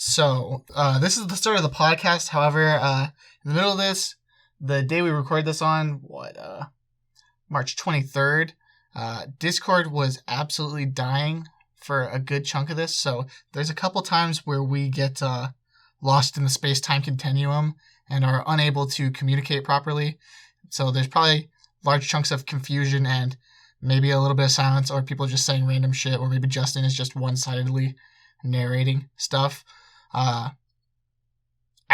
So, this is the start of the podcast. However, in the middle of this, the day we record this on, March 23rd, Discord was absolutely dying for a good chunk of this. So, there's a couple times where we get lost in the space-time continuum and are unable to communicate properly. So, there's probably large chunks of confusion and maybe a little bit of silence, or people just saying random shit, or maybe Justin is just one-sidedly narrating stuff. I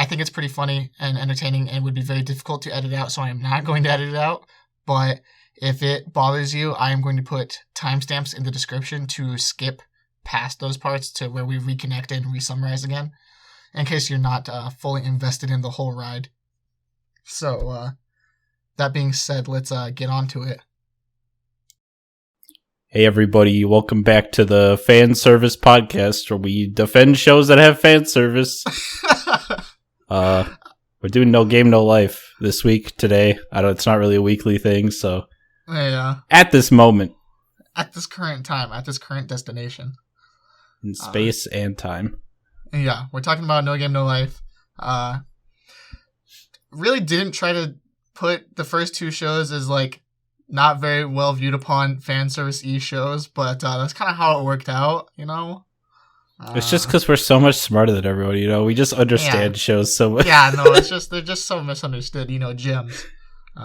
think it's pretty funny and entertaining and would be very difficult to edit out, so I am not going to edit it out. But if it bothers you, I am going to put timestamps in the description to skip past those parts to where we reconnect and re-summarize again, in case you're not fully invested in the whole ride. So, that being said, let's get on to it. Hey everybody, welcome back to the Fan Service Podcast, where we defend shows that have fan service. We're doing No Game, No Life this week, today. It's not really a weekly thing, so... Yeah. At this moment. At this current time, at this current destination. In space and time. Yeah, we're talking about No Game, No Life. Really didn't try to put the first two shows as, not very well viewed upon fan service-y shows, but that's kind of how it worked out, you know? It's just because we're so much smarter than everybody, you know? We just understand shows so much. Yeah, no, they're just so misunderstood, gems.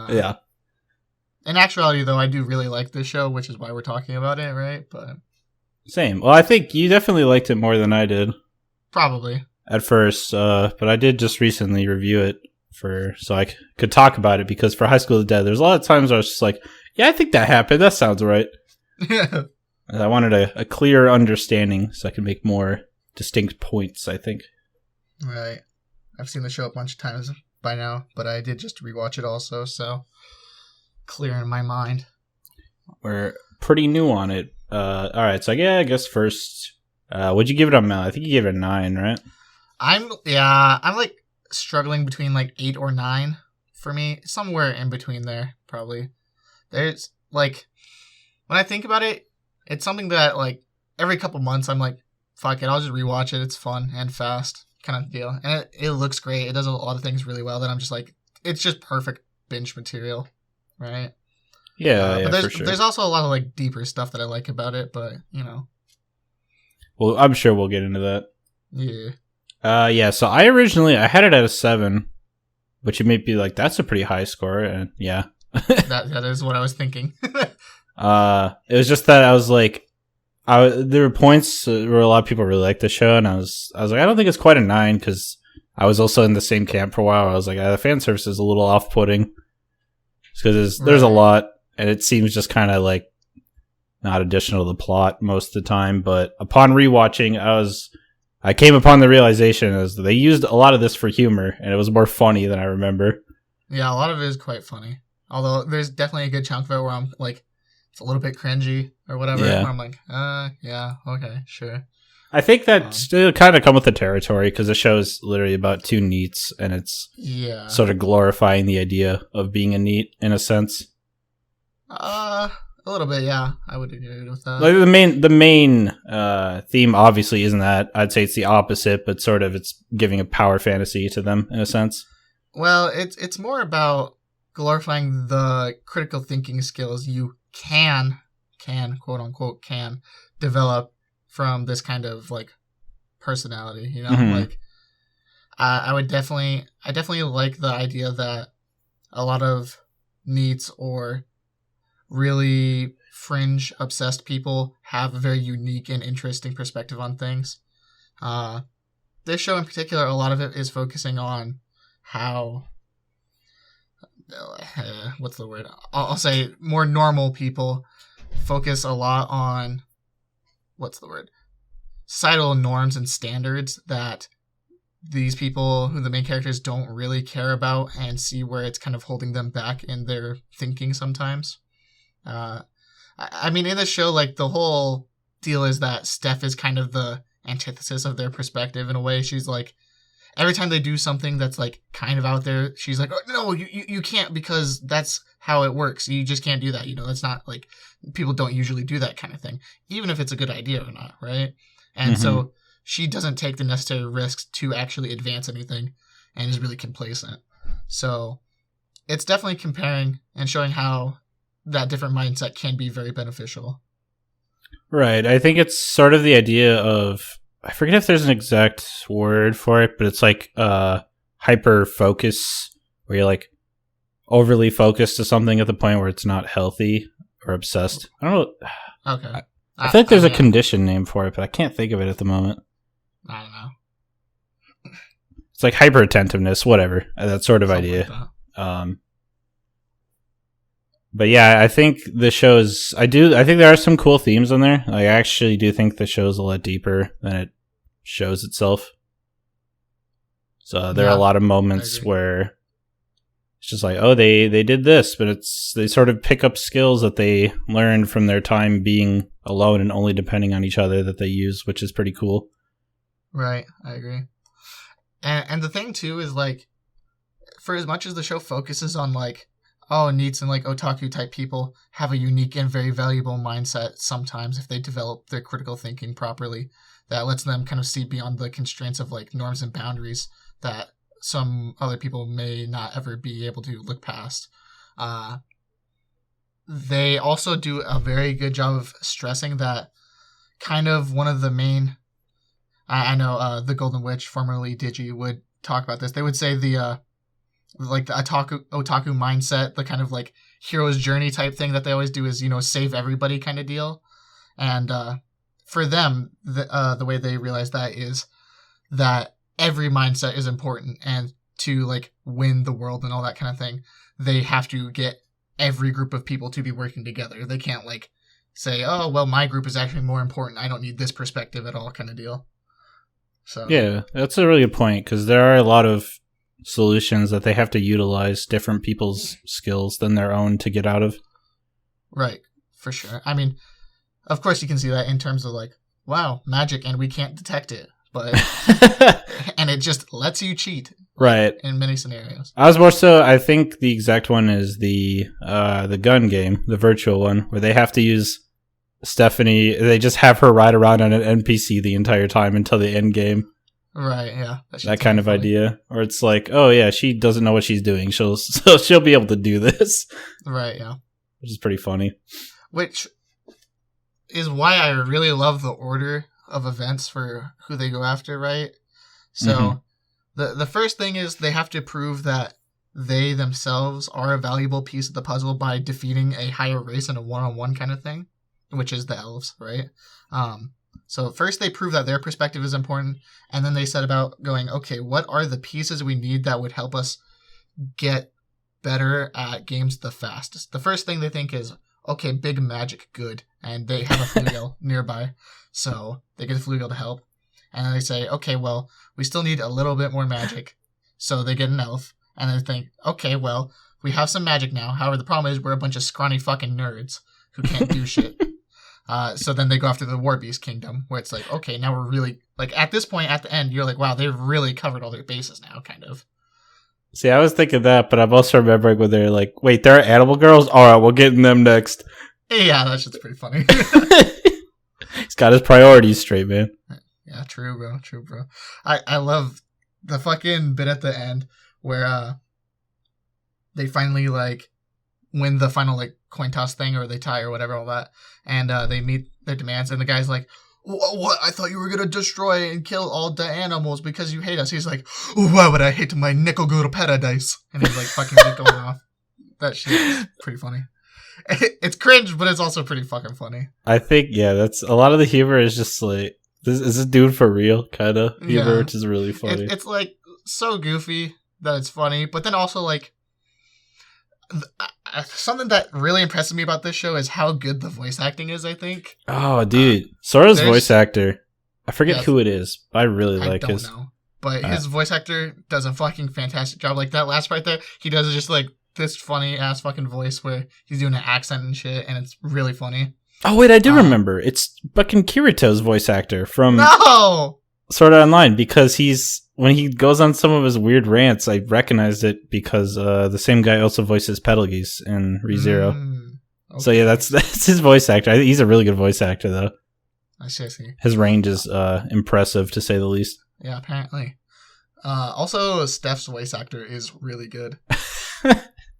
Yeah. In actuality, though, I do really like this show, which is why we're talking about it, right? But same. Well, I think you definitely liked it more than I did. Probably. At first, but I did just recently review it so I could talk about it, because for High School of the Dead, there's a lot of times where I was just like, yeah, I think that happened. That sounds right. I wanted a clear understanding so I could make more distinct points, I think. Right. I've seen the show a bunch of times by now, but I did just rewatch it also, so clear in my mind. We're pretty new on it. Alright, so I guess first, what'd you give it on Mel? I think you gave it a 9, right? I'm struggling between 8 or 9 for me, somewhere in between there, probably. There's when I think about it, it's something that every couple months I'm like, fuck it, I'll just rewatch it. It's fun and fast kind of deal, and it looks great. It does a lot of things really well that I'm just like, it's just perfect binge material, right? Yeah, but for sure. There's also a lot of deeper stuff that I like about it, but Well, I'm sure we'll get into that. Yeah. So I had it at a 7, but you may be like, that's a pretty high score, and yeah. that is what I was thinking. It was just that I was like, there were points where a lot of people really liked the show, and I was like, I don't think it's quite a 9, because I was also in the same camp for a while. I was like, the fan service is a little off-putting, because there's a lot, and it seems just kind of not additional to the plot most of the time. But upon rewatching, I came upon the realization as they used a lot of this for humor, and it was more funny than I remember. Yeah, a lot of it is quite funny. Although there's definitely a good chunk of it where I'm like, it's a little bit cringy or whatever. Yeah. Where I'm like, yeah, okay, sure. I think that still kind of come with the territory, because the show is literally about two NEETs, and it's sort of glorifying the idea of being a NEET in a sense. A little bit, yeah. I would agree with that. The main theme obviously isn't that. I'd say it's the opposite, but sort of it's giving a power fantasy to them in a sense. Well, it's more about glorifying the critical thinking skills you can quote unquote develop from this kind of personality. Mm-hmm. I definitely like the idea that a lot of NEETs or really fringe obsessed people have a very unique and interesting perspective on things. This show in particular, a lot of it is focusing on how what's the word? I'll say more normal people focus a lot on societal norms and standards that these people who the main characters don't really care about, and see where it's kind of holding them back in their thinking sometimes. I mean, in the show, the whole deal is that Steph is kind of the antithesis of their perspective in a way. She's every time they do something that's kind of out there, she's like, oh, no, you can't, because that's how it works. You just can't do that. That's not people don't usually do that kind of thing, even if it's a good idea or not. Right. And so she doesn't take the necessary risks to actually advance anything and is really complacent. So it's definitely comparing and showing how that different mindset can be very beneficial. Right. I think it's sort of the idea of, I forget if there's an exact word for it, but it's like hyper focus, where you're like overly focused to something at the point where it's not healthy or obsessed. I don't know. Okay. I think there's a condition name for it, but I can't think of it at the moment. I don't know. It's like hyper attentiveness, whatever. That sort of Something idea. like But yeah, I think the show's. I think there are some cool themes in there. I actually do think the show's a lot deeper than it shows itself. So there are a lot of moments where it's just like, oh, they did this, but they sort of pick up skills that they learned from their time being alone and only depending on each other that they use, which is pretty cool. Right, I agree. And the thing too is like, for as much as the show focuses on like, oh, needs and like otaku type people have a unique and very valuable mindset sometimes if they develop their critical thinking properly, that lets them kind of see beyond the constraints of like norms and boundaries that some other people may not ever be able to look past. They also do a very good job of stressing that kind of one of the main, I know the Golden Witch, formerly Digi, would talk about this. They would say the otaku mindset, the kind of like hero's journey type thing that they always do is, save everybody kind of deal. And for them, the way they realize that is that every mindset is important, and to like win the world and all that kind of thing, they have to get every group of people to be working together. They can't like say, oh, well, my group is actually more important, I don't need this perspective at all kind of deal. So yeah, that's a really good point, because there are a lot of solutions that they have to utilize different people's skills than their own to get out of. Right, for sure. I mean, of course you can see that in terms of like, wow, magic and we can't detect it, but and it just lets you cheat, right, in many scenarios. I was more so, I think the exact one is the gun game, the virtual one, where they have to use Stephanie. They just have her ride around on an NPC the entire time until the end game. Right, yeah. That kind of idea. Or it's like, oh yeah, she doesn't know what she's doing. She'll be able to do this. Right, yeah. Which is pretty funny. Which is why I really love the order of events for who they go after, right? So the first thing is they have to prove that they themselves are a valuable piece of the puzzle by defeating a higher race in a one-on-one kind of thing, which is the elves, right? So first they prove that their perspective is important, and then they set about going, okay, what are the pieces we need that would help us get better at games the fastest? The first thing they think is, okay, big magic, good. And they have a Flugel nearby, so they get a Flugel to help. And then they say, okay, well, we still need a little bit more magic. So they get an elf, and they think, okay, well, we have some magic now. However, the problem is we're a bunch of scrawny fucking nerds who can't do shit. So then they go after the War Beast Kingdom, where it's like, okay, now we're really, like, at this point, at the end, you're like, wow, they've really covered all their bases now, kind of. See, I was thinking that, but I'm also remembering when they're like, wait, there are animal girls? Alright, we'll get in them next. Yeah, that shit's pretty funny. He's got his priorities straight, man. Yeah, true, bro. I love the fucking bit at the end where they finally, like, win the final, like, coin toss thing, or they tie or whatever, all that, and they meet their demands, and the guy's like, what? I thought you were gonna destroy and kill all the animals because you hate us. He's like, why would I hate my nickel go to paradise? And he's like fucking going off. That shit is pretty funny. It's cringe, but it's also pretty fucking funny. I think, yeah, that's a lot of the humor is just like, this is this dude for real kind of humor, which is really funny. It's like so goofy that it's funny, but then also like something that really impresses me about this show is how good the voice acting is, I think. Oh, dude. Sora's voice actor, I forget who it is, but I really like his. I don't know. But his voice actor does a fucking fantastic job. Like that last part there, he does just like this funny ass fucking voice where he's doing an accent and shit, and it's really funny. Oh, wait, I do remember. It's fucking Kirito's voice actor from Sword Art Online, because when he goes on some of his weird rants, I recognized it because the same guy also voices Petalgeese in ReZero. Okay. So yeah, that's his voice actor. He's a really good voice actor, though. Seriously. His range is impressive, to say the least. Yeah, apparently. Also, Steph's voice actor is really good.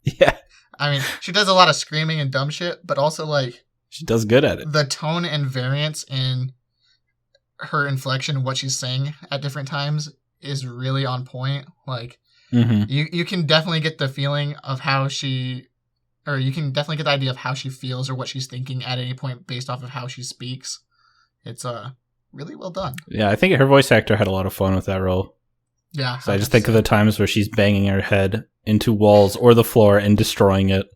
Yeah. I mean, she does a lot of screaming and dumb shit, but also, like... She does good at it. The tone and variance in her inflection and what she's saying at different times is really on point. Like, you can definitely get the feeling of how she... Or you can definitely get the idea of how she feels or what she's thinking at any point based off of how she speaks. It's really well done. Yeah, I think her voice actor had a lot of fun with that role. Yeah. So I just think of the times where she's banging her head into walls or the floor and destroying it.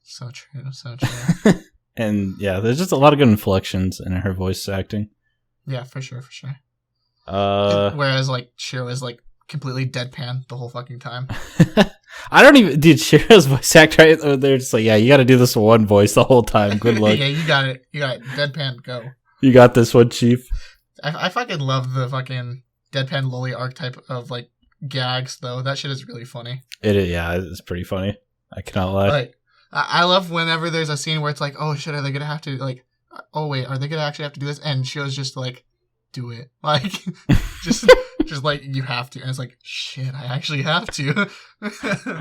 So true, so true. And yeah, there's just a lot of good inflections in her voice acting. Yeah, for sure. Whereas, like, Shiro is, like, completely deadpan the whole fucking time. I don't even... Dude, Shiro's voice actor, they're just like, yeah, you gotta do this one voice the whole time. Good luck. Yeah, you got it. Deadpan, go. You got this one, Chief. I fucking love the fucking deadpan lolly archetype of, like, gags, though. That shit is really funny. Yeah, it's pretty funny. I cannot lie. Like, I love whenever there's a scene where it's like, oh shit, are they gonna have to, like, oh wait, are they gonna actually have to do this? And Shiro's just like, do it. Like, just like, you have to. And it's like, shit, I actually have to.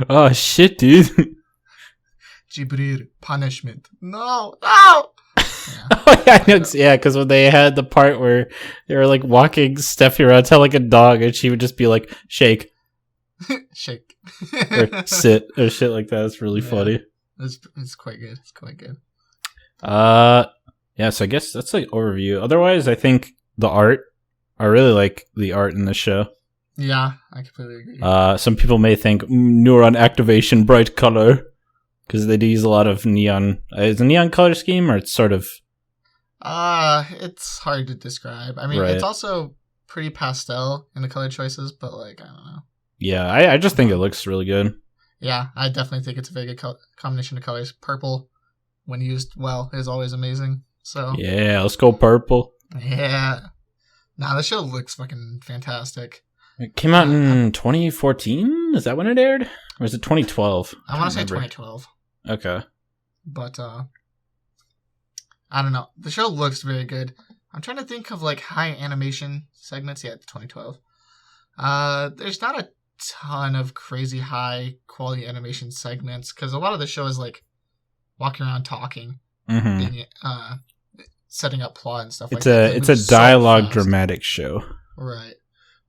Oh shit, dude. Jibril, punishment. No! Yeah. Oh yeah, because when they had the part where they were like walking Steffi around telling a dog, and she would just be like, shake. Shake. Or sit, or shit like that. It's really funny. It's quite good. It's quite good. Yeah, so I guess that's like overview. Otherwise, I think the art, I really like the art in the show. Yeah, I completely agree. Some people may think neuron activation, bright color, because they do use a lot of neon. Is it a neon color scheme, or it's sort of... It's hard to describe. I mean, It's also pretty pastel in the color choices, but, like, I don't know. Yeah, I just think it looks really good. Yeah, I definitely think it's a very good combination of colors. Purple, when used well, is always amazing. So yeah, let's go purple. Yeah. Nah, the show looks fucking fantastic. It came out in 2014? Is that when it aired? Or is it 2012? I want to say 2012. Okay. But, I don't know. The show looks very good. I'm trying to think of, like, high animation segments. Yeah, 2012. There's not a ton of crazy high quality animation segments because a lot of the show is like walking around talking, being, setting up plot and stuff like that. It's a dialogue dramatic show, right?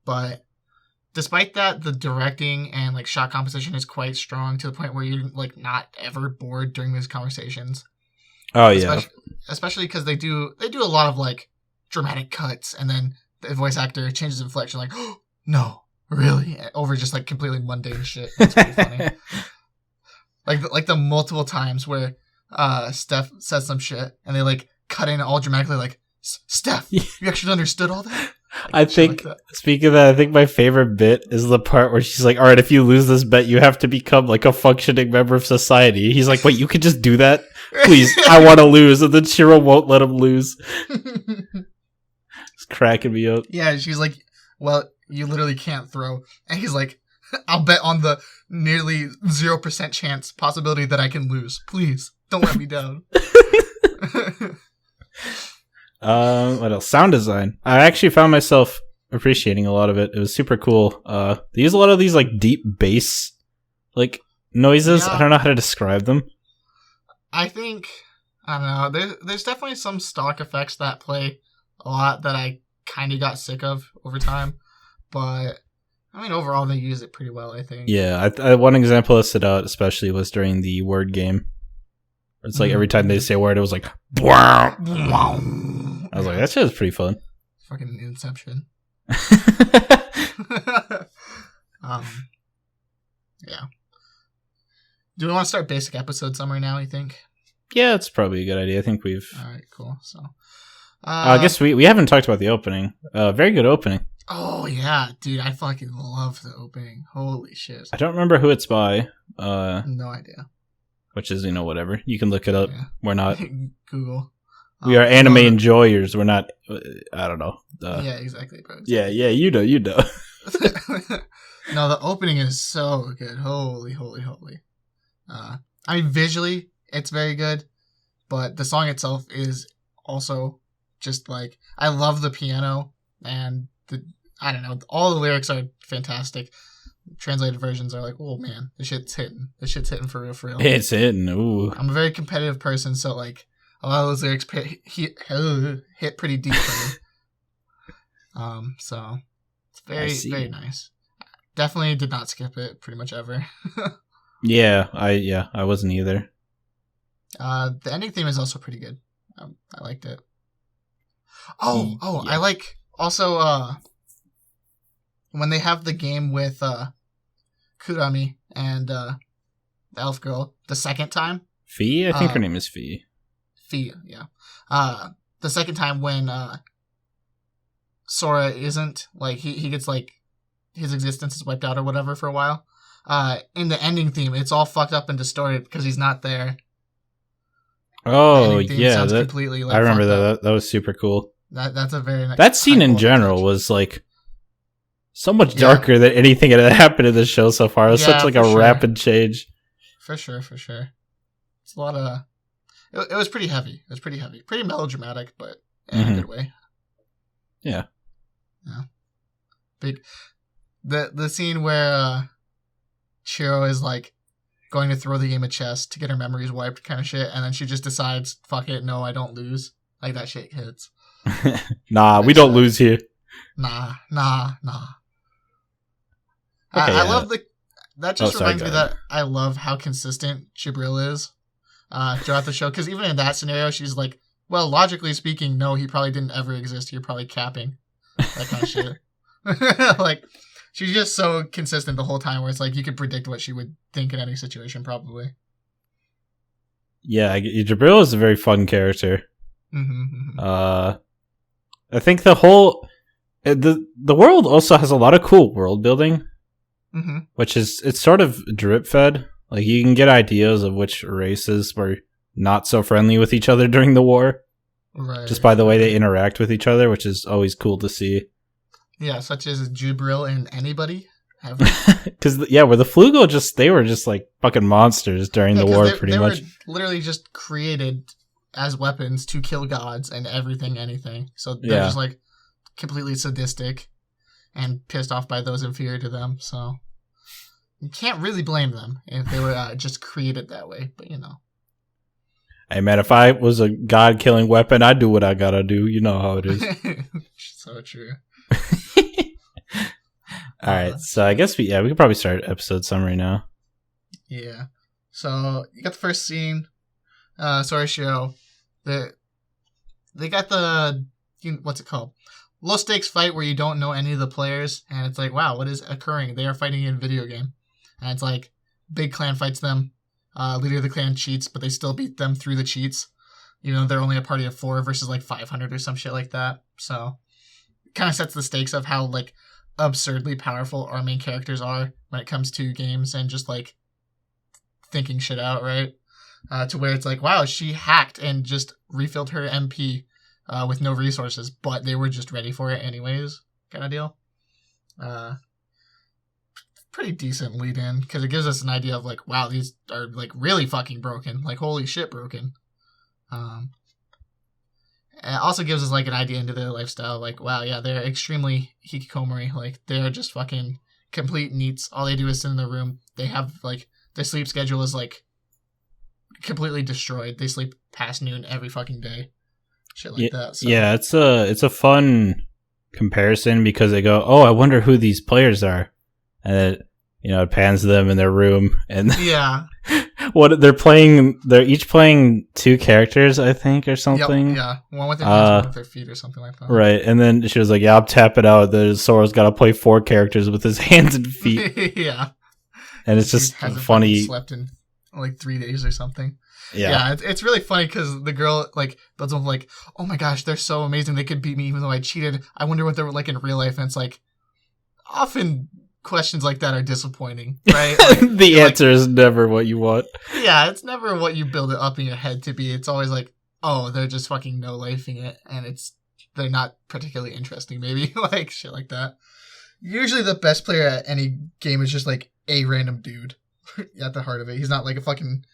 But despite that, the directing and like shot composition is quite strong to the point where you're like not ever bored during these conversations. Oh yeah, especially because they do a lot of like dramatic cuts and then the voice actor changes inflection like, oh, no. Really? Over just like completely mundane shit. It's pretty funny. Like the multiple times where Steph says some shit and they like cut in all dramatically like, Steph, you actually understood all that? Like, I think, speaking of that, I think my favorite bit is the part where she's like, all right, if you lose this bet, you have to become like a functioning member of society. He's like, wait, you could just do that? Please, I want to lose. And then Shiro won't let him lose. It's cracking me up. Yeah, she's like, well, you literally can't throw. And he's like, I'll bet on the nearly 0% possibility that I can lose. Please, don't let me down. What else? Sound design. I actually found myself appreciating a lot of it. It was super cool. They use a lot of these like deep bass like noises. Yeah. I don't know how to describe them. I don't know. There's definitely some stock effects that play a lot that I kind of got sick of over time. But, I mean, overall, they use it pretty well, I think. Yeah, one example that stood out especially was during the word game. It's like every time they say a word, it was like, wow. I was like, that shit is pretty fun. Fucking Inception. Yeah. Do we want to start basic episode summary now, you think? Yeah, it's probably a good idea. I think we've... Alright, cool. So, I guess we haven't talked about the opening. Very good opening. Oh, yeah. Dude, I fucking love the opening. Holy shit. I don't remember who it's by. No idea. Which is, whatever. You can look it up. Yeah. We're not... Google. We are anime enjoyers. We're not... I don't know. Yeah, exactly, bro. Yeah, you know. No, the opening is so good. Holy. I mean, visually, it's very good. But the song itself is also just like I love the piano and I don't know, all the lyrics are fantastic. Translated versions are like, oh man, this shit's hitting. This shit's hitting for real, for real. It's hitting. Ooh. I'm a very competitive person, so like a lot of those lyrics hit pretty deep for me. So it's very nice. Definitely did not skip it pretty much ever. I wasn't either. The ending theme is also pretty good. I liked it. Yeah. I like also when they have the game with Kurami and the elf girl the second time. Fee? I think her name is Fee. Fee, yeah. The second time when Sora isn't, like, he gets, like, his existence is wiped out or whatever for a while. In the ending theme, it's all fucked up and distorted because he's not there. Oh, yeah. Completely, like, I remember that. That was super cool. That's a very nice. That scene in general was, like, so much darker than anything that had happened in the show so far. It was such, like, a rapid change. For sure. It's a lot of... It was pretty heavy. Pretty melodramatic, but in a good way. Yeah. Big. The scene where Chiro is, like, going to throw the game of chess to get her memories wiped kind of shit, and then she just decides, fuck it, no, I don't lose. Like, that shit hits. Nah, we don't lose here. Nah. Okay, I love that just reminds me that I love how consistent Jibril is throughout the show, because even in that scenario, she's like, well, logically speaking, no, he probably didn't ever exist. You're probably capping. That kind of shit. Like, she's just so consistent the whole time where it's like you could predict what she would think in any situation, probably. Yeah, Jibril is a very fun character. I think the whole... The world also has a lot of cool world building. Which is, it's sort of drip fed. Like, you can get ideas of which races were not so friendly with each other during the war. Right. Just by the way they interact with each other, which is always cool to see. Yeah, such as Jibril and anybody. Because, where the Flugo they were just like fucking monsters during the war, pretty much. They were literally just created as weapons to kill gods and anything. So they're just like completely sadistic and pissed off by those inferior to them, so you can't really blame them if they were just created that way, but you know. Hey man, if I was a god-killing weapon, I'd do what I gotta do. You know how it is. So true. Alright, so I guess we could probably start episode summary now. Yeah. So, you got the first scene, Sorashiro. They got the, what's it called? Low stakes fight where you don't know any of the players, and it's like, wow, what is occurring? They are fighting in a video game. And it's like, big clan fights them. Leader of the clan cheats, but they still beat them through the cheats. You know, they're only a party of 4 versus like 500 or some shit like that. So, it kind of sets the stakes of how, like, absurdly powerful our main characters are when it comes to games and just, like, thinking shit out, right? To where it's like, wow, she hacked and just refilled her MP with no resources, but they were just ready for it anyways, kind of deal. Pretty decent lead in, because it gives us an idea of like, wow, these are like really fucking broken, like holy shit broken. And it also gives us like an idea into their lifestyle, like, wow, yeah, they're extremely hikikomori, like they're just fucking complete neats. All they do is sit in their room. They have like, their sleep schedule is like completely destroyed. They sleep past noon every fucking day. Shit like that. So. Yeah, it's a fun comparison because they go, oh, I wonder who these players are. And it pans them in their room, and they're each playing 2 characters, I think, or something. Yep, yeah, one with their hands, one with their feet, or something like that. Right, and then she was like, "Yeah, I'm tapping out. The Sora's got to play 4 characters with his hands and feet." Yeah, and it's just funny. Slept in like 3 days or something. Yeah, it's really funny because the girl like builds them like, "Oh my gosh, they're so amazing. They could beat me even though I cheated. I wonder what they were like in real life." And it's like, often questions like that are disappointing, right? Like, the answer is never what you want. Yeah, it's never what you build it up in your head to be. It's always like, oh, they're just fucking no-lifing it, and they're not particularly interesting, maybe. Like, shit like that. Usually the best player at any game is just like a random dude at the heart of it. He's not like a fucking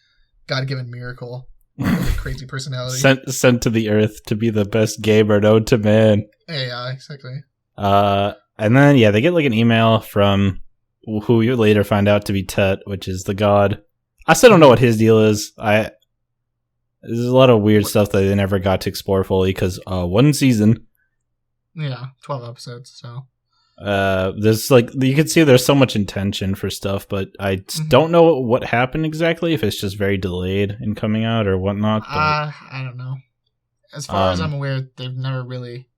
God-given miracle. With a crazy personality. Sent to the earth to be the best gamer known to man. Yeah, exactly. And then they get like an email from who you later find out to be Tet, which is the god. I still don't know what his deal is. There's a lot of weird stuff that they never got to explore fully because one season. Yeah, 12 episodes. So there's like you can see there's so much intention for stuff, but I don't know what happened exactly. If it's just very delayed in coming out or whatnot. I don't know. As far as I'm aware, they've never really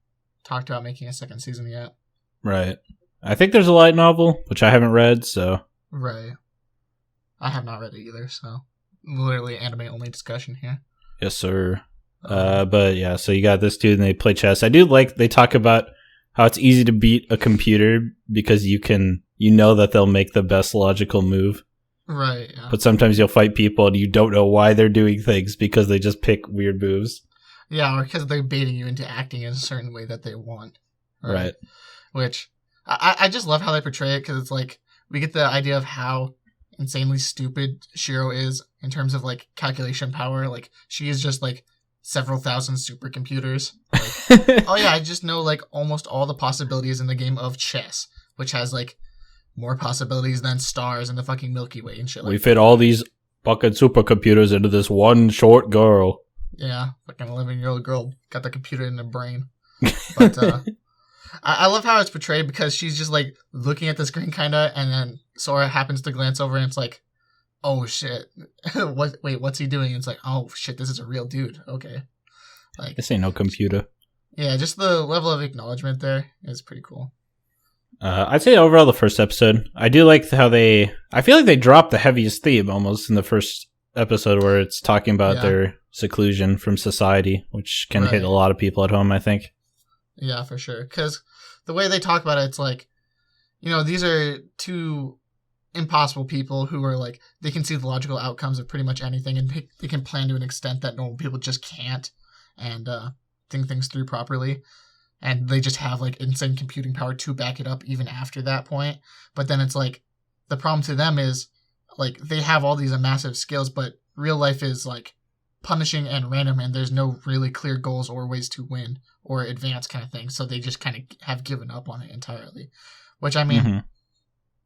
talked about making a second season yet. Right. I think there's a light novel, which I haven't read, so... Right. I have not read it either, so... Literally anime-only discussion here. Yes, sir. But yeah, so you got this dude and they play chess. I do like they talk about how it's easy to beat a computer because you know that they'll make the best logical move. Right, yeah. But sometimes you'll fight people and you don't know why they're doing things because they just pick weird moves. Yeah, or because they're baiting you into acting in a certain way that they want. Right. Which, I just love how they portray it, because it's like, we get the idea of how insanely stupid Shiro is in terms of, like, calculation power. Like, she is just, like, several thousand supercomputers. Like, oh yeah, I just know, like, almost all the possibilities in the game of chess, which has, like, more possibilities than stars in the fucking Milky Way and shit like that. We fit all these fucking supercomputers into this one short girl. Yeah, fucking 11-year-old girl got the computer in her brain. But, I love how it's portrayed because she's just like looking at the screen kinda, and then Sora happens to glance over and it's like, oh shit, what's he doing? And it's like, oh shit, this is a real dude. Okay. Like, this ain't no computer. Yeah, just the level of acknowledgement there is pretty cool. I'd say overall the first episode, I do like how I feel like they dropped the heaviest theme almost in the first episode where it's talking about their seclusion from society, which can hit a lot of people at home, I think. Yeah, for sure. Because the way they talk about it, it's like, you know, these are two impossible people who are like, they can see the logical outcomes of pretty much anything, and they can plan to an extent that normal people just can't, and think things through properly. And they just have like insane computing power to back it up even after that point. But then it's like, the problem to them is, like, they have all these massive skills, but real life is like punishing and random, and there's no really clear goals or ways to win or advance kind of thing. So they just kind of have given up on it entirely, which I mean,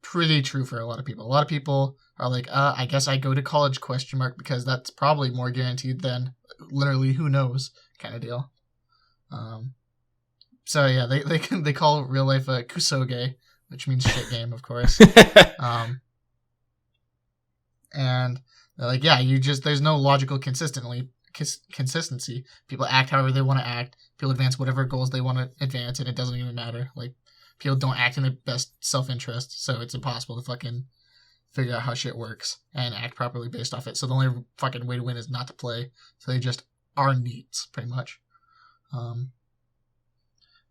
pretty true for a lot of people. A lot of people are like, I guess I go to college ? Because that's probably more guaranteed than literally who knows kind of deal. So yeah, they call real life a kusoge, which means shit game, of course. And they're like, yeah, there's no logical consistency. People act however they want to act. People advance whatever goals they want to advance, and it doesn't even matter. Like, people don't act in their best self-interest, so it's impossible to fucking figure out how shit works and act properly based off it. So the only fucking way to win is not to play. So they just are neats, pretty much.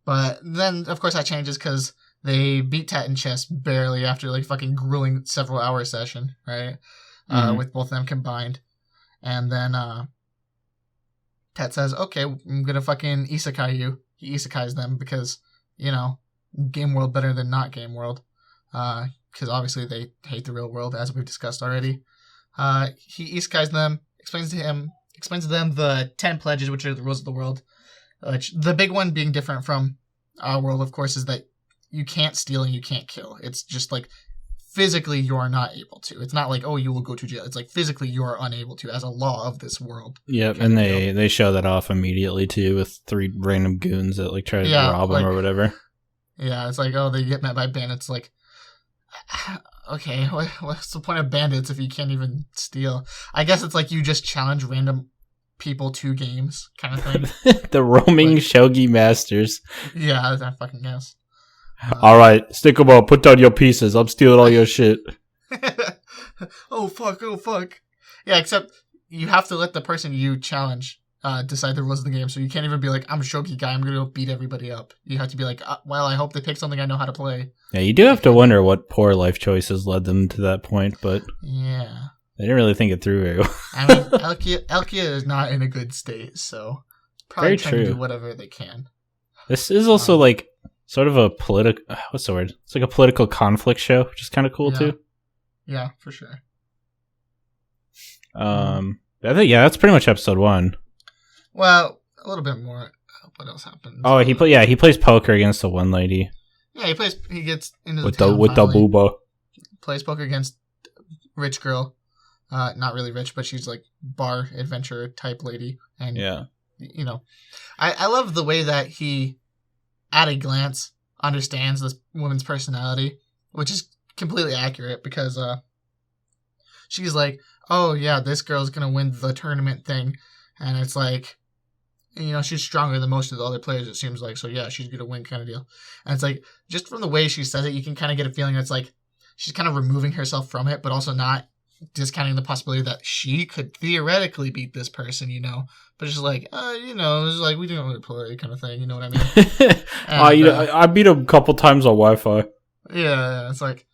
But then, of course, that changes because they beat Tet in chess barely after, like, fucking grueling several-hour session, right? With both of them combined. And then Tet says, okay, I'm gonna fucking isekai you. He isekais them because, you know, game world better than not game world. Because obviously they hate the real world, as we've discussed already. He isekais them, explains to them the 10 pledges, which are the rules of the world. Which, the big one being different from our world, of course, is that you can't steal and you can't kill. It's just like, physically you are not able to. It's not like, oh, you will go to jail. It's like, physically you are unable to as a law of this world. Yep, and they show that off immediately too with 3 random goons that like try to rob them or whatever. Yeah, it's like, oh, they get met by bandits. Like, okay, what's the point of bandits if you can't even steal? I guess it's like you just challenge random people to games kind of thing. The roaming shogi masters. Yeah, I fucking guess. All right, stick 'em up. Put down your pieces. I'm stealing all your shit. Oh fuck. Yeah, except you have to let the person you challenge decide the rules of the game. So you can't even be like, I'm a shogi guy, I'm gonna go beat everybody up. You have to be like, well, I hope they pick something I know how to play. Yeah, you do have to wonder what poor life choices led them to that point, but yeah, they didn't really think it through very well. I mean, Elkia is not in a good state, so probably very trying true. to do whatever they can. This is also like sort of a political. What's the word? It's like a political conflict show, which is kind of cool too. Yeah, for sure. Yeah, I think that's pretty much episode 1. Well, a little bit more. What else happens? Oh, he plays poker against the one lady. Yeah, he gets into with the booba. Plays poker against rich girl. Not really rich, but she's like bar adventure type lady. And yeah, you know, I love the way that he, at a glance, understands this woman's personality, which is completely accurate because she's like, oh yeah, this girl's gonna win the tournament thing, and it's like, you know, she's stronger than most of the other players, it seems like, so yeah, she's gonna win kind of deal. And it's like, just from the way she says it, you can kind of get a feeling that's like she's kind of removing herself from it, but also not discounting the possibility that she could theoretically beat this person, you know. But it's just like, you know, it's like we don't really play kind of thing, you know what I mean? And, I beat him a couple times on Wi-Fi. Yeah, it's like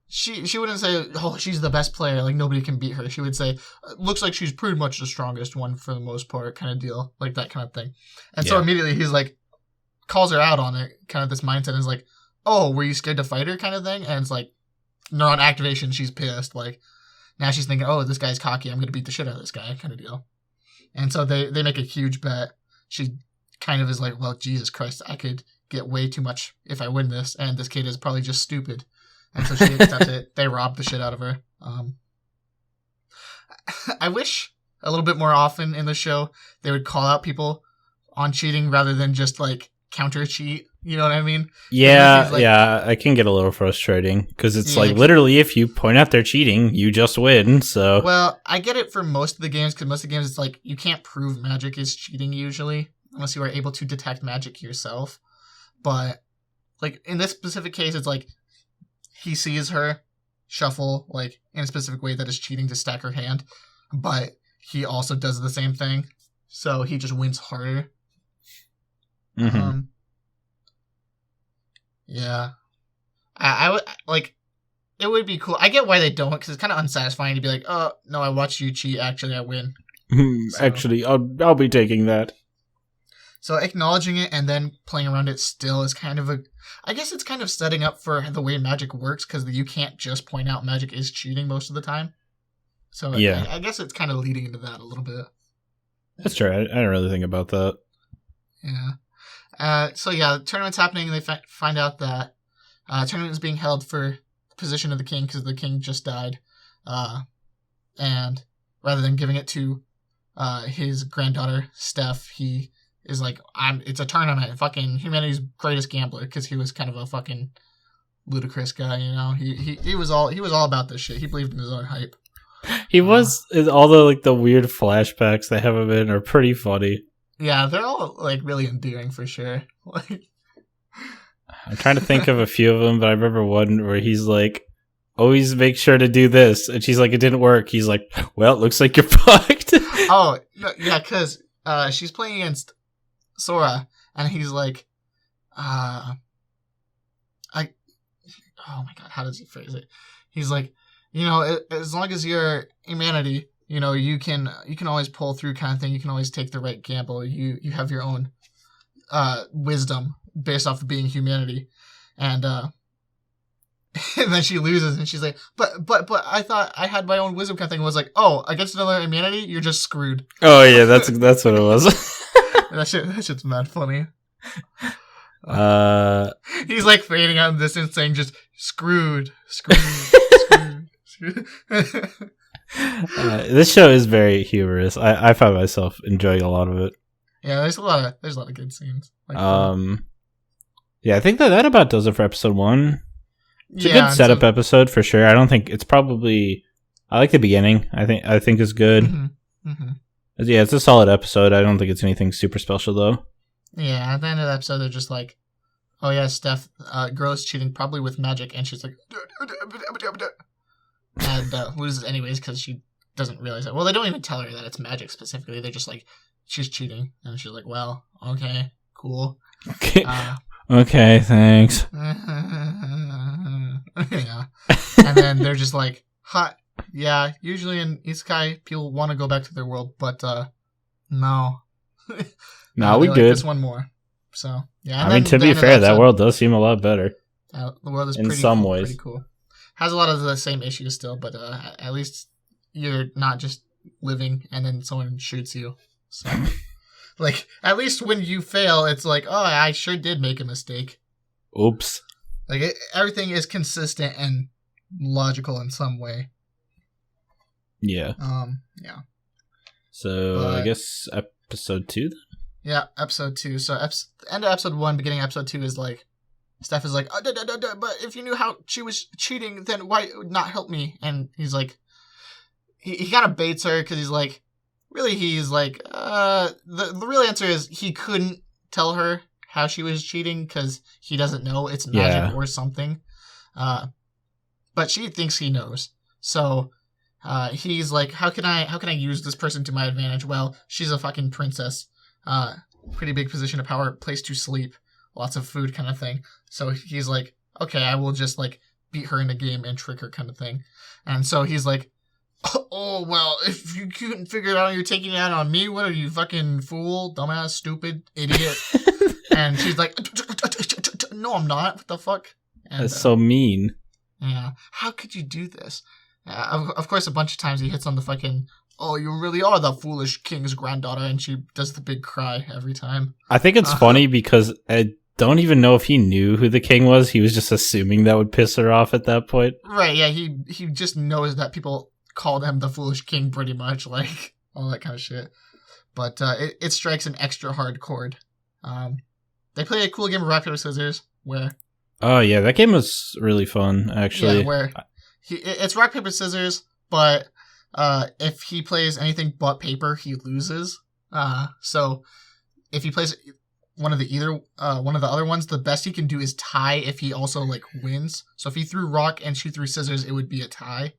she wouldn't say, oh, she's the best player, like nobody can beat her. She would say, looks like she's pretty much the strongest one for the most part, kind of deal, like that kind of thing. And so immediately he's like, calls her out on it, kind of this mindset, is like, oh, were you scared to fight her kind of thing? And it's like, neuron activation, she's pissed. Like, now she's thinking, oh, this guy's cocky, I'm going to beat the shit out of this guy, kind of deal. And so they make a huge bet. She kind of is like, well, Jesus Christ, I could get way too much if I win this, and this kid is probably just stupid. And so she accepts it. They rob the shit out of her. I wish a little bit more often in the show they would call out people on cheating rather than just like counter cheat. You know what I mean? Yeah, yeah. I can get a little frustrating because it's like literally if you point out they're cheating, you just win. So well, I get it for most of the games because most of the games it's like you can't prove magic is cheating usually unless you are able to detect magic yourself. But like in this specific case, it's like he sees her shuffle like in a specific way that is cheating to stack her hand, but he also does the same thing, so he just wins harder. Mm-hmm. Yeah, I would like. It would be cool. I get why they don't, because it's kind of unsatisfying to be like, oh no, I watched you cheat. Actually, I win. So, actually, I'll be taking that. So acknowledging it and then playing around it still is kind of I guess it's kind of setting up for the way magic works, because you can't just point out magic is cheating most of the time. So yeah, I guess it's kind of leading into that a little bit. That's true. I didn't really think about that. Yeah. So yeah, the tournament's happening, and they find out that tournament is being held for the position of the king because the king just died. And rather than giving it to his granddaughter, Steph, he is like, it's a tournament, fucking humanity's greatest gambler, because he was kind of a fucking ludicrous guy, you know. He was all about this shit. He believed in his own hype. He was. All the weird flashbacks they have him in are pretty funny. Yeah, they're all like really endearing for sure. Like, I'm trying to think of a few of them, but I remember one where he's like, always make sure to do this, and she's like, it didn't work. He's like, well, it looks like you're fucked. Oh no, yeah, because she's playing against Sora, and he's like, oh my god, how does he phrase it? He's like, you know, as long as you're humanity, you know, you can always pull through, kind of thing. You can always take the right gamble. You have your own wisdom based off of being humanity, and and then she loses, and she's like, but I thought I had my own wisdom, kind of thing. I was like, oh, against another humanity, you're just screwed. Oh yeah, that's what it was. that shit's mad funny. He's like fading out in the distance, saying just screwed. This show is very humorous. I find myself enjoying a lot of it. Yeah, there's a lot of good scenes. Like, yeah, I think that about does it for episode 1. It's a good setup episode for sure. I don't think it's probably. I like the beginning. I think is good. Mm-hmm. Mm-hmm. Yeah, it's a solid episode. I don't think it's anything super special though. Yeah, at the end of the episode, they're just like, "Oh yeah, Steph, girl's cheating probably with magic," and she's like, and loses anyways because she doesn't realize it. Well, they don't even tell her that it's magic specifically. They're just like, she's cheating, and she's like, "Well, okay, cool." Okay. Okay, thanks. Yeah. And then they're just like, hot. Yeah, usually in Isekai, people want to go back to their world, but no. No, we like good. This one more. So, yeah. I mean, to be fair, that world does seem a lot better. The world is in some ways. pretty cool. Has a lot of the same issues still, but at least you're not just living and then someone shoots you. So, like, at least when you fail, it's like, oh, I sure did make a mistake. Oops. Like, everything is consistent and logical in some way. Yeah. Yeah. So, I guess episode 2 then? Yeah, episode 2. So, end of episode 1, beginning of episode 2 is like, Steph is like, but if you knew how she was cheating, then why not help me? And he's like, he kind of baits her because he's like, really, he's like, the real answer is he couldn't tell her how she was cheating because he doesn't know. It's magic or something. But she thinks he knows. So he's like, how can I use this person to my advantage? Well, she's a fucking princess. Pretty big position of power, place to sleep, lots of food kind of thing. So he's like, okay, I will just like beat her in a game and trick her kind of thing. And so he's like, oh, well, if you couldn't figure it out, you're taking it out on me. What are you, fucking fool, dumbass, stupid, idiot? And she's like, no, I'm not. What the fuck? And, that's so mean. Yeah. How could you do this? Of course, a bunch of times he hits on the fucking, oh, you really are the foolish king's granddaughter, and she does the big cry every time. I think it's funny because I don't even know if he knew who the king was. He was just assuming that would piss her off at that point. Right, yeah, he just knows that people called him the foolish king pretty much, like, all that kind of shit. But it strikes an extra hard chord. They play a cool game of rock, paper, scissors, where... Oh, yeah, that game was really fun, actually. Yeah, where it's rock, paper, scissors, but if he plays anything but paper, he loses. So if he plays one of the other ones, the best he can do is tie if he also, like, wins. So if he threw rock and she threw scissors, it would be a tie.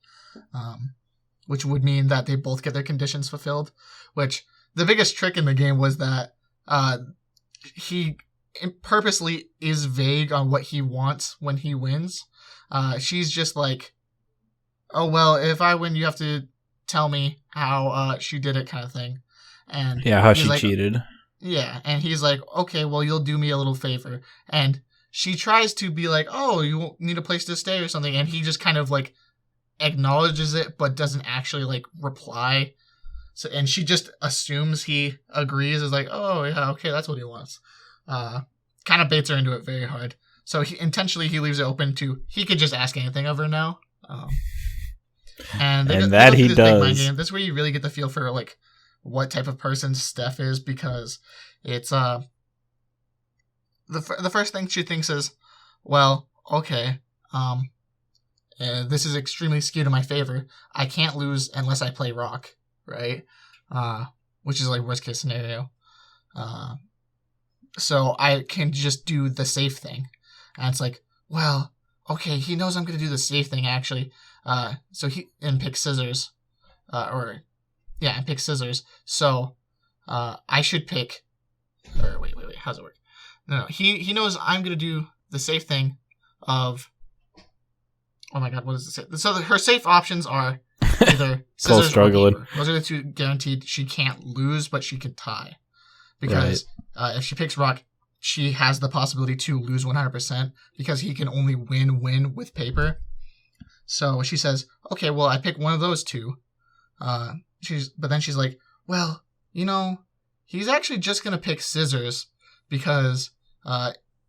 Which would mean that they both get their conditions fulfilled. Which, the biggest trick in the game was that he purposely is vague on what he wants when he wins. She's just like, oh, well, if I win, you have to tell me how she did it kind of thing. And yeah, how she cheated. Yeah, and he's like, okay, well, you'll do me a little favor. And she tries to be like, oh, you need a place to stay or something. And he just kind of, like, acknowledges it, but doesn't actually, like, reply. So, and she just assumes he agrees, is like, oh, yeah, okay, that's what he wants. Kind of baits her into it very hard. So intentionally he leaves it open to, he could just ask anything of her now. And that he does. Big mind game. This is where you really get the feel for, like, what type of person Steph is, because it's the first thing she thinks is, well, okay, this is extremely skewed in my favor. I can't lose unless I play rock, right? Which is like worst case scenario. So I can just do the safe thing. And it's like, well, okay, he knows I'm going to do the safe thing, actually. So and pick scissors. And pick scissors. So I should pick... Or wait, how's it work? No, he knows I'm going to do the safe thing of... Oh my god, what does it say? So her safe options are either scissors struggling. or paper. Those are the two guaranteed she can't lose, but she can tie. Because if she picks rock, she has the possibility to lose 100% because he can only win with paper. So she says, okay, well, I pick one of those two. But then she's like, well, you know, he's actually just going to pick scissors because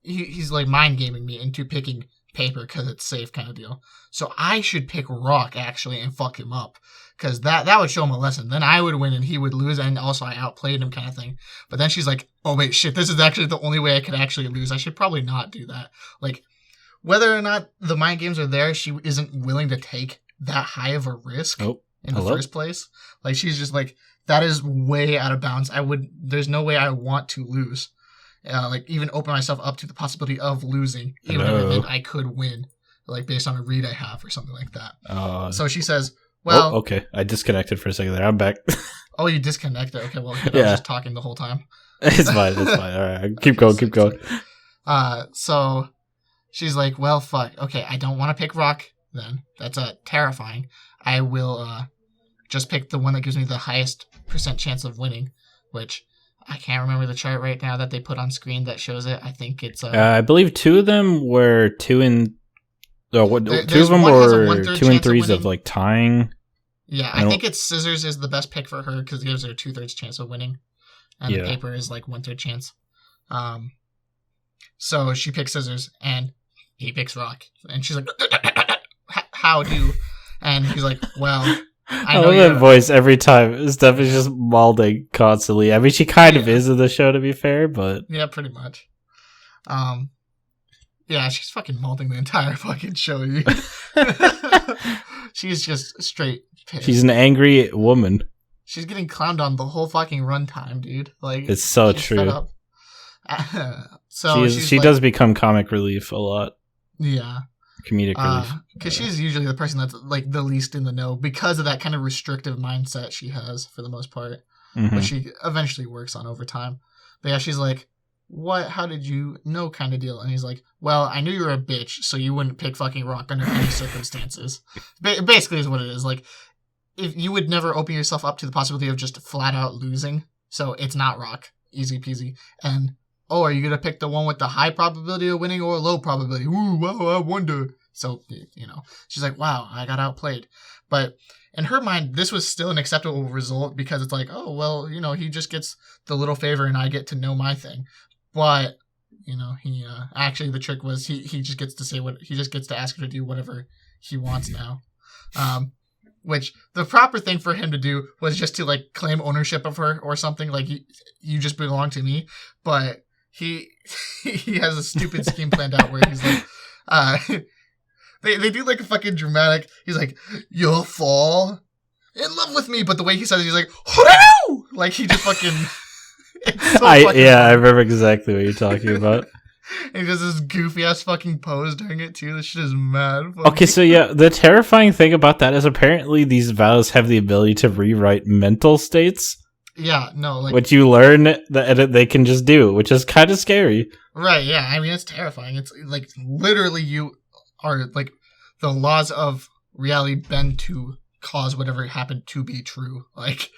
he's like mind gaming me into picking paper because it's safe kind of deal. So I should pick rock actually and fuck him up because that would show him a lesson. Then I would win and he would lose, and also I outplayed him kind of thing. But then she's like, oh wait, shit, this is actually the only way I could actually lose. I should probably not do that. Like, whether or not the mind games are there, she isn't willing to take that high of a risk in the first place. Like, she's just like, that is way out of bounds. There's no way I want to lose. Like, even open myself up to the possibility of losing, even if it meant I could win, like, based on a read I have or something like that. So she says, well... okay. I disconnected for a second there. I'm back. Oh, you disconnected. Okay, well, I was just talking the whole time. It's fine. All right. Keep going. So she's like, well, fuck. Okay, I don't want to pick rock then. That's terrifying. I will just pick the one that gives me the highest % chance of winning, which... I can't remember the chart right now that they put on screen that shows it. I think it's... I believe two of them were 2 and... two of them were 2 and 3s of, like, tying. Yeah, I think it's scissors is the best pick for her because it gives her a 2/3 chance of winning, and the paper is like 1/3 chance. So she picks scissors, and he picks rock, and she's like, "How do?" And he's like, "Well." I love that voice every time. Steph is just mauling constantly. I mean, she kind of is in the show, to be fair, but yeah, pretty much. Yeah, she's fucking mauling the entire fucking show. She's just straight pissed. She's an angry woman. She's getting clowned on the whole fucking runtime, dude. Like, it's so true. So she does become comic relief a lot. Yeah. Comedic relief. Because she's usually the person that's like the least in the know because of that kind of restrictive mindset she has for the most part, which she eventually works on over time. But yeah, she's like, "What? How did you know?" kind of deal. And he's like, "Well, I knew you were a bitch, so you wouldn't pick fucking rock under any circumstances." Basically is what it is. Like, if you would never open yourself up to the possibility of just flat out losing, so it's not rock. Easy peasy. And oh, are you going to pick the one with the high probability of winning or low probability? Ooh, wow, I wonder. So, she's like, wow, I got outplayed. But in her mind, this was still an acceptable result because it's like, oh, well, he just gets the little favor and I get to know my thing. But, he actually the trick was he just gets to say he just gets to ask her to do whatever he wants now. Which the proper thing for him to do was just to like claim ownership of her or something. Like, you just belong to me. But he has a stupid scheme planned out where he's like, they do like a fucking dramatic. He's like, "You'll fall in love with me," but the way he says it, he's like, "Whoo!" Like he just fucking. I remember exactly what you're talking about. And he does this goofy ass fucking pose during it too. This shit is mad funny. Okay, so yeah, the terrifying thing about that is apparently these vows have the ability to rewrite mental states. Yeah, no, like which you learn that they can just do, which is kind of scary. Right? Yeah, I mean it's terrifying. It's like literally you are like the laws of reality bend to cause whatever happened to be true. Like,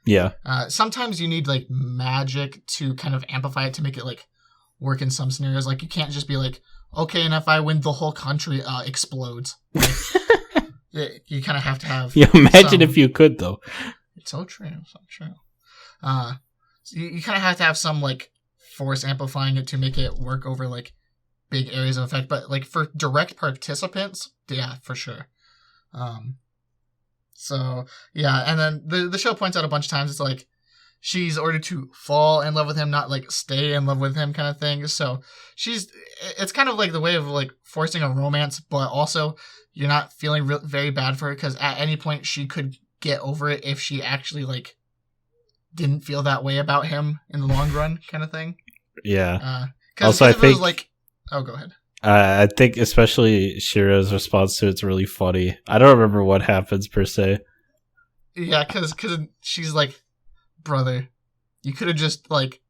yeah. Sometimes you need like magic to kind of amplify it to make it like work in some scenarios. Like you can't just be like, okay, and if I win, the whole country explodes. Like, you kind of have to have. Yeah, imagine if you could though. It's so true. So true. So you kind of have to have some like force amplifying it to make it work over like big areas of effect, but like for direct participants, yeah, for sure. So yeah, and then the show points out a bunch of times it's like she's ordered to fall in love with him, not like stay in love with him kind of thing. So it's kind of like the way of like forcing a romance, but also you're not feeling very bad for her because at any point she could get over it if she actually like didn't feel that way about him in the long run kind of thing. Yeah. Also, I think it was like, oh, go ahead. I think especially Shiro's response to it's really funny. I don't remember what happens per se. Yeah, because she's like, brother, you could have just like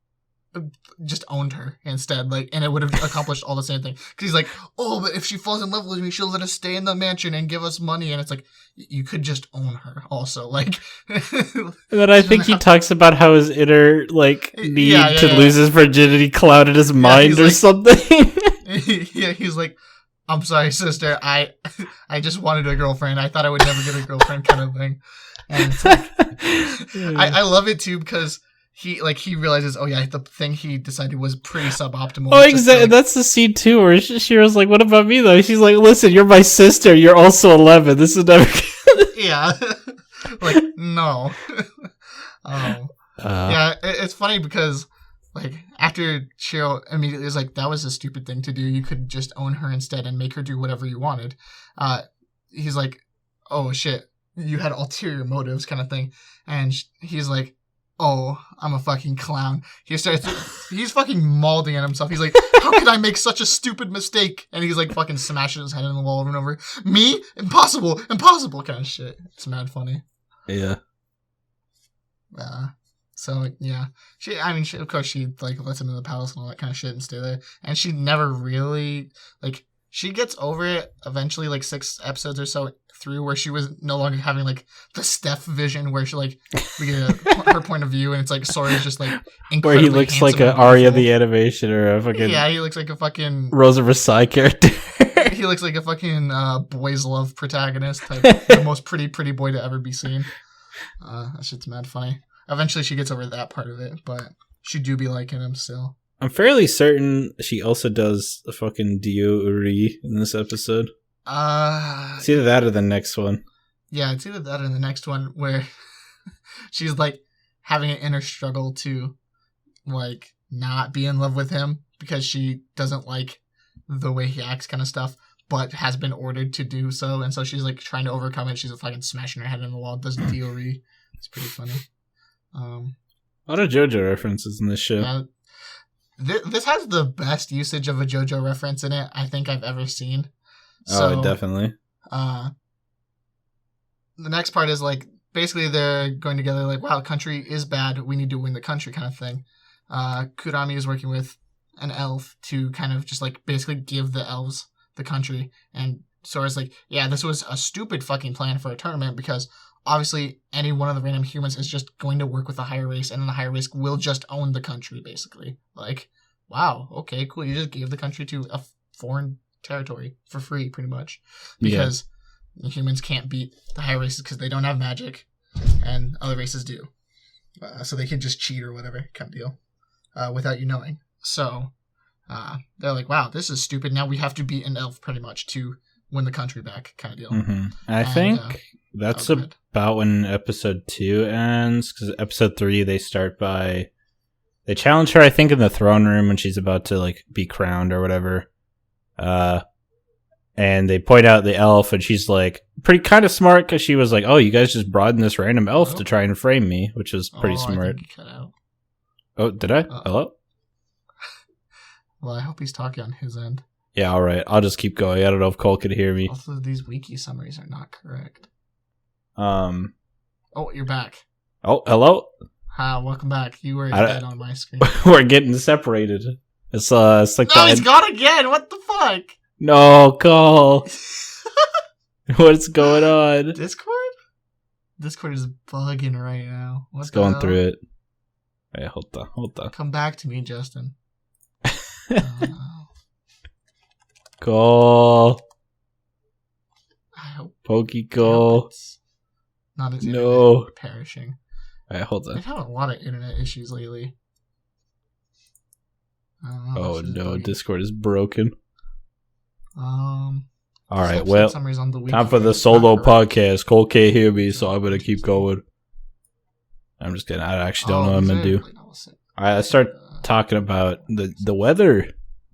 just owned her instead, like, and it would have accomplished all the same thing. Because he's like, oh, but if she falls in love with me, she'll let us stay in the mansion and give us money. And it's like, you could just own her also. Like, and then I think he talks about how his inner like need to lose his virginity clouded his mind or like, something. Yeah, he's like, I'm sorry, sister. I just wanted a girlfriend. I thought I would never get a girlfriend, kind of thing. And it's like, I love it too because he realizes, oh yeah, the thing he decided was pretty suboptimal. Oh, exactly. Like, that's the scene too where Shiro's like, "What about me though?" She's like, "Listen, you're my sister. You're also 11. This is never." Yeah, like no. Yeah, it's funny because like after Shiro immediately is like, "That was a stupid thing to do. You could just own her instead and make her do whatever you wanted." He's like, "Oh shit, you had ulterior motives," kind of thing, and he's like, "Oh, I'm a fucking clown." He's fucking mauling at himself. He's like, "How could I make such a stupid mistake?" And he's like fucking smashing his head in the wall over and over. Me? Impossible kind of shit. It's mad funny. Yeah. So yeah, of course she like lets him in the palace and all that kind of shit and stay there. And she never really like she gets over it eventually, like 6 episodes or so through, where she was no longer having like the Steph vision, where she like we get her point of view, and it's like Sora's just like where he looks like a Arya the animation or a fucking he looks like a fucking Rosa Versailles character. He he looks like a fucking boys love protagonist type, the most pretty boy to ever be seen. That shit's mad funny. Eventually she gets over that part of it, but she do be liking him still. I'm fairly certain she also does the fucking Dio-uri in this episode. It's either that or the next one. Yeah, it's either that or the next one where she's like having an inner struggle to like not be in love with him because she doesn't like the way he acts kind of stuff, but has been ordered to do so, and so she's like trying to overcome it. She's fucking smashing her head in the wall, does Dio-uri. It's pretty funny. A lot of JoJo references in this show. Yeah, this has the best usage of a JoJo reference in it I think I've ever seen. So, definitely. The next part is like basically they're going together like, wow, country is bad. We need to win the country kind of thing. Kurami is working with an elf to kind of just like basically give the elves the country. And Sora's like, yeah, this was a stupid fucking plan for a tournament because obviously any one of the random humans is just going to work with a higher race, and then the higher race will just own the country basically. Like, wow, okay, cool. You just gave the country to a foreign territory for free pretty much because the humans can't beat the higher races because they don't have magic and other races do. So they can just cheat or whatever kind of deal without you knowing. So they're like, wow, this is stupid. Now we have to beat an elf pretty much to win the country back kind of deal. Mm-hmm. I think that's about when episode 2 ends, because episode 3 they challenge her, I think, in the throne room when she's about to like be crowned or whatever. And they point out the elf, and she's like pretty kind of smart because she was like, "Oh, you guys just brought in this random elf to try and frame me," which was pretty smart. I think he cut out. Oh, did I? Hello? Well, I hope he's talking on his end. Yeah, all right. I'll just keep going. I don't know if Cole could hear me. Also, these wiki summaries are not correct. Oh, you're back. Oh, hello. Hi, welcome back. You were dead on my screen. We're getting separated. It's like no, he's gone again. What the fuck? No, Cole. What's going on? Discord is bugging right now. What's going through it? Hey, hold on. Come back to me, Justin. Cole. I hope. Pokey Cole. Not his internet perishing. All right, hold on. I've had a lot of internet issues lately. Oh no, Discord is broken. All right, well, time for the solo podcast. Cole can't hear me, so I'm gonna keep going. I'm just kidding. I actually don't know what I'm gonna do. All right, let's start talking about the weather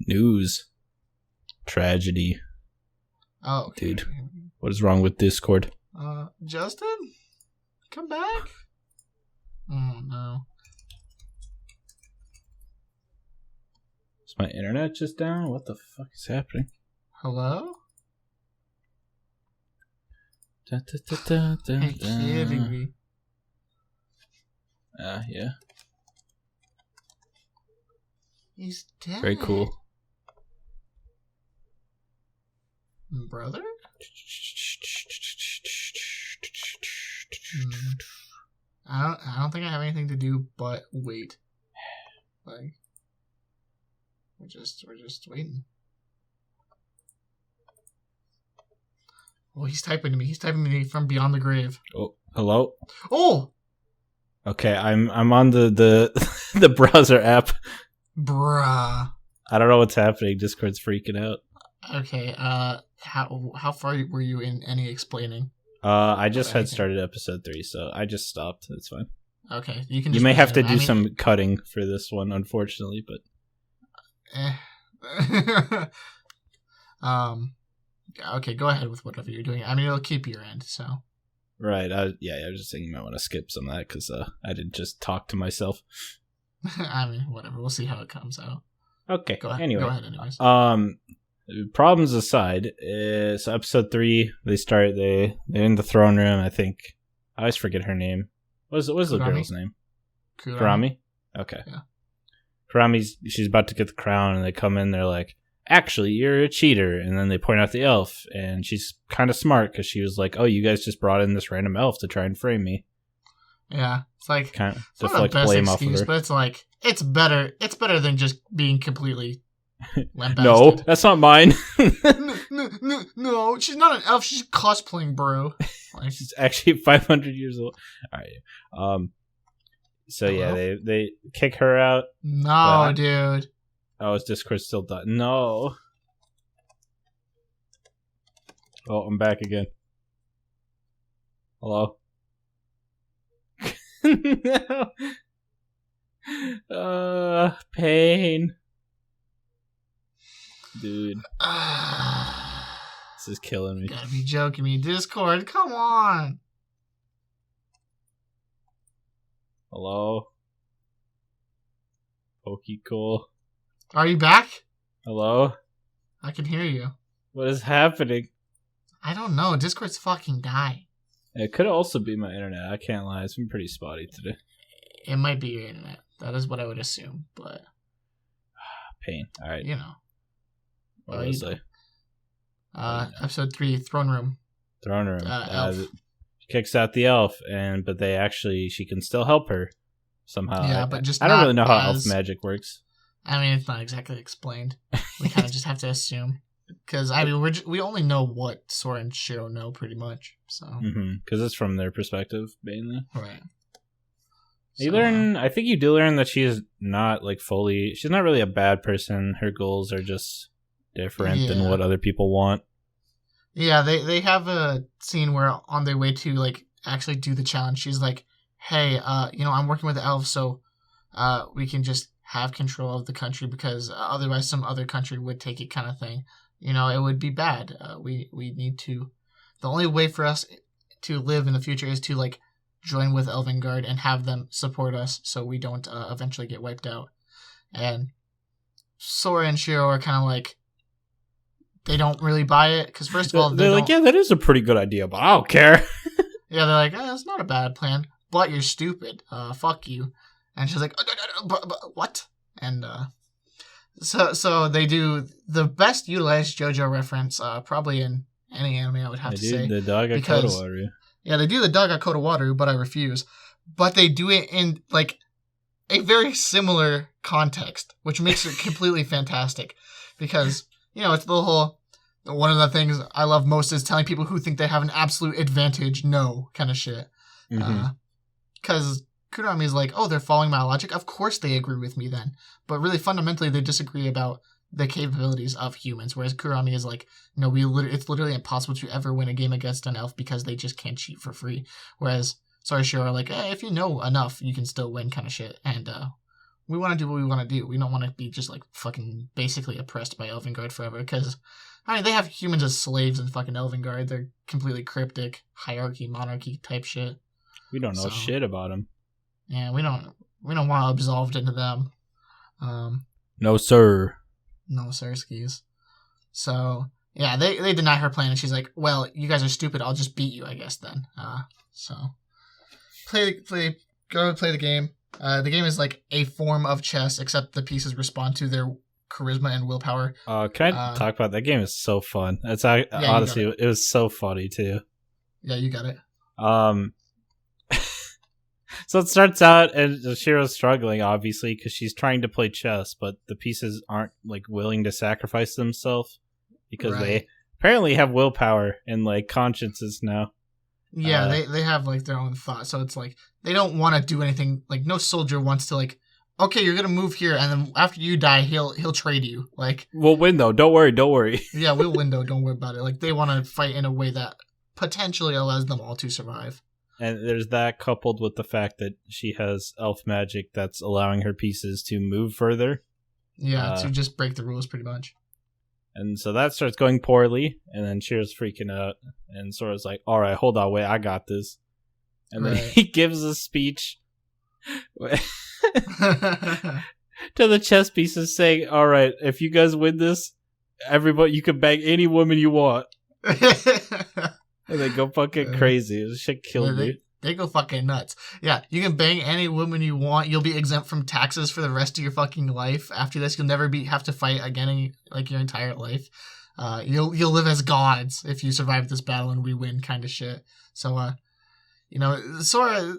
news. Tragedy. Oh, okay. Dude, what is wrong with Discord? Justin, come back. Oh no. Is my internet just down? What the fuck is happening? Hello? Are you kidding me? Yeah. He's dead. Very cool. Brother? I don't think I have anything to do but wait. Like, we're just waiting. Oh, he's typing to me. He's typing to me from beyond the grave. Oh, hello. Oh. Okay, I'm on the the browser app. Bruh. I don't know what's happening. Discord's freaking out. Okay. How far were you in any explaining? I just had started episode 3, so I just stopped. It's fine. Okay, you can. You may have to do some cutting for this one, unfortunately, but. Okay, go ahead with whatever you're doing. I mean, it'll keep your end, so. Right. I was just saying you might want to skip some of that because I didn't just talk to myself. I mean, whatever. We'll see how it comes out. Okay. Go ahead. Anyway. Go ahead anyways. Problems aside, so episode 3, they're in the throne room, I think. I always forget her name. What's the girl's name? Kurami? Okay. Yeah. She's about to get the crown, and they come in, they're like, actually, you're a cheater. And then they point out the elf, and she's kind of smart, because she was like, oh, you guys just brought in this random elf to try and frame me. Yeah, it's like, kind of deflect blame off of her. But it's like, it's better than just being completely No, that's not mine. No, she's not an elf. She's cosplaying, bro. Like, She's actually 500 years old. All right. So Hello? yeah, they kick her out. no, dude. Oh, is Discord still done? No. Oh, I'm back again. Hello? No. Pain. Dude, this is killing me. Gotta be joking me. Discord, come on. Hello? Pokecool. Are you back? Hello? I can hear you. What is happening? I don't know. Discord's fucking dying. It could also be my internet. I can't lie. It's been pretty spotty today. It might be your internet. That is what I would assume, but Pain. All right. you know. What was I? Episode 3, Throne Room. Throne room. Elf. She kicks out the elf, but she can still help her somehow. Yeah, but just I don't not really know how elf as- magic works. I mean, it's not exactly explained. We kind of just have to assume. Because, I mean, we only know what Sora and Shiro know, pretty much. So, Because it's from their perspective, mainly. right. You learn, I think you do learn that she is not, she's not really a bad person. Her goals are just different than what other people want. Yeah, they have a scene where on their way to, actually do the challenge, she's like, hey, I'm working with the elves, so we can just have control of the country because otherwise some other country would take it kind of thing. It would be bad. We need to... The only way for us to live in the future is to, join with Elvengard and have them support us so we don't eventually get wiped out. And Sora and Shiro are kind of they don't really buy it because first of all they're like, yeah, that is a pretty good idea, but I don't care. Yeah, they're like, it's not a bad plan, but you're stupid. Fuck you. And she's like, but what? And so they do the best utilized JoJo reference probably in any anime, I would have to say. The dog got Kotowaru. Yeah, they do the dog got Kotowaru, but I refuse. But they do it in a very similar context, which makes it completely fantastic. Because, it's the whole... One of the things I love most is telling people who think they have an absolute advantage, no, kind of shit. Because Kurami is like, oh, they're following my logic? Of course they agree with me then. But really, fundamentally, they disagree about the capabilities of humans. Whereas Kurami is like, no, it's literally impossible to ever win a game against an elf because they just can't cheat for free. Whereas Sora and Shiro are like, if you know enough, you can still win kind of shit. And we want to do what we want to do. We don't want to be just fucking basically oppressed by Elvengard forever because... they have humans as slaves in fucking Elvengard. They're completely cryptic, hierarchy, monarchy type shit. We don't know shit about them. Yeah, we don't want to absolve into them. No, sir. No, sirskis. So, yeah, they deny her plan, and she's like, well, you guys are stupid. I'll just beat you, I guess, then. So, go play the game. The game is a form of chess, except the pieces respond to their charisma and willpower. Can I talk about that game? Is so fun. It's honestly, it was so funny too. Yeah, you got it. So it starts out and Shiro's struggling obviously because she's trying to play chess, but the pieces aren't willing to sacrifice themselves because they apparently have willpower and consciences now. Yeah, they have their own thoughts, so it's they don't want to do anything. No soldier wants to okay, you're gonna move here, and then after you die, he'll trade you. We'll win though. Don't worry. Yeah, we'll win though. Don't worry about it. They want to fight in a way that potentially allows them all to survive. And there's that coupled with the fact that she has elf magic that's allowing her pieces to move further. Yeah, to just break the rules, pretty much. And so that starts going poorly, and then Shiro's freaking out, and Sora's like, "All right, hold on, wait, I got this." And then he gives a speech. To the chess pieces saying, all right, if you guys win this, everybody, you can bang any woman you want. And they go fucking crazy. This shit killed me. They go fucking nuts. Yeah, you can bang any woman you want. You'll be exempt from taxes for the rest of your fucking life. After this, you'll never have to fight again your entire life. You'll live as gods if you survive this battle and we win kind of shit. So, Sora...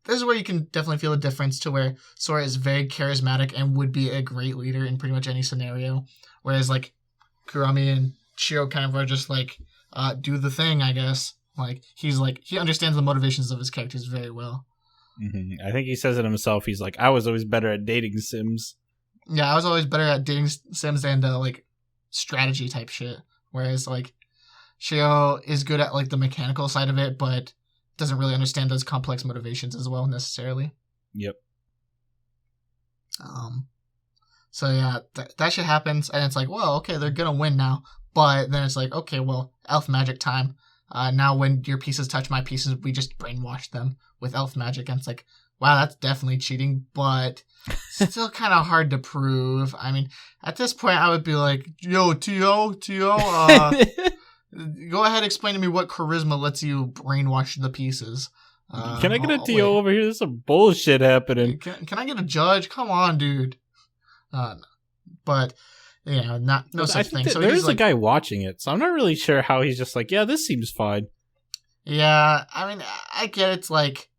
this is where you can definitely feel the difference to where Sora is very charismatic and would be a great leader in pretty much any scenario. Whereas, like, Kurami and Shiro kind of are just like, do the thing, I guess. Like, he understands the motivations of his characters very well. Mm-hmm. I think he says it himself. He's like, I was always better at dating sims. Yeah, I was always better at dating sims and, like, strategy type shit. Whereas, like, Shiro is good at, like, the mechanical side of it, but doesn't really understand those complex motivations as well, necessarily. Yep. So, yeah, that shit happens, and it's like, well, okay, they're gonna win now. But then it's like, okay, well, elf magic time. Now when your pieces touch my pieces, we just brainwash them with elf magic. And it's like, wow, that's definitely cheating, but still kind of hard to prove. I mean, at this point, I would be like, yo, T.O., go ahead, explain to me what charisma lets you brainwash the pieces. Can I get a T.O. over here? There's some bullshit happening. Can I get a judge? Come on, dude. But, you know, no such thing. So there is like, a guy watching it, so I'm not really sure how he's just like, yeah, this seems fine. Yeah, I mean, I get it's like,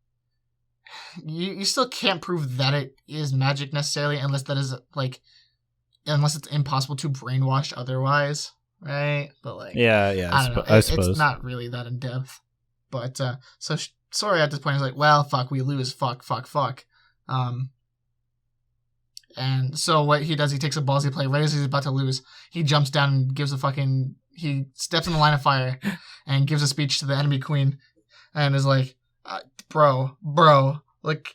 you still can't prove that it is magic necessarily unless it's impossible to brainwash otherwise, right? But like, yeah, I don't know. I suppose it's not really that in depth. But so Sora at this point is like, well, fuck, we lose, fuck. And so what he does, he takes a ballsy play right as he's about to lose. He jumps down and gives he steps in the line of fire and gives a speech to the enemy queen and is like, bro, look,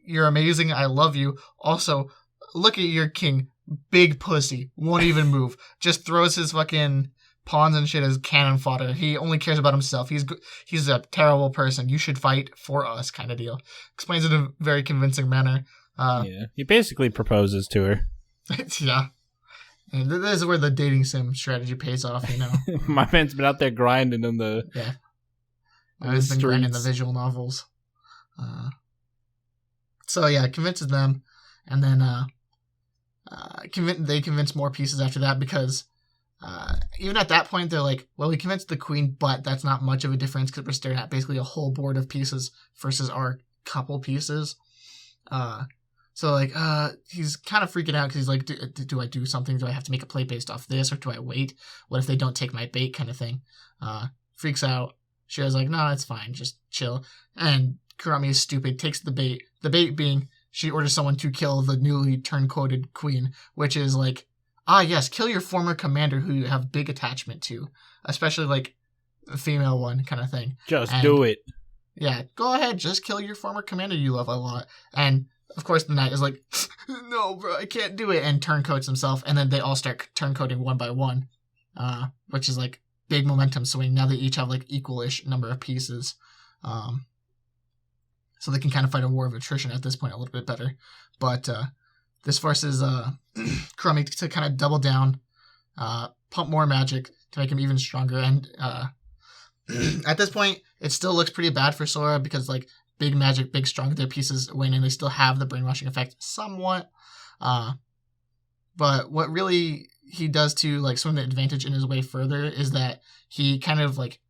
you're amazing. I love you. Also, look at your king. Big pussy. Won't even move. Just throws his fucking pawns and shit as cannon fodder. He only cares about himself. He's a terrible person. You should fight for us, kind of deal. Explains it in a very convincing manner. Yeah, he basically proposes to her. Yeah. And this is where the dating sim strategy pays off, you know. My man's been out there grinding in the He's been grinding the visual novels. So yeah, convinces them, and then they convince more pieces after that because even at that point they're like, well, we convinced the queen, but that's not much of a difference because we're staring at basically a whole board of pieces versus our couple pieces. So, like, he's kind of freaking out because he's like, do I do something? Do I have to make a play based off this, or do I wait? What if they don't take my bait kind of thing? Freaks out. Shiro's like, no, it's fine. Just chill. And Kurami is stupid, takes the bait. The bait being she orders someone to kill the newly turn-coded queen, which is like, yes, kill your former commander who you have big attachment to, especially, like, the female one kind of thing. Just do it. Yeah, go ahead. Just kill your former commander you love a lot. And of course, the knight is like, no, bro, I can't do it, and turncoats himself, and then they all start turncoating one by one, which is, like, big momentum swing. Now they each have, like, equal-ish number of pieces, so they can kind of fight a war of attrition at this point a little bit better. But this forces Kurami to kind of double down, pump more magic to make him even stronger, and at this point, it still looks pretty bad for Sora because, like, big magic, big strong, their pieces win, and they still have the brainwashing effect somewhat. But what really he does to, like, swing the advantage in his way further is that he kind of, like,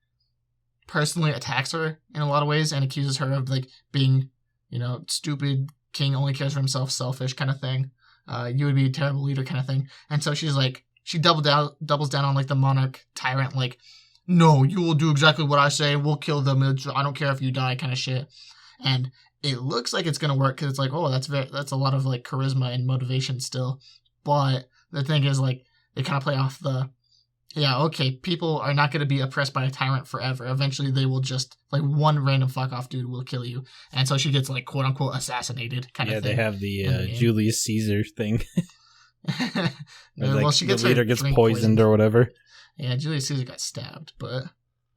personally attacks her in a lot of ways and accuses her of, like, being, you know, stupid, king only cares for himself, selfish kind of thing. You would be a terrible leader kind of thing. And so she's like, she doubles down on, like, the monarch tyrant, like, no, you will do exactly what I say. We'll kill them. I don't care if you die kind of shit. And it looks like it's going to work because it's like, oh, that's a lot of, like, charisma and motivation still. But the thing is, like, they kind of play off people are not going to be oppressed by a tyrant forever. Eventually they will just, like, one random fuck off dude will kill you. And so she gets, like, quote unquote assassinated kind of thing. Yeah, they have the Julius Caesar thing. Well, she gets the leader gets poisoned or whatever. Yeah, Julius Caesar got stabbed, but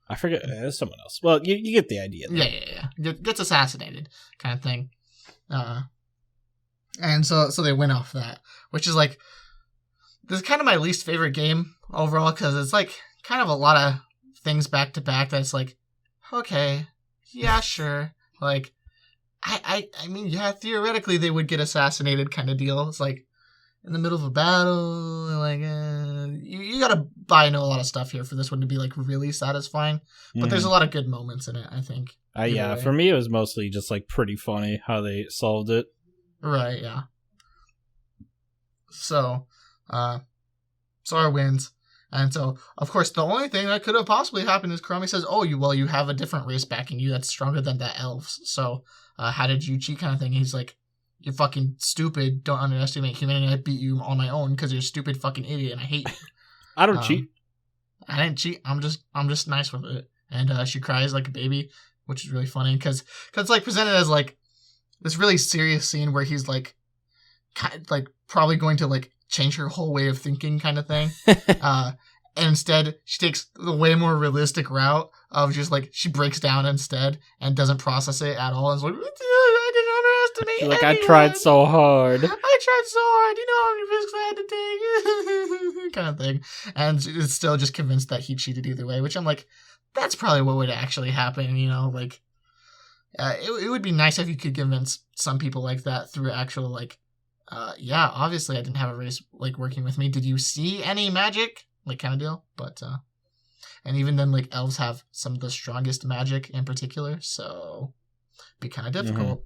I forget. Someone else. Well, you get the idea. Though. Yeah. Gets assassinated, kind of thing. And so they win off that, which is like, this is kind of my least favorite game overall because it's like kind of a lot of things back to back that's like, okay, yeah, sure. Like, I mean, yeah, theoretically they would get assassinated kind of deal. It's like, in the middle of a battle. Like, you gotta buy into a lot of stuff here for this one to be like really satisfying. But there's a lot of good moments in it, I think. Yeah, for me it was mostly just like pretty funny how they solved it. Right, yeah. So, Sora wins. And so, of course, the only thing that could have possibly happened is Kurami says, oh, you have a different race backing you that's stronger than the elves. So, how did you cheat kind of thing? He's like, you're fucking stupid. Don't underestimate humanity. I beat you on my own because you're a stupid fucking idiot and I hate you. I don't cheat. I didn't cheat. I'm just nice with it. And she cries like a baby, which is really funny because it's like presented as like this really serious scene where he's like, like probably going to like change her whole way of thinking kind of thing. And instead she takes the way more realistic route of just like she breaks down instead and doesn't process it at all. And it's like, I didn't underestimate like anyone. I tried so hard. You know how many risks I had to take. Kind of thing. And it's still just convinced that he cheated either way, which I'm like, that's probably what would actually happen, you know, like it would be nice if you could convince some people like that through actual like yeah, obviously I didn't have a race like working with me. Did you see any magic? Like kind of deal. But and even then like elves have some of the strongest magic in particular, so it'd be kind of difficult.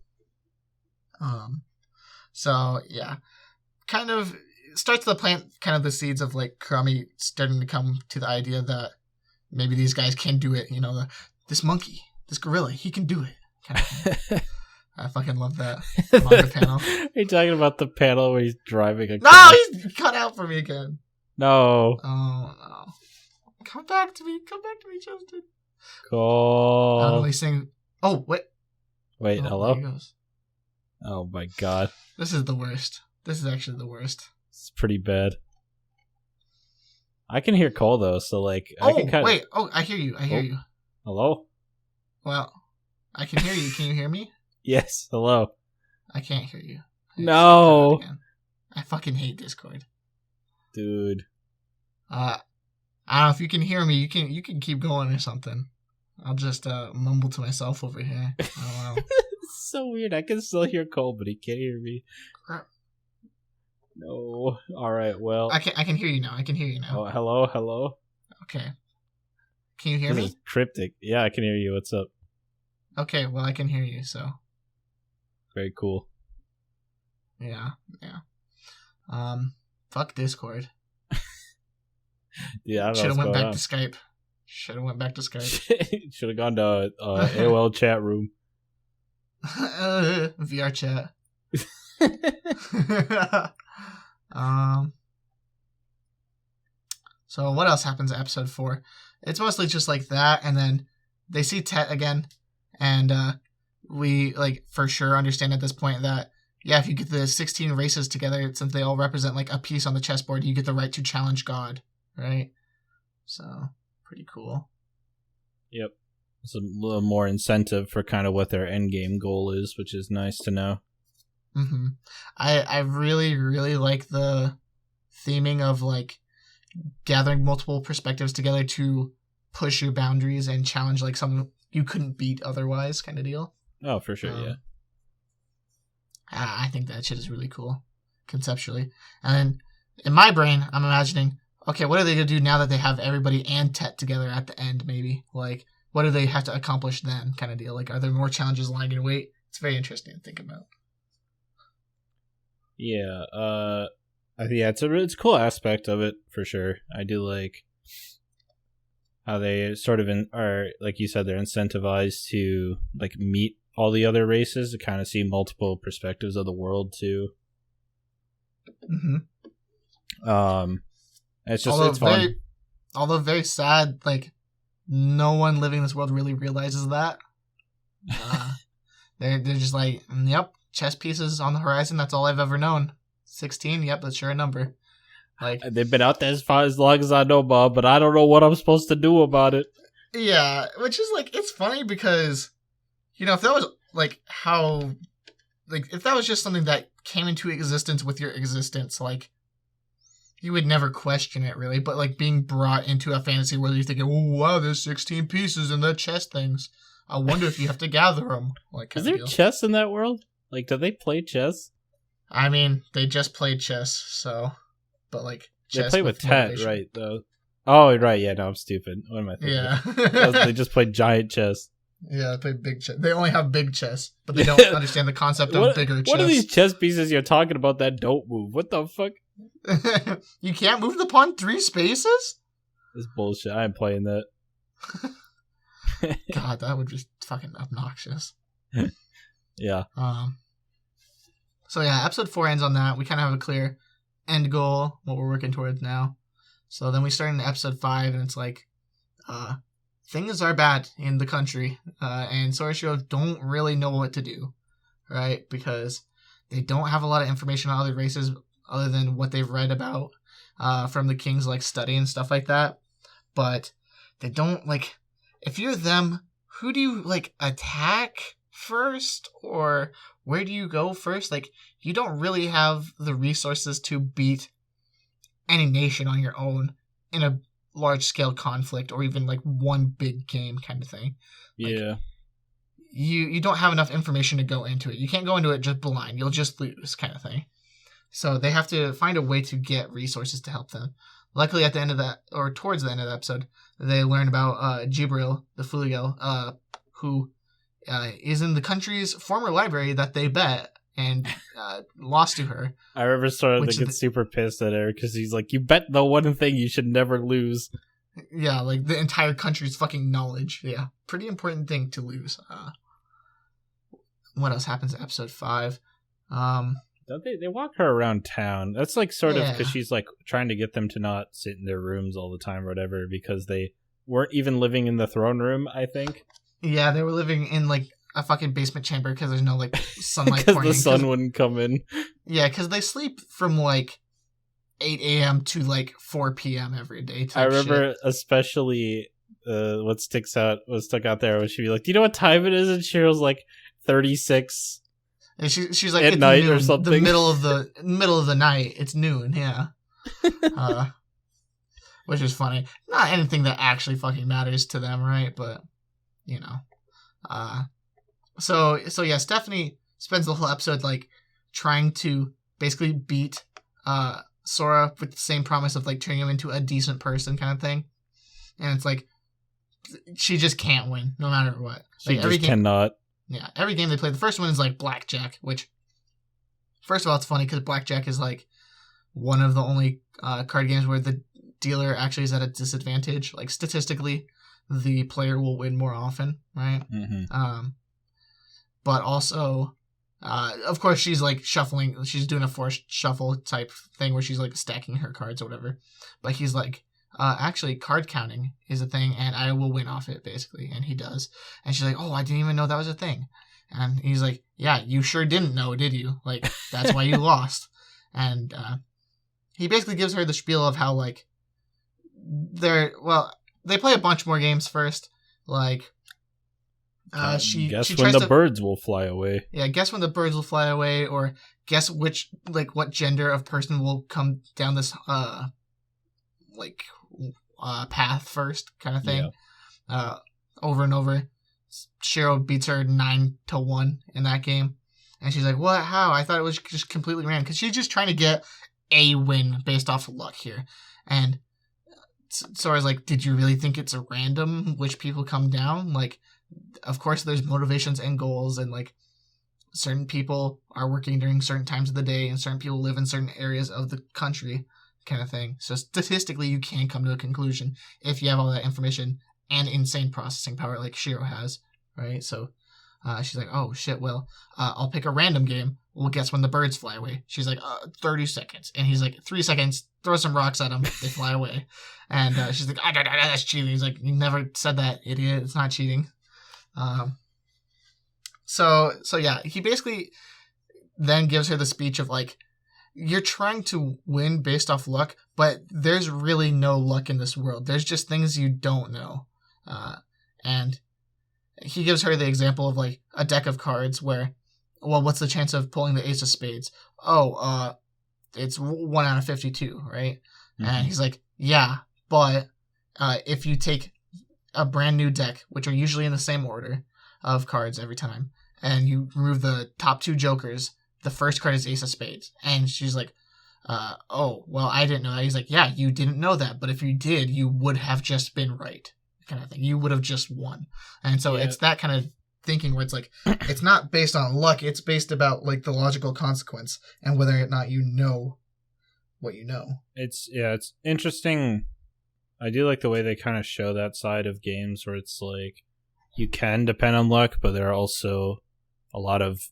So yeah. Kind of starts to plant kind of the seeds of like Kurami starting to come to the idea that maybe these guys can do it, you know, this monkey, this gorilla, he can do it. Kind of thing. I fucking love that manga panel. Are you talking about the panel where he's driving a car? No, he's cut out for me again. No. Oh, no. Come back to me, Justin. Cool. I don't really sing. Oh, wait. Wait, oh, hello? There he goes. Oh my god. This is the worst. This is actually the worst. It's pretty bad. I can hear Cole though, so like I can kind of... wait. Oh, I hear you. You. Hello? Well, I can hear you. Can you hear me? Yes, hello. I can't hear you. No. I fucking hate Discord. Dude. I don't know if you can hear me. You can keep going or something. I'll just mumble to myself over here. I don't know. It's so weird. I can still hear Cole, but he can't hear me. Crap. No. All right. Well, I can hear you now. Oh, hello. Okay. Can you hear me? This is cryptic. Yeah, I can hear you. What's up? Okay. Well, I can hear you. So. Very cool. Yeah. Fuck Discord. Yeah, I don't know. Should have went back on. to Skype. Should have Should have gone to AOL chat room. VR chat. So what else happens in episode 4? It's mostly just like that, and then they see Tet again, and we like for sure understand at this point that yeah, if you get the 16 races together, since they all represent like a piece on the chessboard, you get the right to challenge God, right? So pretty cool. Yep. It's a little more incentive for kind of what their end game goal is, which is nice to know. Mm-hmm. I really, really like the theming of like gathering multiple perspectives together to push your boundaries and challenge like something you couldn't beat otherwise kind of deal. Oh, for sure, yeah. I think that shit is really cool conceptually. And then in my brain, I'm imagining, okay, what are they going to do now that they have everybody and Tet together at the end, maybe? Like, what do they have to accomplish then kind of deal? Like, are there more challenges lying in wait? It's very interesting to think about. Yeah, it's a cool aspect of it, for sure. I do like how they sort of are, like you said, they're incentivized to like meet all the other races to kind of see multiple perspectives of the world too. Mm-hmm. It's just it's fun. Although very sad, like no one living in this world really realizes that. They're just like, yep, chess pieces on the horizon. That's all I've ever known. 16. Yep, that's sure a number. Like they've been out there as long as I know, Bob, but I don't know what I'm supposed to do about it. Yeah, which is like, it's funny because, you know, if that was like how, like if that was just something that came into existence with your existence, like you would never question it really. But like being brought into a fantasy world, you're thinking, oh wow, there's 16 pieces in the chess things. I wonder if you have to gather them. Like, is there chess in that world? Like, do they play chess? I mean, they just played chess, so, but like They chess play with 10, motivation. right? Though. Oh, right. Yeah, no, I'm stupid. What am I thinking? Yeah. They just play giant chess. Yeah, they play big chess. They only have big chess, but they don't understand the concept of bigger chess. What are these chess pieces you're talking about that don't move? What the fuck? You can't move the pawn 3 spaces? This bullshit. I ain't playing that. God, that would be fucking obnoxious. Yeah. So yeah, episode 4 ends on that. We kind of have a clear end goal, what we're working towards now. So then we start in episode 5, and it's like, things are bad in the country, and Sorashiro don't really know what to do, right? Because they don't have a lot of information on other races other than what they've read about from the king's like study and stuff like that. But they don't like, if you're them, who do you like attack first, or where do you go first? Like, you don't really have the resources to beat any nation on your own in a large scale conflict, or even like one big game kind of thing. Yeah. Like, you don't have enough information to go into it. You can't go into it just blind. You'll just lose, kind of thing. So they have to find a way to get resources to help them. Luckily, at the end of that, or towards the end of the episode, they learn about Jibril, the Flugal, who is in the country's former library that they bet and lost to her. I remember Sora gets super pissed at her because he's like, you bet the one thing you should never lose. Yeah, like the entire country's fucking knowledge. Yeah, pretty important thing to lose. What else happens in episode 5? They walk her around town. That's like sort of because she's like trying to get them to not sit in their rooms all the time or whatever, because they weren't even living in the throne room, I think. Yeah, they were living in like a fucking basement chamber because there's no like sunlight. Because the sun wouldn't come in. Yeah, because they sleep from like 8 a.m. to like 4 p.m. every day. I remember especially what stuck out there was she'd be like, do you know what time it is? And Cheryl's like 36. And she's like, at it's night noon, or something. The middle of the night. It's noon, yeah. Which is funny. Not anything that actually fucking matters to them, right? But you know. So yeah, Stephanie spends the whole episode like trying to basically beat Sora with the same promise of like turning him into a decent person kind of thing. And it's like she just can't win no matter what. She like, just cannot. Yeah, every game they play, the first one is like Blackjack, which, first of all, it's funny because Blackjack is like one of the only card games where the dealer actually is at a disadvantage. Like statistically, the player will win more often, right? Mm-hmm. But also, of course, she's like shuffling. She's doing a forced shuffle type thing where she's like stacking her cards or whatever. But he's like, actually, card counting is a thing, and I will win off it, basically. And he does. And she's like, oh, I didn't even know that was a thing. And he's like, yeah, you sure didn't know, did you? Like, that's why you lost. And he basically gives her the spiel of how, like, they play a bunch more games first. Like, she when the birds will fly away. Yeah, guess when the birds will fly away, or guess what gender of person will come down this, path first kind of thing. Yeah. Over and over. Cheryl beats her 9-1 in that game. And she's like, what? How? I thought it was just completely random. Because she's just trying to get a win based off of luck here. And Sora's like, did you really think it's a random which people come down? Like, of course there's motivations and goals, and like certain people are working during certain times of the day and certain people live in certain areas of the country kind of thing. So statistically you can come to a conclusion if you have all that information and insane processing power like Shiro has, right? So she's like, oh shit, well, I'll pick a random game. Well, guess when the birds fly away? She's like, 30 seconds. And he's like, 3 seconds, throw some rocks at them, they fly away. And she's like, that's cheating. He's like, you never said that, idiot. It's not cheating. So yeah, he basically then gives her the speech of like, you're trying to win based off luck, but there's really no luck in this world. There's just things you don't know. And he gives her the example of like a deck of cards where, well, what's the chance of pulling the ace of spades? Oh, it's 1 out of 52, right? Mm-hmm. And he's like, yeah, but if you take a brand new deck, which are usually in the same order of cards every time, and you remove the top 2 jokers the first card is Ace of Spades. And she's like, oh, well, I didn't know that. He's like, yeah, you didn't know that. But if you did, you would have just been right. Kind of thing. You would have just won. And so it's that kind of thinking where it's like, it's not based on luck. It's based about like the logical consequence and whether or not you know what you know. It's interesting. I do like the way they kind of show that side of games where it's like you can depend on luck, but there are also a lot of,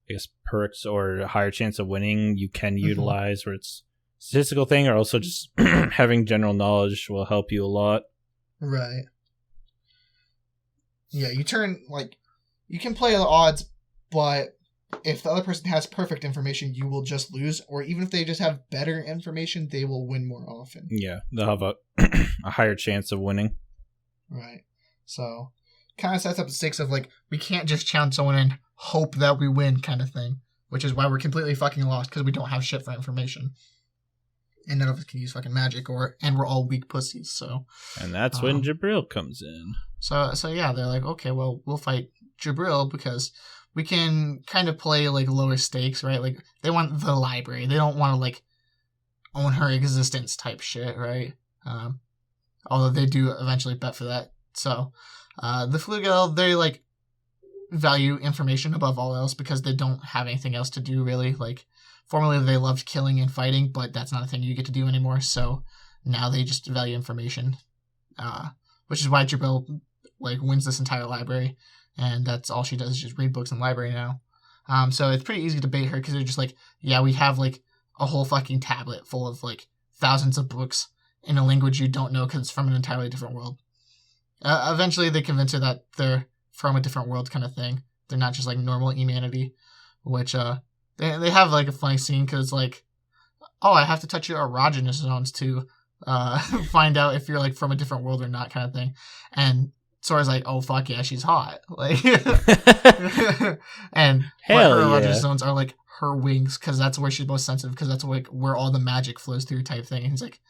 I guess, perks or a higher chance of winning you can utilize where it's a statistical thing, or also just having general knowledge will help you a lot. Right. Yeah, you can play the odds, but if the other person has perfect information, you will just lose. Or even if they just have better information, they will win more often. Yeah, they'll have a higher chance of winning. Right. So, kind of sets up the stakes of, like, we can't just challenge someone and hope that we win kind of thing. Which is why we're completely fucking lost, because we don't have shit for information. And none of us can use fucking magic, and we're all weak pussies, so... And that's when Jabril comes in. So yeah, they're like, okay, well, we'll fight Jabril because we can kind of play, like, lower stakes, right? Like, they want the library. They don't want to, like, own her existence type shit, right? Although they do eventually bet for that. So, the Flugel, they, like, value information above all else because they don't have anything else to do, really. Like, formerly they loved killing and fighting, but that's not a thing you get to do anymore, so now they just value information. Which is why Jabril, like, wins this entire library, and that's all she does is just read books in the library now. So it's pretty easy to bait her because they're just like, yeah, we have, like, a whole fucking tablet full of, like, thousands of books in a language you don't know because it's from an entirely different world. Eventually they convince her that they're from a different world kind of thing. They're not just, like, normal humanity, which, they have, like, a funny scene because it's like, oh, I have to touch your erogenous zones to find out if you're, like, from a different world or not kind of thing. And Sora's like, oh, fuck yeah, she's hot. Like, and Hell her yeah. erogenous zones are, like, her wings because that's where she's most sensitive because that's, like, where all the magic flows through type thing. And he's like,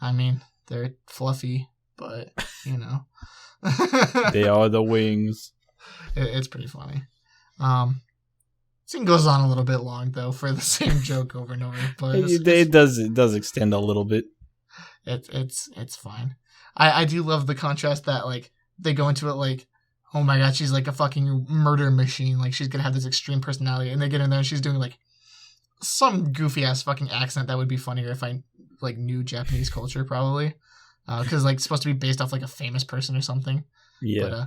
I mean, they're fluffy, but, you know. They are the wings. It's pretty funny. Scene goes on a little bit long though for the same joke over and over, but It does extend a little bit. It's fine. I do love the contrast that, like, they go into it like, oh my god, she's like a fucking murder machine, like she's gonna have this extreme personality, and they get in there and she's doing like some goofy ass fucking accent that would be funnier if I, like, knew Japanese culture probably, because, like, it's supposed to be based off, like, a famous person or something. Yeah.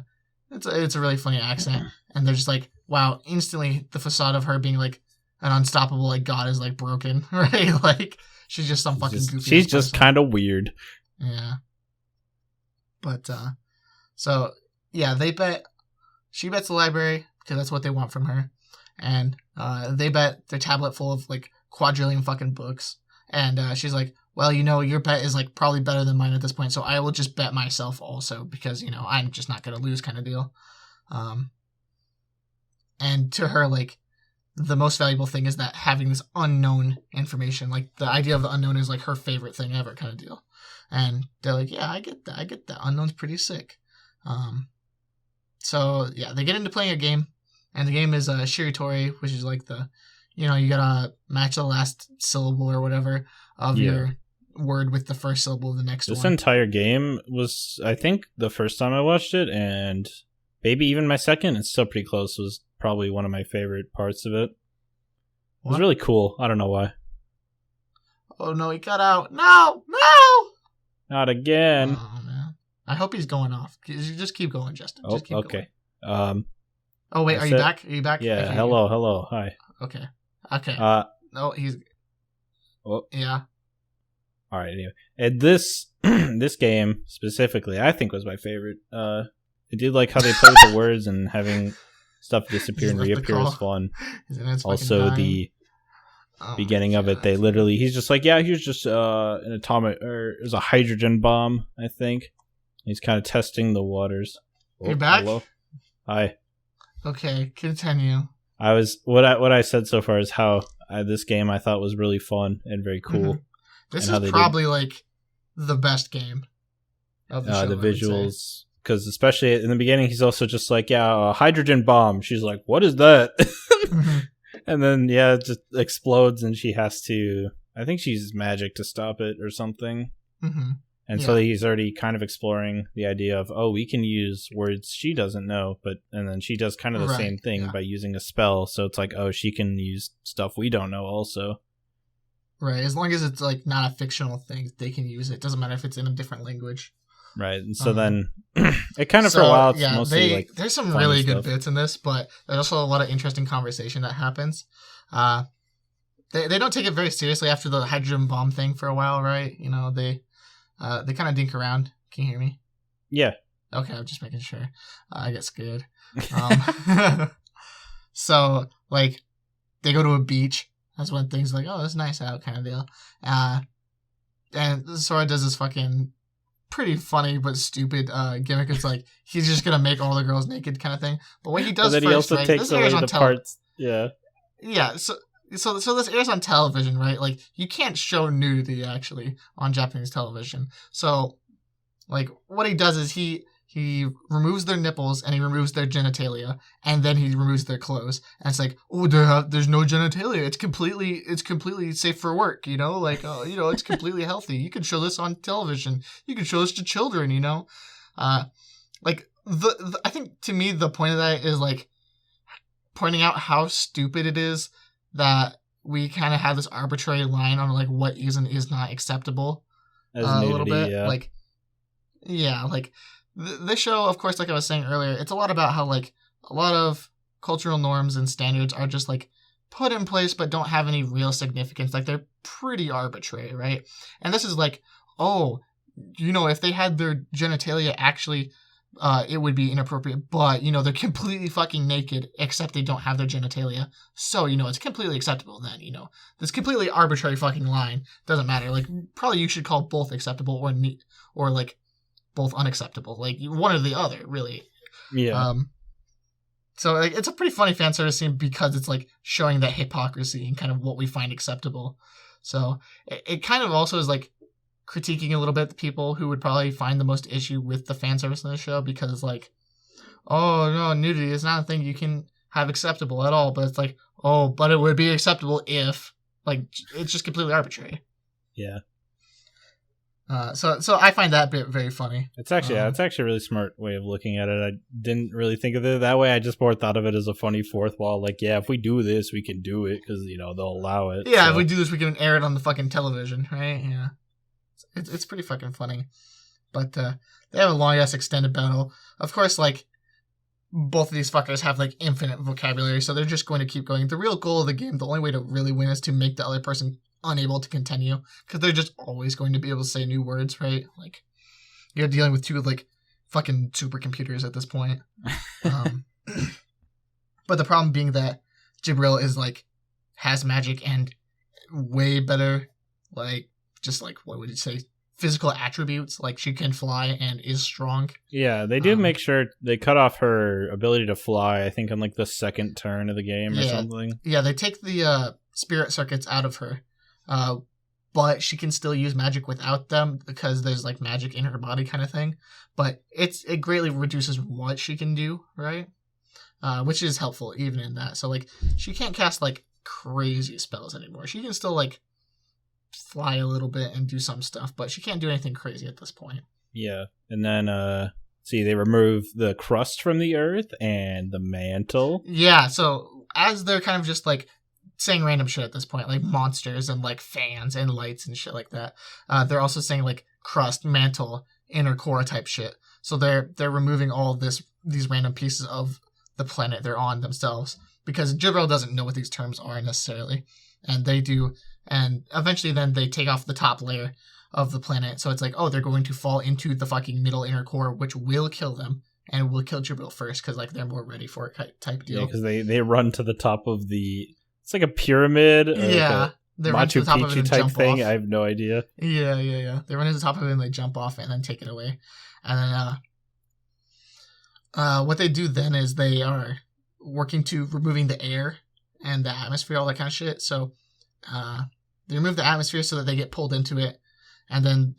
But it's a really funny accent, and they're just like, wow, instantly the facade of her being, like, an unstoppable, like, god is, like, broken, right? Like, she's just some fucking goofy. She's just kind of weird. Yeah. But, so, yeah, she bets the library, because that's what they want from her, and they bet their tablet full of, like, quadrillion fucking books, and she's like, well, you know, your bet is, like, probably better than mine at this point, so I will just bet myself also, because, you know, I'm just not going to lose kind of deal. And to her, like, the most valuable thing is that having this unknown information, like, the idea of the unknown is, like, her favorite thing ever kind of deal. And they're like, yeah, I get that. Unknown's pretty sick. So, yeah, they get into playing a game, and the game is Shiritori, which is, like, the, you know, you gotta match the last syllable or whatever of your word with the first syllable of the next one. This entire game was, I think, the first time I watched it, and maybe even my second, it's still pretty close, was probably one of my favorite parts of it. It was really cool. I don't know why. Oh, no, he got out. No! Not again. Oh, man. I hope he's going off. You just keep going, Justin. Oh, just keep okay. Going. Oh, wait, are you back? Are you back? Yeah, hello, hi. Okay. No, he's... Oh. Yeah. All right, anyway. And this game, specifically, I think was my favorite. I did like how they played with the words and having stuff disappear and reappear was fun. Also, the beginning of it, he's just like, yeah, here's just an atomic, or it was a hydrogen bomb, I think. He's kind of testing the waters. You're back? Hello? Hi. Okay, continue. What I said so far is how this game I thought was really fun and very cool. Mm-hmm. This is probably like the best game of the show. The visuals, because especially in the beginning, he's also just like, yeah, a hydrogen bomb. She's like, what is that? And then it just explodes, and she has to. I think she uses magic to stop it or something. Mm-hmm. And so he's already kind of exploring the idea of, we can use words she doesn't know, and then she does kind of the same thing by using a spell. So it's like, she can use stuff we don't know also. Right, as long as it's like not a fictional thing, they can use it. Doesn't matter if it's in a different language. Right, and so then it kind of for a while it's mostly like there's some really good bits in this, but there's also a lot of interesting conversation that happens. They don't take it very seriously after the hydrogen bomb thing for a while, right? You know, they kind of dink around. Can you hear me? Yeah. Okay, I'm just making sure. I get scared. So like they go to a beach. That's when things like, it's nice out kind of deal. And Sora does this fucking pretty funny but stupid gimmick. It's like he's just gonna make all the girls naked kind of thing. But what he does first, he also takes away the parts. Yeah. Yeah. So this airs on television, right? Like you can't show nudity actually on Japanese television. So like what he does is he removes their nipples and he removes their genitalia, and then he removes their clothes. And it's like, there's no genitalia. It's completely safe for work, you know? Like, it's completely healthy. You can show this on television. You can show this to children, you know? Like, I think to me, the point of that is like pointing out how stupid it is that we kind of have this arbitrary line on like what is and is not acceptable. As nudity, a little bit. Yeah. Like, this show, of course, like I was saying earlier, it's a lot about how, like, a lot of cultural norms and standards are just, like, put in place but don't have any real significance. Like, they're pretty arbitrary, right? And this is like, if they had their genitalia, actually, it would be inappropriate. But, they're completely fucking naked, except they don't have their genitalia. So, it's completely acceptable then, This completely arbitrary fucking line doesn't matter. Like, probably you should call both acceptable or like, both unacceptable, like one or the other, really. Yeah. So like, it's a pretty funny fan service scene because it's like showing that hypocrisy and kind of what we find acceptable. So it kind of also is like critiquing a little bit the people who would probably find the most issue with the fan service in the show, because it's like, no, nudity is not a thing you can have acceptable at all. But it's like, but it would be acceptable if, like, it's just completely arbitrary. Yeah. So I find that bit very funny. It's actually a really smart way of looking at it. I didn't really think of it that way. I just more thought of it as a funny fourth wall. Like, if we do this, we can do it because they'll allow it. Yeah, if we do this, we can air it on the fucking television, right? Yeah, it's pretty fucking funny. But they have a long ass extended battle. Of course, like both of these fuckers have like infinite vocabulary, so they're just going to keep going. The real goal of the game, the only way to really win, is to make the other person unable to continue, because they're just always going to be able to say new words, right? Like, you're dealing with two like fucking supercomputers at this point. But the problem being that Jibril is like has magic and way better, like, just like, what would you say, physical attributes. Like, she can fly and is strong. Yeah, they do make sure they cut off her ability to fly, I think on like the second turn of the game or something. Yeah, they take the spirit circuits out of her. But she can still use magic without them because there's like magic in her body kind of thing. But it greatly reduces what she can do, right? Which is helpful even in that. So like, she can't cast like crazy spells anymore. She can still like fly a little bit and do some stuff, but she can't do anything crazy at this point. Yeah. And then they remove the crust from the earth and the mantle. Yeah, so as they're kind of just like saying random shit at this point, like monsters and like fans and lights and shit like that, they're also saying like crust, mantle, inner core type shit. So they're removing all these random pieces of the planet they're on themselves, because Jibril doesn't know what these terms are necessarily, and they do. And eventually then they take off the top layer of the planet. So it's like, they're going to fall into the fucking middle inner core, which will kill them, and will kill Jibril first, because like they're more ready for it type deal. Yeah, because they run to the top of it's like a pyramid. Yeah. They run to the top of it and type jump thing. off. I have no idea. Yeah. They run to the top of it and they jump off and then take it away. And then what they do then is they are working to removing the air and the atmosphere, all that kind of shit. So they remove the atmosphere so that they get pulled into it. And then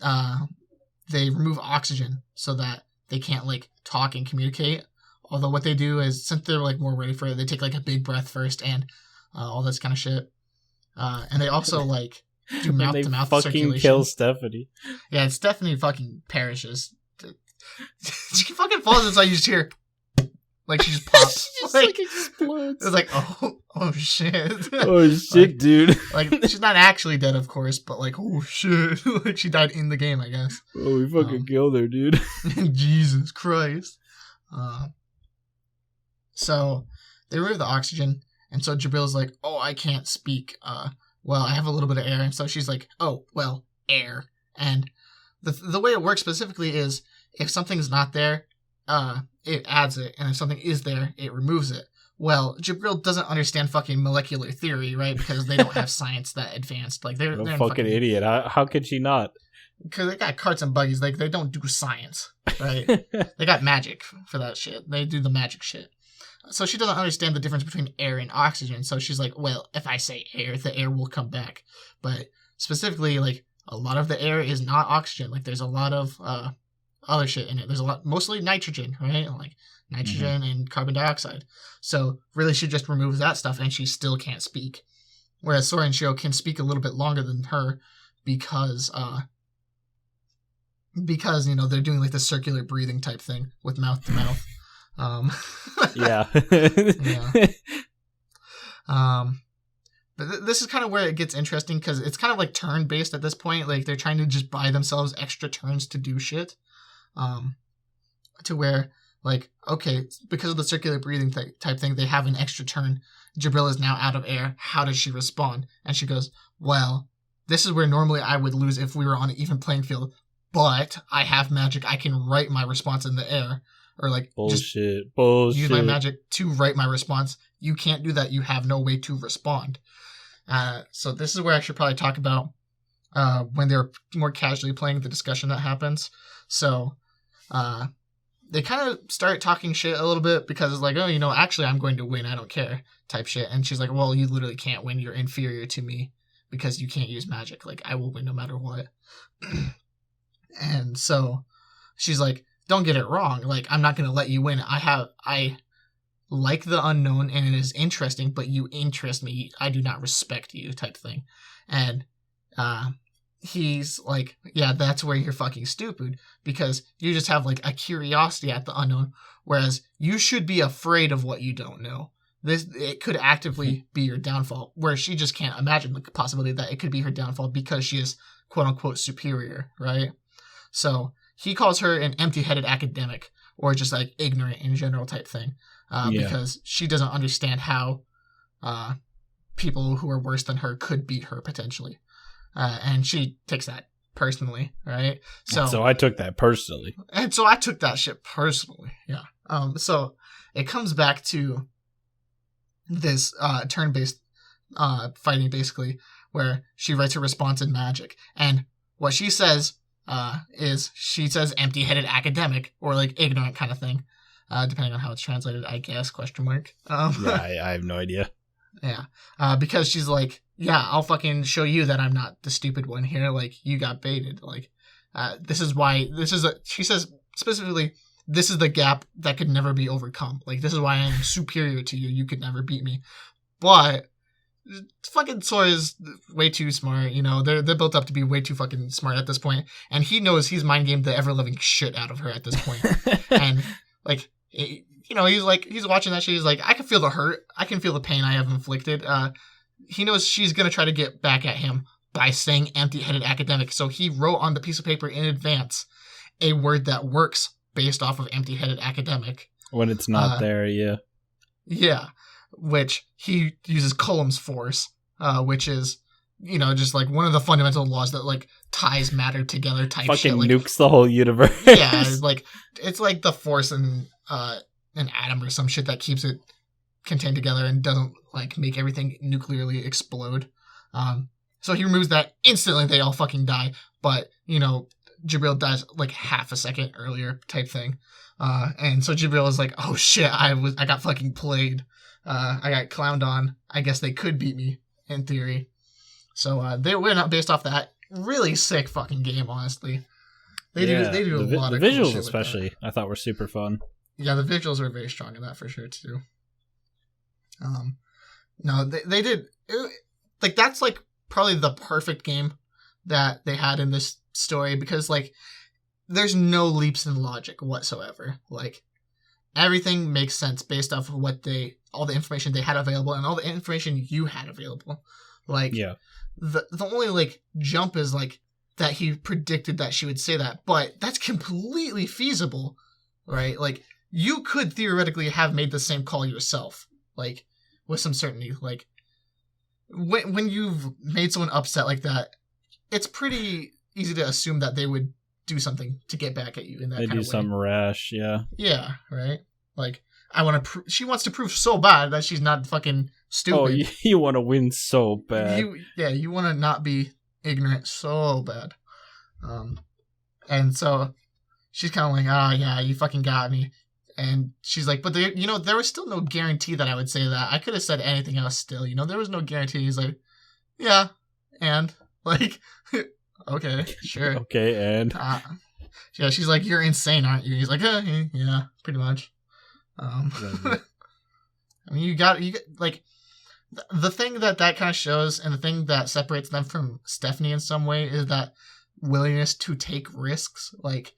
they remove oxygen so that they can't like talk and communicate. Although what they do is, since they're like more ready for it, they take like a big breath first and all this kind of shit. And they also like do mouth to mouth fucking circulation. Kill Stephanie. Yeah, Stephanie fucking perishes. She fucking falls inside. You just hear, like, she just pops. She just like explodes. It's like, oh shit. Oh shit, like, dude. Like, she's not actually dead, of course, but like, oh shit. Like, she died in the game, I guess. Oh, we fucking killed her, dude. Jesus Christ. So they remove the oxygen, and so Jabril's like, oh, I can't speak. Well, I have a little bit of air, and so she's like, oh, well, air. And the way it works specifically is if something's not there, it adds it, and if something is there, it removes it. Well, Jabril doesn't understand fucking molecular theory, right? Because they don't have science that advanced. Like they're a fucking idiot. How could she not? Because they got carts and buggies. Like they don't do science, right? They got magic for that shit. They do the magic shit. So she doesn't understand the difference between air and oxygen. So she's like, well, if I say air, the air will come back. But specifically, like a lot of the air is not oxygen. Like there's a lot of other shit in it. There's a lot, mostly nitrogen, right? Like nitrogen and carbon dioxide. So really she just removes that stuff and she still can't speak. Whereas Sora and Shio can speak a little bit longer than her because you know they're doing like the circular breathing type thing with mouth to mouth. Yeah. Yeah. But this is kind of where it gets interesting because it's kind of like turn based at this point. Like they're trying to just buy themselves extra turns to do shit. To where like, okay, because of the circular breathing type thing, they have an extra turn. Jabril is now out of air. How does she respond? And she goes, well, this is where normally I would lose if we were on an even playing field, but I have magic. I can write my response in the air. Or like, bullshit. Use my magic to write my response. You can't do that. You have no way to respond. So this is where I should probably talk about when they're more casually playing, the discussion that happens. So they kind of start talking shit a little bit because it's like, oh, you know, actually I'm going to win. I don't care type shit. And she's like, well, you literally can't win. You're inferior to me because you can't use magic. Like I will win no matter what. And so she's like, don't get it wrong. Like, I'm not going to let you win. I like the unknown and it is interesting, but you interest me. I do not respect you type thing. And, he's like, yeah, that's where you're fucking stupid because you just have like a curiosity at the unknown. Whereas you should be afraid of what you don't know. It could actively be your downfall, where she just can't imagine the possibility that it could be her downfall because she is quote unquote superior. Right. So, he calls her an empty-headed academic or just like ignorant in general type thing because she doesn't understand how people who are worse than her could beat her potentially. And she takes that personally, right? So I took that personally. And so I took that shit personally, yeah. So it comes back to this turn-based fighting basically where she writes her response in magic. And what she says is she says empty-headed academic or like ignorant kind of thing, depending on how it's translated, I guess, question mark. Yeah, I have no idea. Yeah, because she's like, yeah, I'll fucking show you that I'm not the stupid one here. Like, you got baited. Like, this is why, she says specifically, this is the gap that could never be overcome. Like, this is why I am superior to you. You could never beat me. But fucking Sora is way too smart, you know. They're built up to be way too fucking smart at this point, and he knows he's mind gamed the ever living shit out of her at this point. And like, you know, he's watching that shit. He's like, I can feel the hurt, I can feel the pain I have inflicted. He knows she's gonna try to get back at him by saying empty-headed academic. So he wrote on the piece of paper in advance a word that works based off of empty-headed academic when it's not there. Yeah. Which he uses Coulomb's force, which is, you know, just like one of the fundamental laws that like ties matter together type fucking shit. Like, nukes the whole universe. Yeah, it's like the force in an atom or some shit that keeps it contained together and doesn't like make everything nuclearly explode. So he removes that instantly. They all fucking die. But you know, Jabril dies like half a second earlier type thing. And so Jabril is like, oh shit, I got fucking played. I got clowned on. I guess they could beat me in theory. So they went out based off that. Really sick fucking game, honestly. They do a lot of the cool visuals, shit especially. I thought were super fun. Yeah, the visuals were very strong in that for sure too. No, they did. Like, that's, like, probably the perfect game that they had in this story because, like, there's no leaps in logic whatsoever. Like, everything makes sense based off of all the information they had available and all the information you had available. Like, Yeah. The only, like, jump is, like, that he predicted that she would say that, but that's completely feasible, right? Like, you could theoretically have made the same call yourself, like, with some certainty. Like, when you've made someone upset like that, it's pretty easy to assume that they would do something to get back at you in that kind of way. They do something rash, yeah. Yeah, right? Like, she wants to prove so bad that she's not fucking stupid. Oh, you want to win so bad. You want to not be ignorant so bad. And so she's kind of like, yeah, you fucking got me. And she's like, but there was still no guarantee that I would say that. I could have said anything else still, there was no guarantee. He's like, yeah, and like, okay, sure. Okay, and yeah, she's like, you're insane, aren't you? He's like, yeah, pretty much. I mean, you got like, the thing that kind of shows, and the thing that separates them from Stephanie in some way, is that willingness to take risks. Like,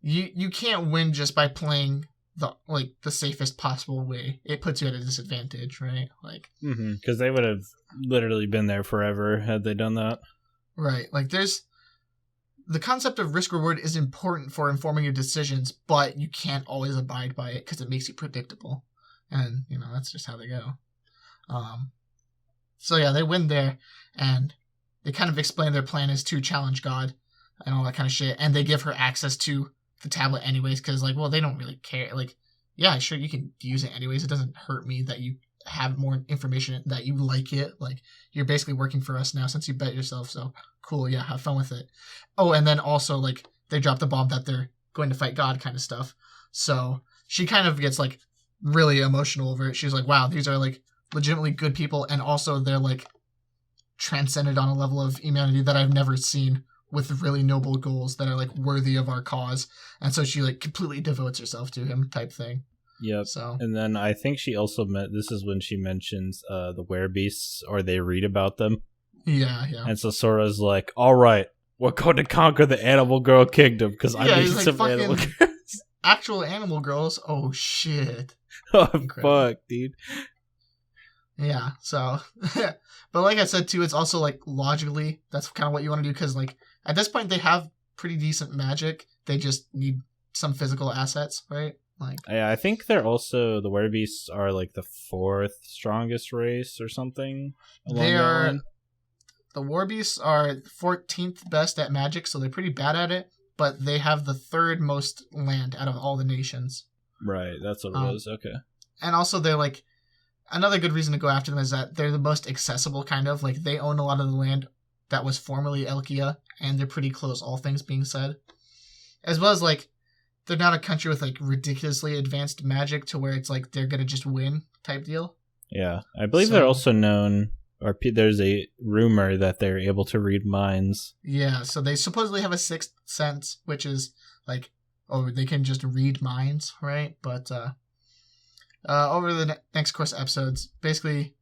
you can't win just by playing the safest possible way. It puts you at a disadvantage, right? Like, because they would have literally been there forever had they done that. Right. Like, there's the concept of risk reward is important for informing your decisions, but you can't always abide by it because it makes you predictable, and that's just how they go. So yeah, they win there, and they kind of explain their plan is to challenge God and all that kind of shit, and they give her access to the tablet anyways, because, like, well, they don't really care. Like, yeah, sure, you can use it anyways. It doesn't hurt me that you have more information, that you like it. Like, you're basically working for us now since you bet yourself, so cool, yeah, have fun with it. Oh, and then also, like, they drop the bomb that they're going to fight God kind of stuff. So she kind of gets, like, really emotional over it. She's like, wow, these are, like, legitimately good people, and also they're, like, transcended on a level of humanity that I've never seen, with really noble goals that are, like, worthy of our cause. And so she, like, completely devotes herself to him type thing. Yep. So, and then I think she also this is when she mentions the werebeasts, or they read about them. Yeah. And so Sora's like, all right, we're going to conquer the Animal Girl Kingdom, because I need some animal girls. Actual animal girls? Oh, shit. Oh, fuck, dude. Yeah, so, but like I said, too, it's also, like, logically, that's kind of what you want to do, because, like, at this point, they have pretty decent magic. They just need some physical assets, right? Like, yeah, I think they're also, the werebeasts are, like, the 4th strongest race or something. The werebeasts are 14th best at magic, so they're pretty bad at it, but they have the 3rd most land out of all the nations. Right, that's what it was, okay. And also, they're, like, another good reason to go after them is that they're the most accessible, kind of. Like, they own a lot of the land that was formerly Elkia, and they're pretty close, all things being said. As well as, like, they're not a country with, like, ridiculously advanced magic to where it's, like, they're gonna just win type deal. Yeah, I believe they're also known, or there's a rumor that they're able to read minds. Yeah, so they supposedly have a 6th sense, which is, like, they can just read minds, right? But, over the next course episodes, basically,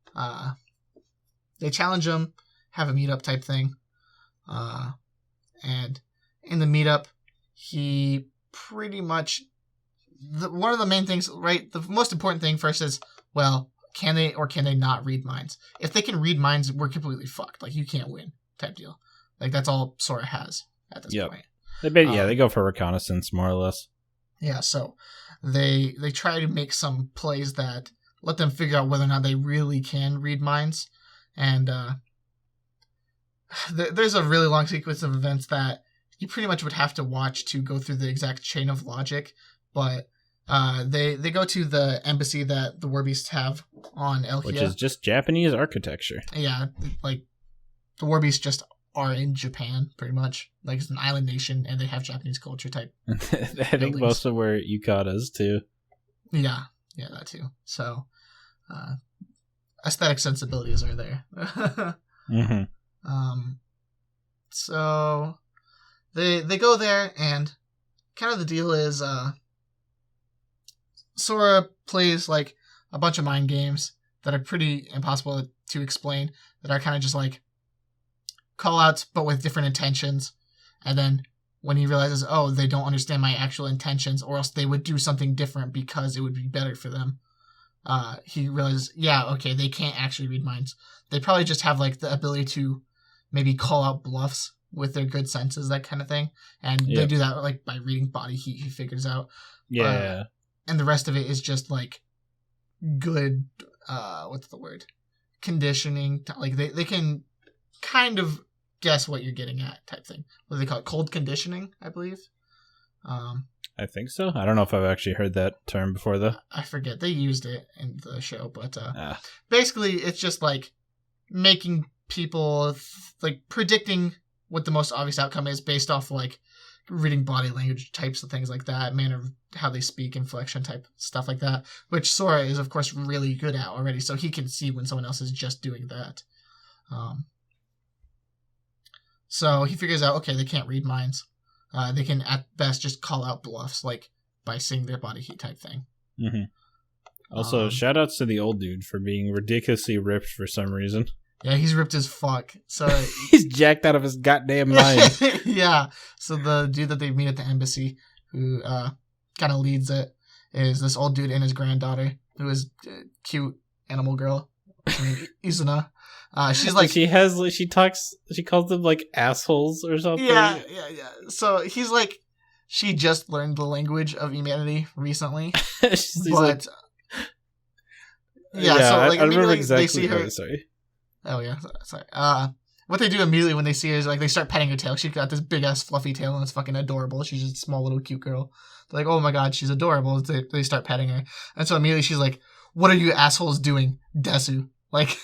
they challenge him, have a meetup type thing, and in the meetup, he pretty much, one of the main things, right, the most important thing first is, well, can they or can they not read minds? If they can read minds, we're completely fucked. Like, you can't win type deal. Like, that's all Sora has at this point. They go for reconnaissance, more or less. Yeah, so they try to make some plays that let them figure out whether or not they really can read minds. And there's a really long sequence of events that you pretty much would have to watch to go through the exact chain of logic. But they go to the embassy that the werebeasts have on Elkia. Which is just Japanese architecture. Yeah, like, the werebeasts just are in Japan, pretty much. Like, it's an island nation, and they have Japanese culture type. I think most of where Yukata's, too. Yeah, that too. So, aesthetic sensibilities are there. So, they go there, and kind of the deal is, Sora plays, like, a bunch of mind games that are pretty impossible to explain, that are kind of just like call-outs, but with different intentions. And then when he realizes, oh, they don't understand my actual intentions, or else they would do something different because it would be better for them. He realizes, yeah, okay, they can't actually read minds. They probably just have like the ability to maybe call out bluffs with their good senses, that kind of thing. And they do that like by reading body heat, he figures out. Yeah. And the rest of it is just like good, what's the word? Conditioning. Like they can kind of guess what you're getting at type thing. What do they call it? Cold conditioning, I believe. I think so. I don't know if I've actually heard that term before, though. I forget. They used it in the show, but basically it's just like making people, like predicting what the most obvious outcome is based off like reading body language types of things like that, manner of how they speak, inflection type stuff like that, which Sora is of course really good at already, so he can see when someone else is just doing that. So he figures out, okay, they can't read minds. They can at best just call out bluffs, like by seeing their body heat type thing. Mm-hmm. Also, shout outs to the old dude for being ridiculously ripped for some reason. Yeah, he's ripped as fuck. So he's jacked out of his goddamn mind. Yeah. So the dude that they meet at the embassy, who kind of leads it, is this old dude and his granddaughter, who is cute animal girl, Izuna. She's like, she calls them like assholes or something. Yeah. So he's like, she just learned the language of humanity recently. She's but like, yeah, so like I remember exactly. They see her. Sorry. Oh yeah, sorry. What they do immediately when they see her is like they start petting her tail. She's got this big ass fluffy tail and it's fucking adorable. She's just a small little cute girl. They're like, oh my god, she's adorable. They start petting her, and so immediately she's like, "What are you assholes doing, Desu?" Like,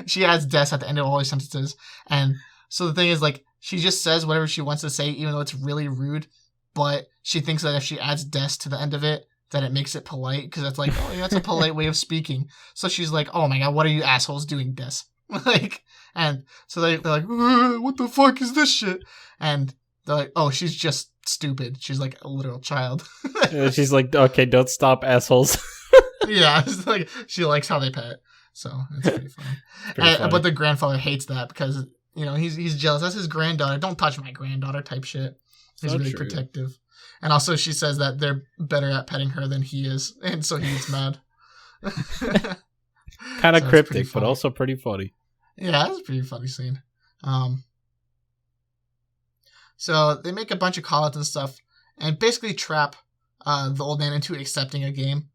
she adds "des" at the end of all her sentences, and so the thing is like she just says whatever she wants to say, even though it's really rude. But she thinks that if she adds "des" to the end of it, that it makes it polite, because that's like, oh, yeah, that's a polite way of speaking. So she's like, oh my god, what are you assholes doing, des? Like, and so they're like, what the fuck is this shit? And they're like, oh, she's just stupid. She's like a literal child. She's like, okay, don't stop, assholes. Yeah, it's like she likes how they pet. So it's pretty funny. But the grandfather hates that because, you know, he's jealous. That's his granddaughter. Don't touch my granddaughter type shit. He's really protective. And also she says that they're better at petting her than he is. And so he gets mad. Kind of cryptic, but also pretty funny. Yeah, that's a pretty funny scene. So they make a bunch of call-outs and stuff and basically trap the old man into accepting a game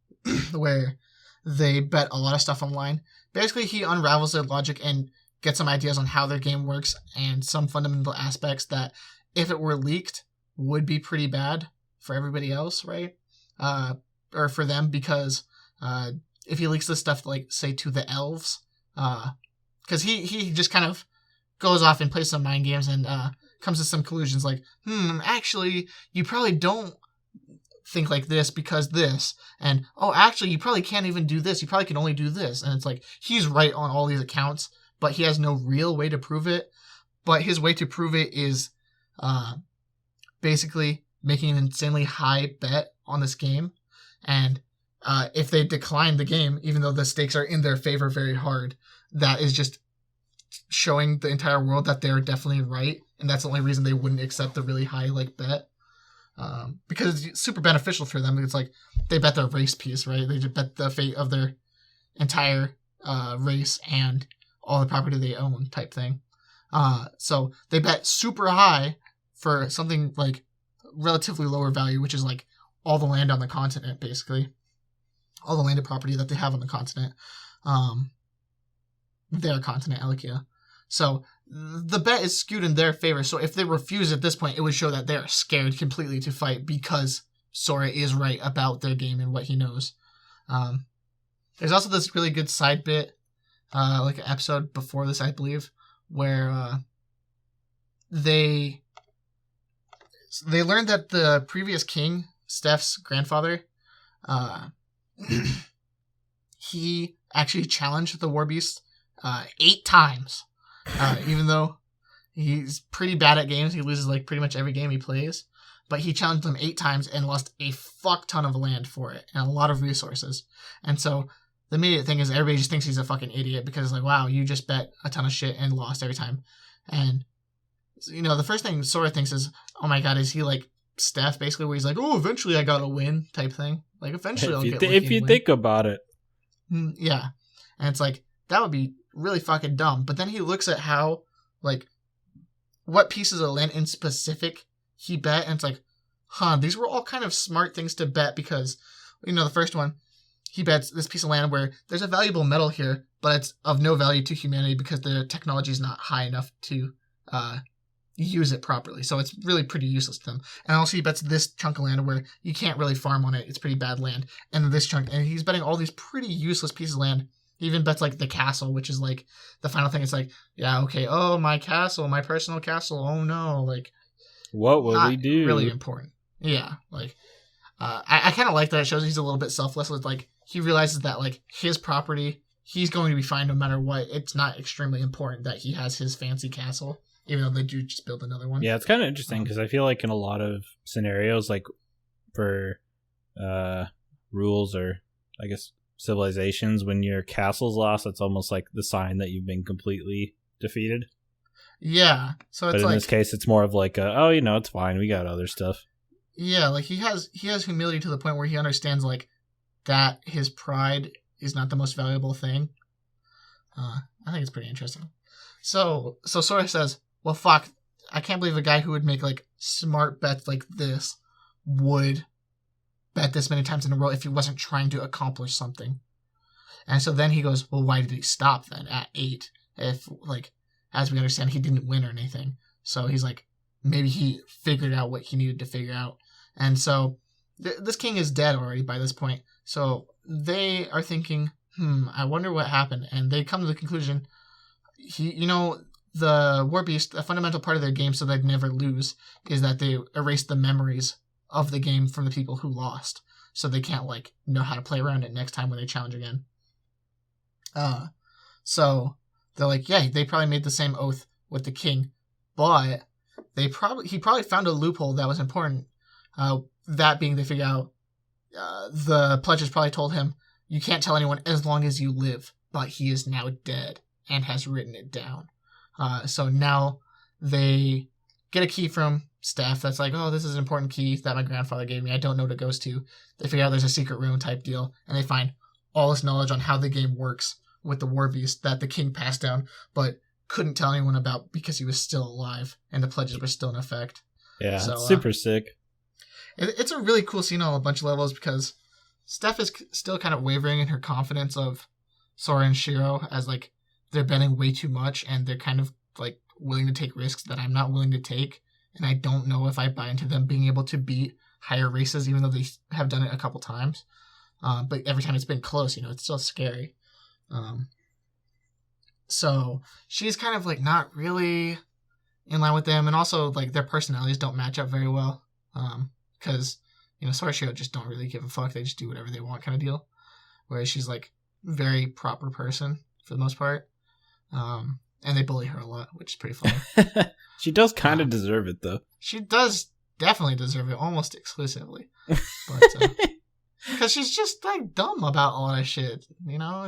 where they bet a lot of stuff online. Basically, he unravels their logic and gets some ideas on how their game works and some fundamental aspects that, if it were leaked, would be pretty bad for everybody else, right? Or for them, because if he leaks this stuff, like, say, to the elves, because he just kind of goes off and plays some mind games and comes to some conclusions like, actually, you probably don't think like this because this, and oh, actually, you probably can't even do this. You probably can only do this. And it's like, he's right on all these accounts, but he has no real way to prove it. But his way to prove it is basically making an insanely high bet on this game. And if they decline the game, even though the stakes are in their favor very hard, that is just showing the entire world that they're definitely right. And that's the only reason they wouldn't accept the really high bet. Because it's super beneficial for them. It's like they bet their race piece, right? They just bet the fate of their entire race and all the property they own type thing. So they bet super high for something like relatively lower value, which is like all the land on the continent, basically. All the landed property that they have on the continent. Their continent, Elikia. So the bet is skewed in their favor. So if they refuse at this point, it would show that they are scared completely to fight because Sora is right about their game and what he knows. There's also this really good side bit, like an episode before this, I believe, where they learned that the previous king, Steph's grandfather, he actually challenged the War Beast 8 times. Even though he's pretty bad at games, he loses like pretty much every game he plays. But he challenged them 8 times and lost a fuck ton of land for it and a lot of resources. And so the immediate thing is everybody just thinks he's a fucking idiot because it's like, wow, you just bet a ton of shit and lost every time. And, the first thing Sora thinks is, oh my god, is he like Steph, basically, where he's like, oh, eventually I gotta win type thing. Like, eventually I'll get lucky if you think about it. Yeah. And it's like, that would be really fucking dumb. But then he looks at how, like, what pieces of land in specific he bet, and it's like, these were all kind of smart things to bet because, the first one, he bets this piece of land where there's a valuable metal here, but it's of no value to humanity because the technology is not high enough to use it properly. So it's really pretty useless to them. And also he bets this chunk of land where you can't really farm on it. It's pretty bad land. And then this chunk, and he's betting all these pretty useless pieces of land. He even bets like the castle, which is like the final thing. It's like, yeah, okay, oh, my castle, my personal castle. Oh no, like, what will we do? Really important. Yeah, like, I kind of like that it shows he's a little bit selfless. With like, he realizes that like his property, he's going to be fine no matter what. It's not extremely important that he has his fancy castle, even though they do just build another one. Yeah, it's kind of interesting because I feel like in a lot of scenarios, like for rules or I guess civilizations, when your castle's lost, it's almost like the sign that you've been completely defeated. Yeah, so it's but in like, this case, it's more of like, it's fine. We got other stuff. Yeah, like he has humility to the point where he understands like that his pride is not the most valuable thing. I think it's pretty interesting. So Sora says, well, fuck, I can't believe a guy who would make like smart bets like this would bet this many times in a row if he wasn't trying to accomplish something. And so then he goes, well, why did he stop then at 8? If, like, as we understand, he didn't win or anything. So he's like, maybe he figured out what he needed to figure out. And so this king is dead already by this point. So they are thinking, I wonder what happened. And they come to the conclusion, the War Beast, a fundamental part of their game so they'd never lose, is that they erase the memories of the game from the people who lost. So they can't, like, know how to play around it next time when they challenge again. So they're like, yeah, they probably made the same oath with the king, but he probably found a loophole that was important. That being, they figure out the pledges probably told him, you can't tell anyone as long as you live, but he is now dead and has written it down. So now they get a key from Steph that's like, oh, this is an important key that my grandfather gave me. I don't know what it goes to. They figure out there's a secret room type deal, and they find all this knowledge on how the game works with the War Beast that the king passed down, but couldn't tell anyone about because he was still alive and the pledges were still in effect. Yeah, so, super sick. It's a really cool scene on a bunch of levels because Steph is still kind of wavering in her confidence of Sora and Shiro as like they're betting way too much and they're kind of like willing to take risks that I'm not willing to take. And I don't know if I buy into them being able to beat higher races, even though they have done it a couple times. But every time it's been close, it's still scary. So she's kind of like not really in line with them. And also like their personalities don't match up very well. Because, Sora and Shiro just don't really give a fuck. They just do whatever they want kind of deal. Whereas she's like very proper person for the most part. And they bully her a lot, which is pretty funny. She does kind of deserve it, though. She does definitely deserve it, almost exclusively. But because she's just like dumb about all that shit,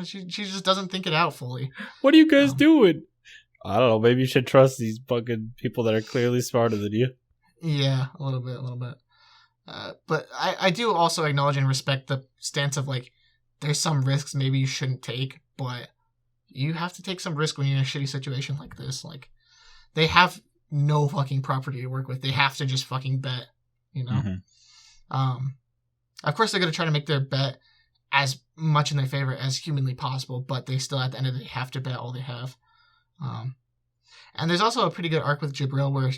She just doesn't think it out fully. What are you guys doing? I don't know. Maybe you should trust these fucking people that are clearly smarter than you. Yeah, a little bit. But I do also acknowledge and respect the stance of like, there's some risks maybe you shouldn't take, but you have to take some risk when you're in a shitty situation like this. Like, they have no fucking property to work with. They have to just fucking bet, Of course, they're going to try to make their bet as much in their favor as humanly possible, but they still, at the end of the day, have to bet all they have. And there's also a pretty good arc with Jabril, where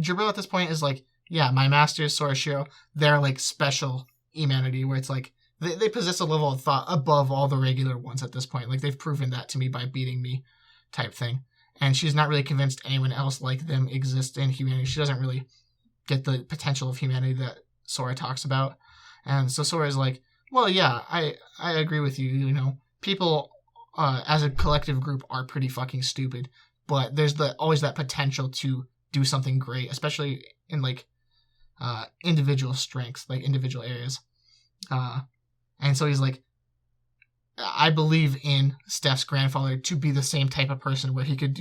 Jabril at this point is like, yeah, my masters, Sora, Shiro, they're like special humanity, where it's like, they possess a level of thought above all the regular ones at this point. Like, they've proven that to me by beating me type thing. And she's not really convinced anyone else like them exists in humanity. She doesn't really get the potential of humanity that Sora talks about. And so Sora's like, well, yeah, I agree with you. People as a collective group are pretty fucking stupid. But there's always that potential to do something great, especially in like individual strengths, like individual areas. And so he's like, I believe in Steph's grandfather to be the same type of person where he could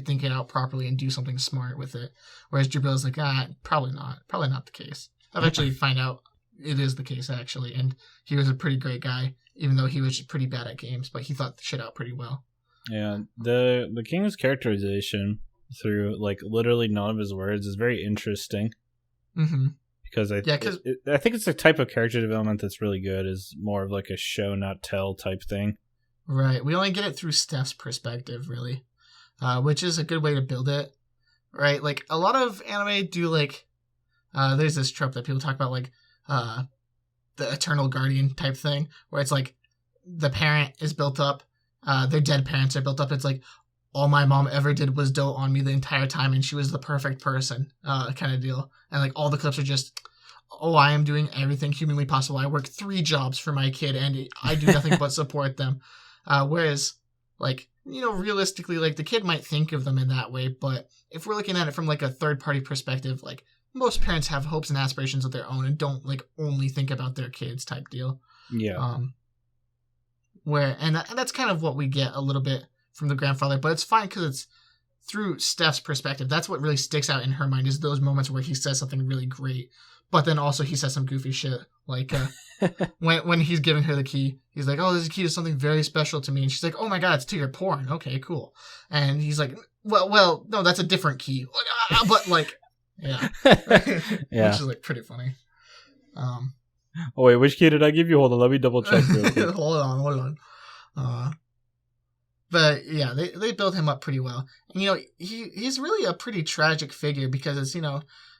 think it out properly and do something smart with it. Whereas Jabrill's like, probably not the case. Eventually find out it is the case actually, and he was a pretty great guy, even though he was pretty bad at games, but he thought the shit out pretty well. Yeah, the king's characterization through like literally none of his words is very interesting. Mm-hmm. Because I think it's a type of character development that's really good. Is more of like a show not tell type thing. Right. We only get it through Steph's perspective, really, which is a good way to build it. Right. Like a lot of anime do like. There's this trope that people talk about, like the eternal guardian type thing, where it's like the parent is built up, their dead parents are built up. It's like all my mom ever did was dote on me the entire time, and she was the perfect person, kind of deal. And like all the clips are just, I am doing everything humanly possible. I work 3 jobs for my kid, and I do nothing but support them. Whereas, like, realistically, like the kid might think of them in that way, but if we're looking at it from like a third party perspective, like most parents have hopes and aspirations of their own and don't like only think about their kids type deal. Yeah. And that's kind of what we get a little bit from the grandfather, but it's fine because it's through Steph's perspective. That's what really sticks out in her mind, is those moments where he says something really great, but then also he says some goofy shit. Like when he's giving her the key, he's like, "Oh, this key is something very special to me," and she's like, "Oh my god, it's to your porn." Okay, cool. And he's like, "Well, no, that's a different key." But like, yeah, yeah, which is like pretty funny. Oh wait, which key did I give you? Hold on, let me double check real quick. Hold on. But yeah, they build him up pretty well. And he's really a pretty tragic figure because it's,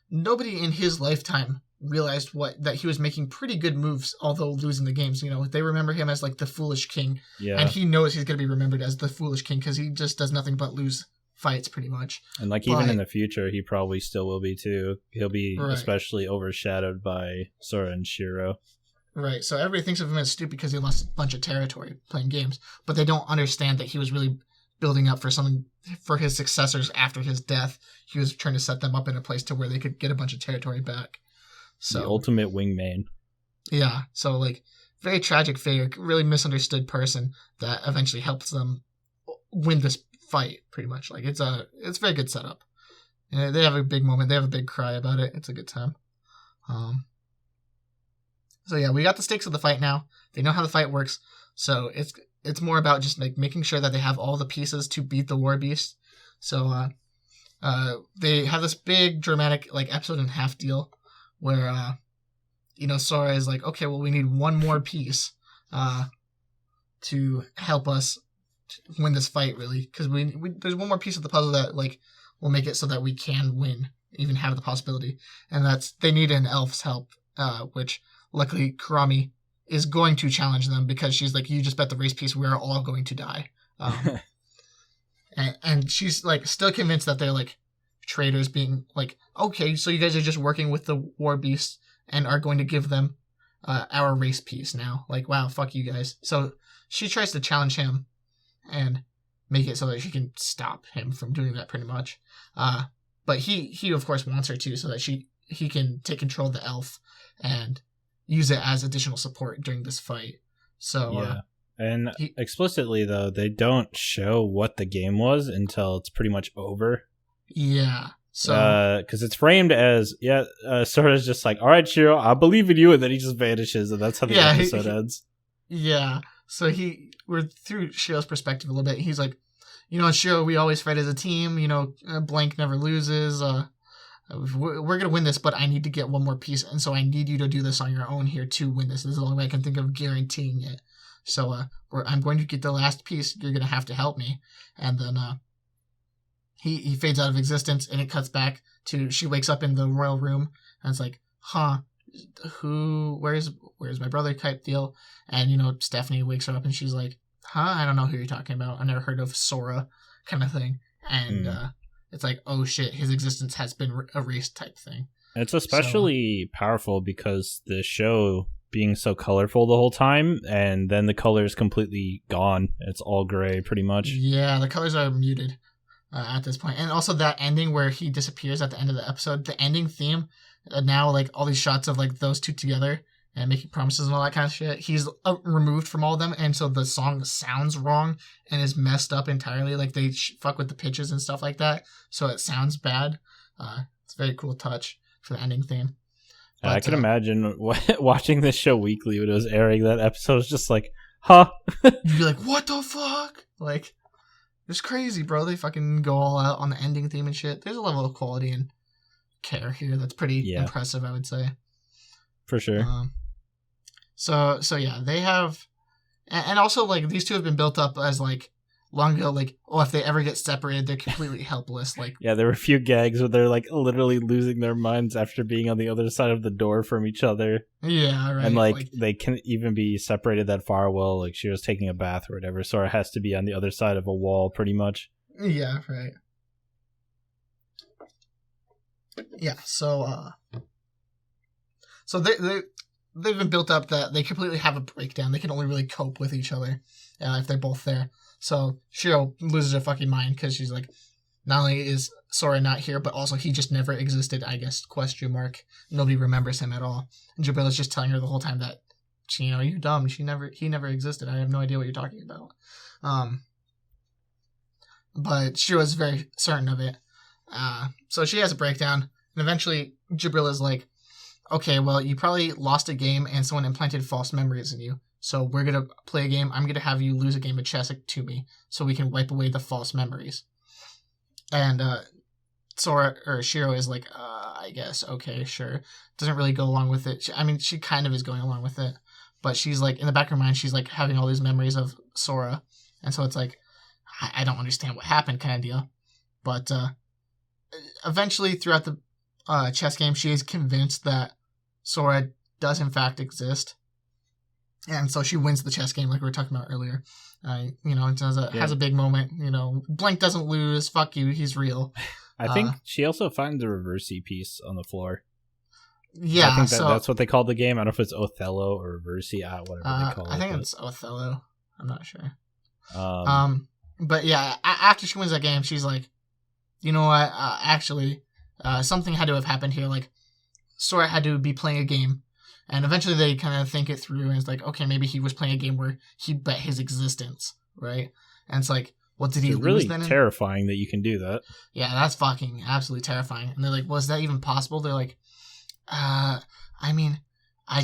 nobody in his lifetime realized that he was making pretty good moves, although losing the games. They remember him as like the foolish king. Yeah. And he knows he's going to be remembered as the foolish king because he just does nothing but lose fights pretty much. And like even in the future, he probably still will be too. He'll be especially overshadowed by Sora and Shiro. Right, so everybody thinks of him as stupid because he lost a bunch of territory playing games, but they don't understand that he was really building up for something for his successors after his death. He was trying to set them up in a place to where they could get a bunch of territory back. So the ultimate wingman. Yeah, so like very tragic figure, really misunderstood person that eventually helps them win this fight. Pretty much, like it's a very good setup. And they have a big moment. They have a big cry about it. It's a good time. So yeah, we got the stakes of the fight now. They know how the fight works. So it's more about just like making sure that they have all the pieces to beat the War Beast. So they have this big dramatic like episode and a half deal where Sora is like, okay, well we need one more piece to help us win this fight, really, because we there's one more piece of the puzzle that like will make it so that we can win, even have the possibility, and that's they need an elf's help, which luckily Kurami is going to challenge them because she's like, you just bet the race piece, we're all going to die. And she's like still convinced that they're like traitors, being like, okay, so you guys are just working with the War Beasts and are going to give them our race piece now. Like, wow, fuck you guys. So she tries to challenge him and make it so that she can stop him from doing that pretty much. But he of course wants her to, so that he can take control of the elf and use it as additional support during this fight. So yeah. And explicitly though, they don't show what the game was until it's pretty much over. Yeah. So because it's framed as Sora's just like, all right, Shiro, I believe in you, and then he just vanishes, and that's how the episode ends. Yeah. So we're through Shiro's perspective a little bit. He's like, Shiro, we always fight as a team. Blank never loses. We're gonna win this, but I need to get one more piece, and so I need you to do this on your own here to win this. This is the only way I can think of guaranteeing it. So I'm going to get the last piece. You're gonna have to help me. And then he fades out of existence, and it cuts back to she wakes up in the royal room, and it's like, where's my brother type deal. And Stephanie wakes her up and she's like, I don't know who you're talking about, I never heard of Sora, kind of thing. And it's like, oh shit, his existence has been erased type thing. And it's especially powerful because the show being so colorful the whole time, and then the color is completely gone. It's all gray pretty much. Yeah, the colors are muted at this point. And also that ending where he disappears at the end of the episode, the ending theme, now like all these shots of like those two together, and making promises and all that kind of shit. He's removed from all of them, and so the song sounds wrong and is messed up entirely. Like they fuck with the pitches and stuff like that, so it sounds bad. It's a very cool touch for the ending theme. But, I can imagine watching this show weekly when it was airing. That episode was just like, huh? You'd be like, what the fuck? Like, it's crazy, bro. They fucking go all out on the ending theme and shit. There's a level of quality and care here that's pretty impressive, I would say. For sure. So yeah, they have, and also like these two have been built up as like long ago. Like, oh, if they ever get separated, they're completely helpless. Like, yeah, there were a few gags where they're like literally losing their minds after being on the other side of the door from each other. Yeah, right. And like they can't even be separated that far. Well, like she was taking a bath or whatever, so it has to be on the other side of a wall, pretty much. Yeah, right. Yeah, so they've been built up that they completely have a breakdown. They can only really cope with each other if they're both there. So Shiro loses her fucking mind because she's like, not only is Sora not here, but also he just never existed, I guess, ? Nobody remembers him at all. And Jubila's just telling her the whole time that, you're dumb. He never existed. I have no idea what you're talking about. But Shiro's very certain of it. So she has a breakdown, and eventually Jabrilla's like, okay, well, you probably lost a game and someone implanted false memories in you. So we're going to play a game. I'm going to have you lose a game of chess to me so we can wipe away the false memories. And Shiro is like, I guess, okay, sure. Doesn't really go along with it. She kind of is going along with it. But she's like, in the back of her mind, she's like having all these memories of Sora. And so it's like, I don't understand what happened kind of deal. But eventually, throughout the chess game, she is convinced that Sora does in fact exist. And so she wins the chess game like we were talking about earlier. It has a big moment. Blank doesn't lose. Fuck you. He's real. I think she also finds a reversey piece on the floor. Yeah. I think that's what they call the game. I don't know if it's Othello or reversey, whatever they call it. I think it's Othello. I'm not sure. But yeah, after she wins that game, she's like, you know what? Actually, something had to have happened here. Like, Sora had to be playing a game. And eventually they kind of think it through, and it's like, okay, maybe he was playing a game where he bet his existence, right? And it's like, what did he lose really then? Terrifying that you can do that. Yeah, that's fucking absolutely terrifying. And they're like, was that even possible? They're like, I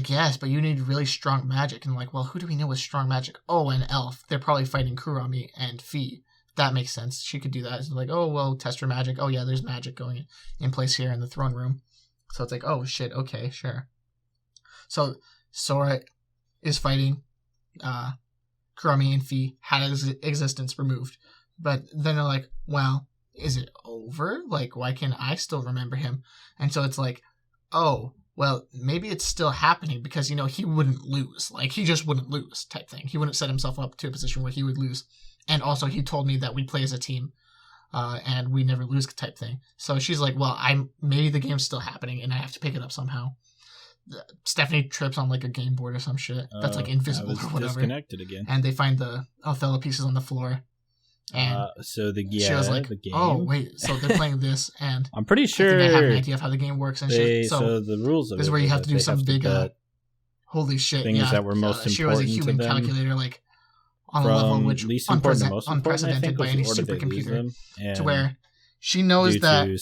guess, but you need really strong magic. And I'm like, well, who do we know with strong magic? Oh, an elf. They're probably fighting Kurami and Fi. That makes sense. She could do that. It's like, oh, well, test her magic. Oh, yeah, there's magic going in place here in the throne room. So it's like, oh, shit, okay, sure. So Sora is fighting Kurami and Fi, had his existence removed. But then they're like, well, is it over? Like, why can't I still remember him? And so it's like, oh, well, maybe it's still happening because, he wouldn't lose. Like, he just wouldn't lose type thing. He wouldn't set himself up to a position where he would lose. And also, he told me that we'd play as a team and we never lose type thing. So she's like, well, maybe the game's still happening and I have to pick it up somehow. Stephanie trips on like a game board or some shit that's like invisible or whatever. Disconnected again. And they find the Othello pieces on the floor. And she was like, the game. Oh wait, so they're playing this, and I'm pretty sure I have an idea of how the game works and shit. So the rules of this is where you have to do some big holy shit things that were most important. She was a human calculator, like on a level which unprecedented by any supercomputer, to where she knows that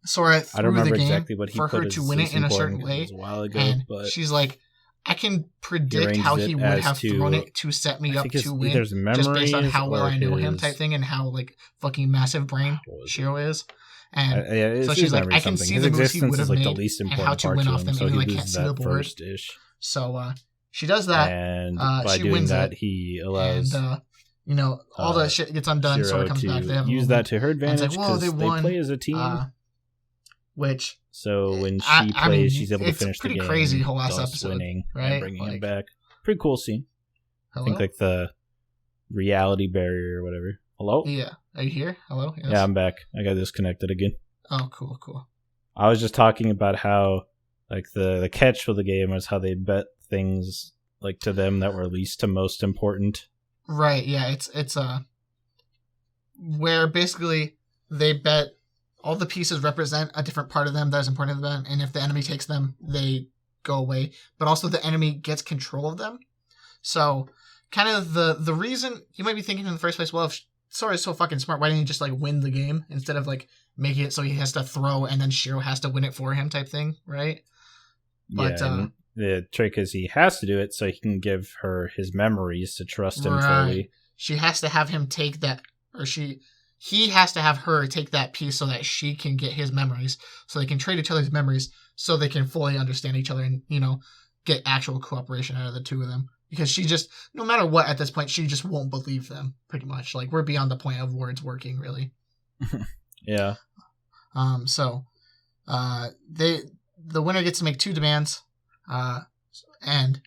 Sora threw the game for her to win it in a certain way, and she's like, I can predict how he would have thrown it to set me up to win, just based on how well I know him type thing, and how like fucking massive brain Shiro is. And so she's like, I can see the moves he would have made and how to win off them, even though I can't see the board. So she does that, and by she doing wins that, it, he allows and all the shit gets undone. Sora comes back. They have use that to her advantage because they play as a team. Which so when she plays, she's able to finish the game. It's pretty crazy whole last episode, winning, right? And bringing him back. Pretty cool scene. Hello? I think like the reality barrier or whatever. Hello? Yeah. Are you here? Hello? Yes. Yeah, I'm back. I got disconnected again. Oh, cool. I was just talking about how like the catch for the game was how they bet things like to them that were least to most important. Right. Yeah. It's where basically they bet all the pieces represent a different part of them that is important to them, and if the enemy takes them, they go away, but also the enemy gets control of them. So kind of the reason you might be thinking in the first place, well, if Sora is so fucking smart, why didn't he just like win the game instead of like making it so he has to throw and then Shiro has to win it for him type thing, right? But the trick is he has to do it so he can give her his memories to trust him fully. She has to have him take that, or he has to have her take that piece so that she can get his memories, so they can trade each other's memories, so they can fully understand each other and, you know, get actual cooperation out of the two of them. Because she just, no matter what at this point, she just won't believe them, pretty much. Like, we're beyond the point of words working, really. Yeah. So, the winner gets to make 2 demands, and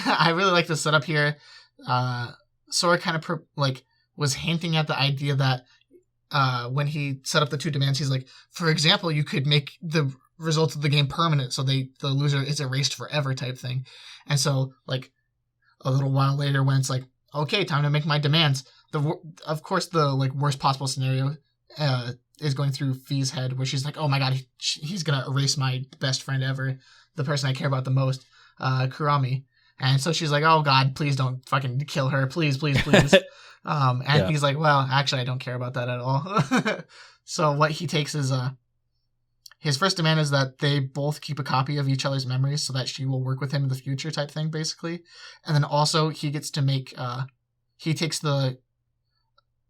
I really like the setup here. Sora kind of was hinting at the idea that when he set up the 2 demands, he's like, for example, you could make the results of the game permanent, so the loser is erased forever type thing. And so, like, a little while later, when it's like, okay, time to make my demands, of course the like worst possible scenario is going through Fee's head, where she's like, oh my god, he's gonna erase my best friend ever, the person I care about the most, Kurami. And so she's like, oh god, please don't fucking kill her, please, please, please. And he's like, well, actually, I don't care about that at all. So what he takes is his first demand is that they both keep a copy of each other's memories so that she will work with him in the future type thing, basically. And then also he gets to make, he takes the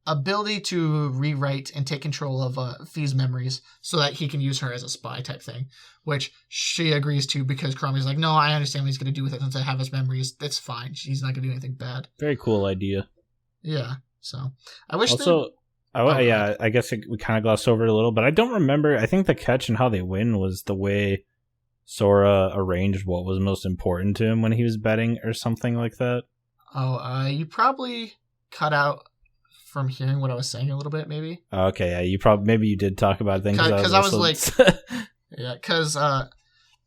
ability to rewrite and take control of Fee's memories so that he can use her as a spy type thing, which she agrees to because Kurami's like, no, I understand what he's going to do with it since I have his memories. That's fine. She's not going to do anything bad. Very cool idea. Yeah. So I wish also, I guess we kind of glossed over it a little, but I don't remember. I think the catch and how they win was the way Sora arranged what was most important to him when he was betting or something like that. Oh, you probably cut out from hearing what I was saying a little bit, maybe. Okay, yeah, maybe you did talk about things. Because I was like, yeah, because I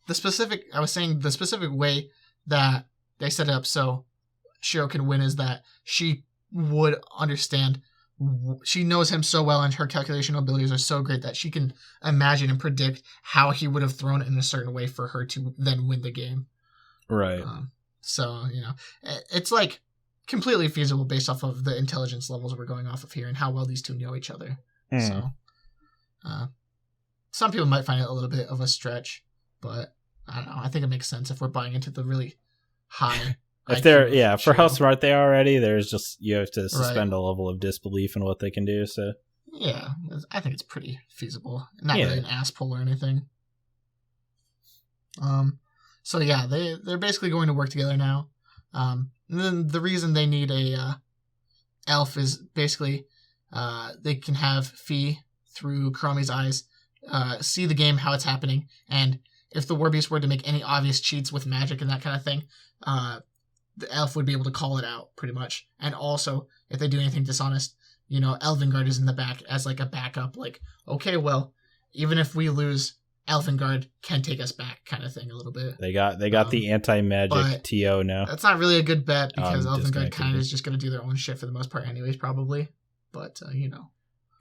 was saying the specific way that they set it up so Shiro can win is that she would understand. She knows him so well and her calculation abilities are so great that she can imagine and predict how he would have thrown it in a certain way for her to then win the game. Right. So, you know, it's like completely feasible based off of the intelligence levels we're going off of here and how well these two know each other. So, some people might find it a little bit of a stretch, but I don't know. I think it makes sense if we're buying into the really high If they're, for how smart they are already, there's just, you have to suspend a level of disbelief in what they can do, so. Yeah, I think it's pretty feasible. Not really an ass pull or anything. So yeah, they're basically going to work together now. And then the reason they need a elf is basically they can have Fee, through Kurami's eyes, see the game, how it's happening, and if the Warbeast were to make any obvious cheats with magic and that kind of thing, the elf would be able to call it out, pretty much. And also, if they do anything dishonest, you know, Elvengard is in the back as like a backup, like, okay, well, even if we lose, Elvengard can take us back, kind of thing, a little bit. They got the anti-magic TO now. That's not really a good bet because Elvengard kind of is just going to do their own shit for the most part anyways, probably. But, you know.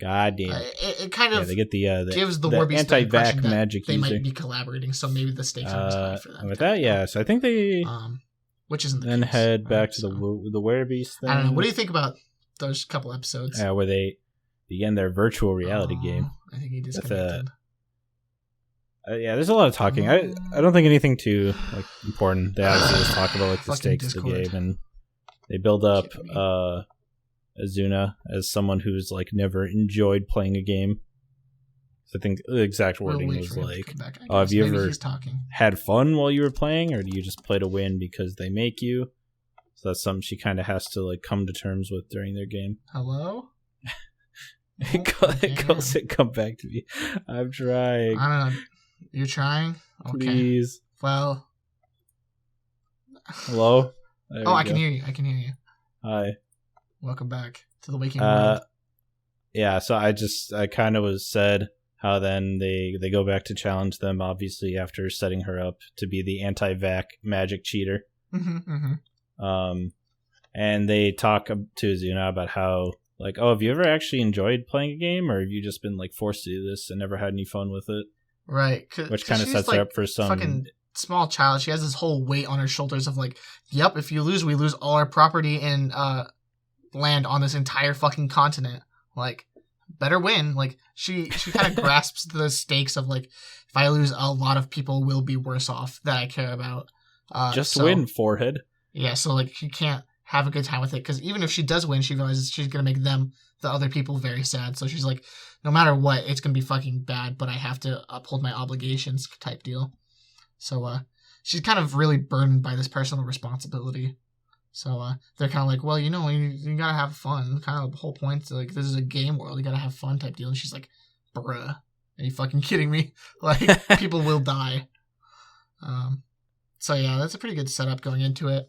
God damn. It kind of they get the gives the Warbeast the impression that magic they user. might be collaborating, so maybe the stakes aren't as high for them. With that, yeah. So I think they... which isn't the then case. head back to the Werbeast thing. I don't know. What do you think about those couple episodes? Where they begin their virtual reality game. I think he disconnected. There's a lot of talking. I don't think anything too like important. They obviously just talk about like the stakes of the game, and they build up Azuna as someone who's like never enjoyed playing a game. So I think the exact wording was like, have you ever had fun while you were playing, or do you just play to win because they make you? So that's something she kind of has to like come to terms with during their game. Hello? Come back to me. I'm trying. I don't know. You're trying? Okay. Please. Well. Hello? I can hear you. Hi. Welcome back to the waking world. Yeah, so I kind of was said how then they go back to challenge them, obviously, after setting her up to be the anti-vac magic cheater. And they talk to Azuna about how, like, have you ever actually enjoyed playing a game, or have you just been, like, forced to do this and never had any fun with it? Right. Which kind of sets her up for some small child. She has this whole weight on her shoulders of like, yep, if you lose, we lose all our property and land on this entire fucking continent. Like, better win. Like, she kind of grasps the stakes of like, if I lose, a lot of people will be worse off that I care about. Just win, forehead. Yeah, so like she can't have a good time with it because even if she does win, she realizes she's gonna make the other people very sad. So she's like, no matter what, it's gonna be fucking bad, but I have to uphold my obligations type deal. So she's kind of really burdened by this personal responsibility. So they're kind of like, well, you gotta have fun. Kind of the whole point. Like, this is a game world. You gotta have fun type deal. And she's like, bruh, are you fucking kidding me? Like, people will die. So yeah, that's a pretty good setup going into it.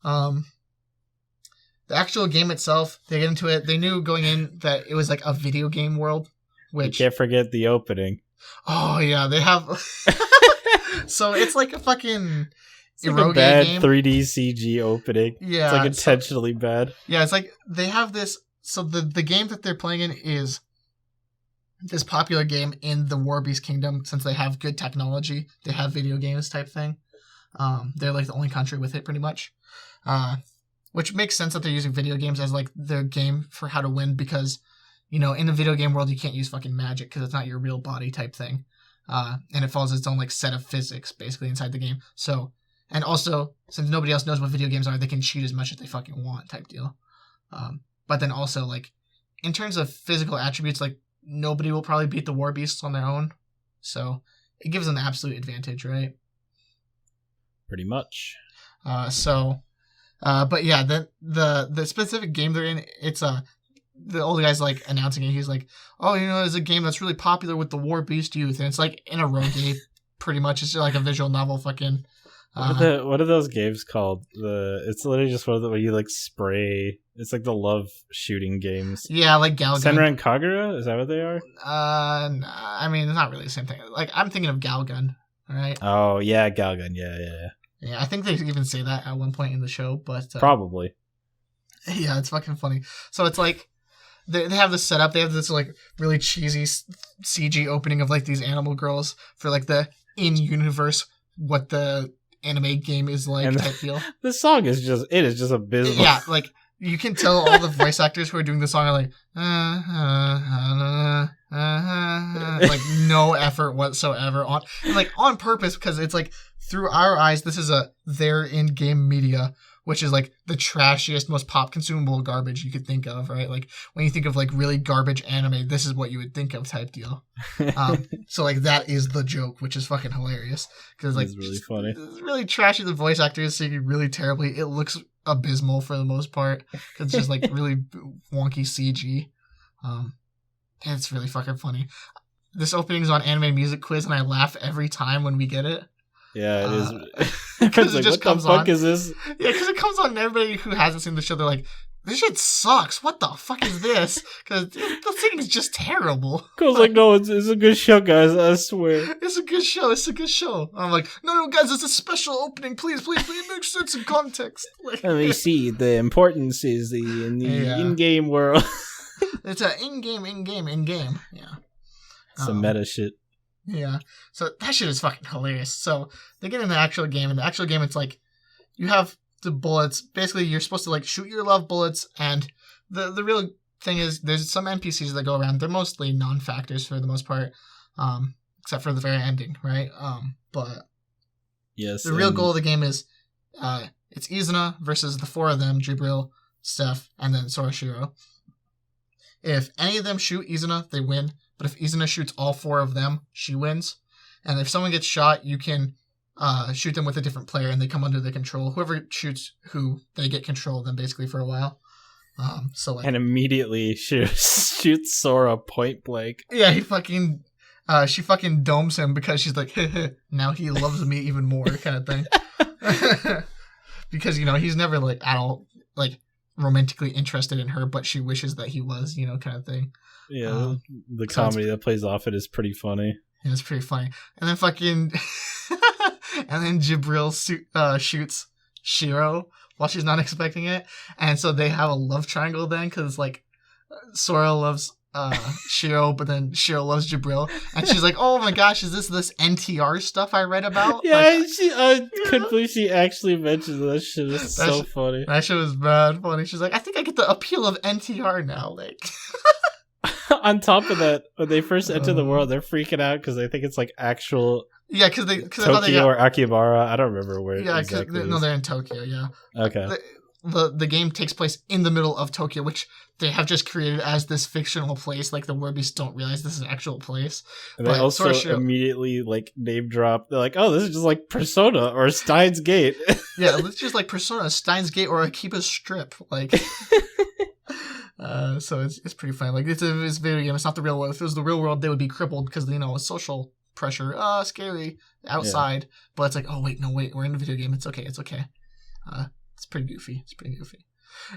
The actual game itself, they get into it. They knew going in that it was like a video game world. Which you can't forget the opening. Oh yeah, they have. So it's like a fucking. It's like a bad game. 3D CG opening. Yeah. It's like intentionally bad. Yeah, it's like they have this. So the game that they're playing in is this popular game in the Warbeast Kingdom. Since they have good technology, they have video games type thing. They're like the only country with it pretty much. Which makes sense that they're using video games as like their game for how to win because, in the video game world, you can't use fucking magic because it's not your real body type thing. And it follows its own like set of physics basically inside the game. So. And also, since nobody else knows what video games are, they can cheat as much as they fucking want type deal. But then also, like, in terms of physical attributes, like, nobody will probably beat the War Beasts on their own. So, it gives them the absolute advantage, right? Pretty much. But yeah, the specific game they're in, it's, the old guy's, like, announcing it. He's like, oh, there's a game that's really popular with the War Beast youth. And it's, like, in a roguelike, pretty much. It's just, like, a visual novel fucking... What are those games called? It's literally just one of the where you like spray. It's like the love shooting games. Yeah, like Galgun. Senran and Kagura? Is that what they are? I mean, it's not really the same thing. Like, I'm thinking of Galgun, right? Oh yeah, Galgun. Yeah. Yeah, I think they even say that at one point in the show, but probably. Yeah, it's fucking funny. So it's like they have this setup. They have this like really cheesy CG opening of like these animal girls for like the in-universe what the anime game is like and type deal. The song is just abysmal. Yeah, like you can tell all the voice actors who are doing the song are like like no effort whatsoever on purpose because it's like through our eyes this is their in-game media, which is like the trashiest, most pop consumable garbage you could think of, right? Like when you think of like really garbage anime, this is what you would think of type deal. So like that is the joke, which is fucking hilarious because like it's really funny. It's really trashy. The voice actor is singing really terribly. It looks abysmal for the most part because it's just like really wonky CG. And it's really fucking funny. This opening is on Anime Music Quiz, and I laugh every time when we get it. Yeah, it is. Because it just what comes the fuck on. Is this? Yeah, because it comes on and everybody who hasn't seen the show, they're like, this shit sucks. What the fuck is this? Because the thing is just terrible. Cole's like, no, it's a good show, guys. I swear. It's a good show. It's a good show. I'm like, no, guys, it's a special opening. Please, make sense in context. Like, let me see. The importance is in the in-game world. It's a in-game. Yeah. Some meta shit. Yeah. So that shit is fucking hilarious. So they get in the actual game. In the actual game, it's like you have the bullets. Basically, you're supposed to like shoot your love bullets. And the real thing is there's some NPCs that go around. They're mostly non-factors for the most part, except for the very ending, right? But yes, the real goal of the game is it's Izuna versus the four of them, Jibril, Steph, and then Sorashiro. If any of them shoot Izuna, they win. But if Izuna shoots all four of them, she wins. And if someone gets shot, you can shoot them with a different player and they come under their control. Whoever shoots who, they get control of them basically for a while. And immediately shoots Sora point blank. Yeah, she fucking domes him because she's like, now he loves me even more kind of thing. Because, he's never like at all like romantically interested in her, but she wishes that he was, kind of thing. Yeah, the comedy that plays off it is pretty funny. Yeah, it's pretty funny. And then fucking... and then Jibril shoots Shiro while she's not expecting it. And so they have a love triangle then, because, like, Sora loves Shiro, but then Shiro loves Jabril, and she's like, "Oh my gosh, is this NTR stuff I read about?" Yeah, like, I couldn't believe she actually mentioned that shit. It's so funny. That shit was bad funny. She's like, "I think I get the appeal of NTR now." Like, on top of that, when they first enter the world, they're freaking out because they think it's like actual. Yeah, because Tokyo or Akihabara. I don't remember where. Yeah, exactly they're in Tokyo. Yeah. Okay. The game takes place in the middle of Tokyo, which they have just created as this fictional place. Like the Warbies don't realize this is an actual place. And they also immediately like name drop. They're like, "Oh, this is just like Persona or Steins Gate." Yeah, it's just like Persona, Steins Gate, or Akiba Strip. Like, so it's pretty funny. Like it's a video game. It's not the real world. If it was the real world, they would be crippled because social pressure. Scary outside. Yeah. But it's like, oh wait, we're in a video game. It's okay. It's pretty goofy.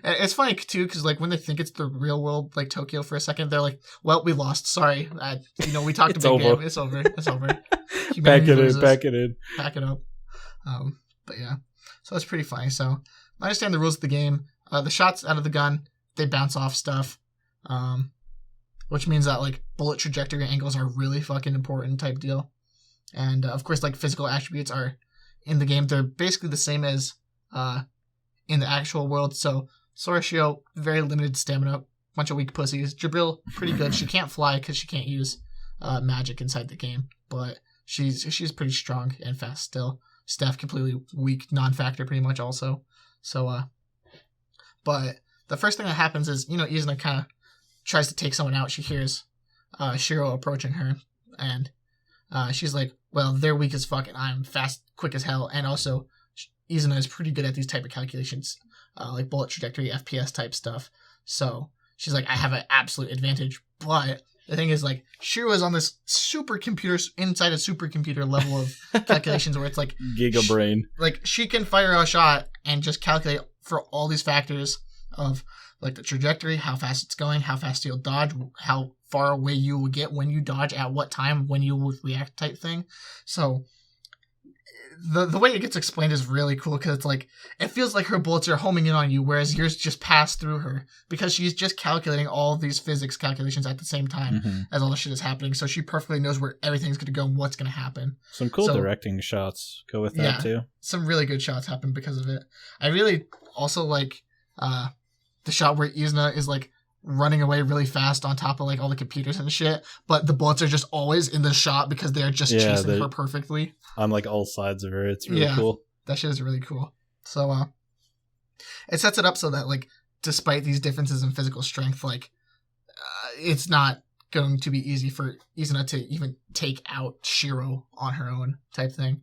And it's funny too because like when they think it's the real world, like Tokyo, for a second, they're like, "Well, we lost. Sorry. We talked a big game. It's over. Pack it in. Pack it up." But yeah, so it's pretty funny. So I understand the rules of the game. The shots out of the gun, they bounce off stuff, which means that like bullet trajectory angles are really fucking important type deal. And of course, like physical attributes are in the game. They're basically the same as in the actual world. So Sora Shio, very limited stamina, bunch of weak pussies. Jabril, pretty good. She can't fly because she can't use magic inside the game, but she's pretty strong and fast still. Steph, completely weak, non-factor pretty much also. So, but the first thing that happens is, Izuna kind of tries to take someone out. She hears Shiro approaching her, and she's like, well, they're weak as fuck, and I'm fast, quick as hell, and also Izuna is pretty good at these type of calculations, like bullet trajectory, FPS type stuff. So she's like, I have an absolute advantage. But the thing is, like, Shiro is on this supercomputer, inside a supercomputer level of calculations where it's like Giga Brain. She can fire a shot and just calculate for all these factors of like the trajectory, how fast it's going, how fast you'll dodge, how far away you will get when you dodge, at what time, when you will react type thing. So the way it gets explained is really cool because it's like, it feels like her bullets are homing in on you, whereas yours just pass through her because she's just calculating all these physics calculations at the same time as all the shit is happening. So she perfectly knows where everything's going to go and what's going to happen. Some cool directing shots go with that too. Some really good shots happen because of it. I really also like the shot where Izuna is like running away really fast on top of like all the computers and shit, but the bullets are just always in the shot because they're just chasing her perfectly on like all sides of her. It's really cool. That shit is really cool. So it sets it up so that like despite these differences in physical strength, like it's not going to be easy for Izuna to even take out Shiro on her own type thing.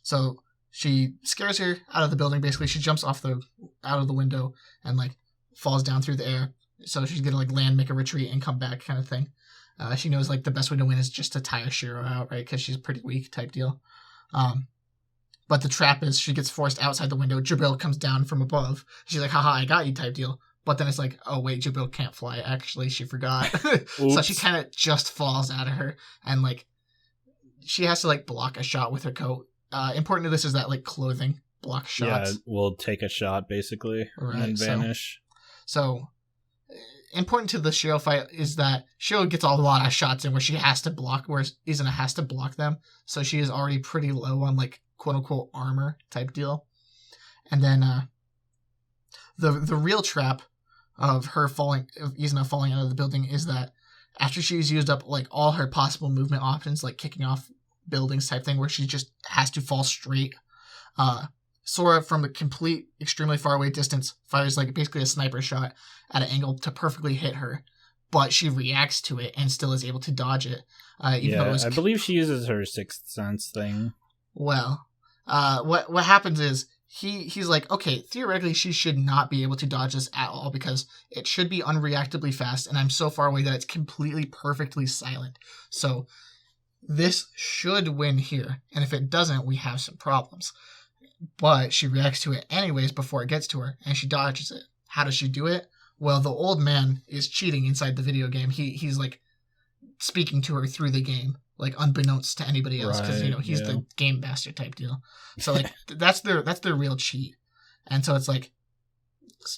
So she scares her out of the building. Basically, she jumps out of the window and like falls down through the air. So she's gonna like land, make a retreat, and come back, kind of thing. She knows like the best way to win is just to tire Shiro out, right? Because she's pretty weak, type deal. But the trap is she gets forced outside the window. Jabril comes down from above. She's like, haha, I got you, type deal. But then it's like, oh wait, Jabril can't fly. Actually, she forgot. So she kind of just falls out of her, and like she has to like block a shot with her coat. Important to this is that like clothing blocks shots. Yeah, will take a shot basically and vanish. So important to the Shiro fight is that Shiro gets a lot of shots in where she has to block, whereas Izuna has to block them. So she is already pretty low on like quote unquote armor type deal. And then the real trap of Izuna falling out of the building is that after she's used up like all her possible movement options, like kicking off buildings type thing where she just has to fall straight, Sora from a complete extremely far away distance fires like basically a sniper shot at an angle to perfectly hit her, but she reacts to it and still is able to dodge it. Even though I believe she uses her sixth sense thing. Well, what happens is he's like, okay, theoretically she should not be able to dodge this at all because it should be unreactably fast and I'm so far away that it's completely perfectly silent. So this should win here, and if it doesn't, we have some problems. But she reacts to it anyways before it gets to her, and she dodges it. How does she do it? Well, the old man is cheating inside the video game. He's like speaking to her through the game, like unbeknownst to anybody else, because he's the game master type deal. So like that's their real cheat, and so it's like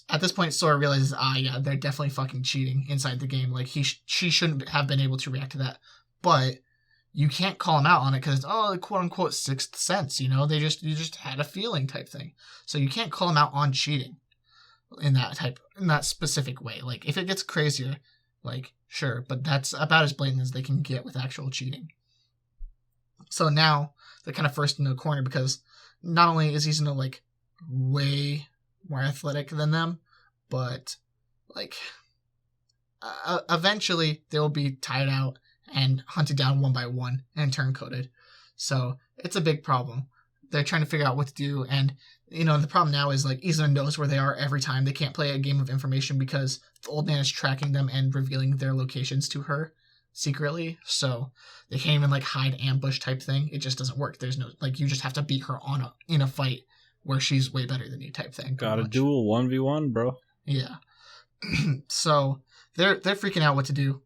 At this point, Sora realizes, yeah, they're definitely fucking cheating inside the game. Like, she shouldn't have been able to react to that. But you can't call him out on it because it's, quote-unquote sixth sense, you just had a feeling type thing. So you can't call him out on cheating in that specific way. Like, if it gets crazier, like, sure, but that's about as blatant as they can get with actual cheating. So now they're kind of forced into a corner because not only is Izuna, like, way more athletic than them, but, like, eventually they will be tied out and hunted down one by one and turncoated. So it's a big problem. They're trying to figure out what to do, and the problem now is, like, Izuna knows where they are every time. They can't play a game of information because the old man is tracking them and revealing their locations to her secretly, so they can't even, like, hide ambush type thing. It just doesn't work. There's no, like, you just have to beat her in a fight where she's way better than you type thing. Got a duel 1v1, bro. Yeah. So they're freaking out what to do.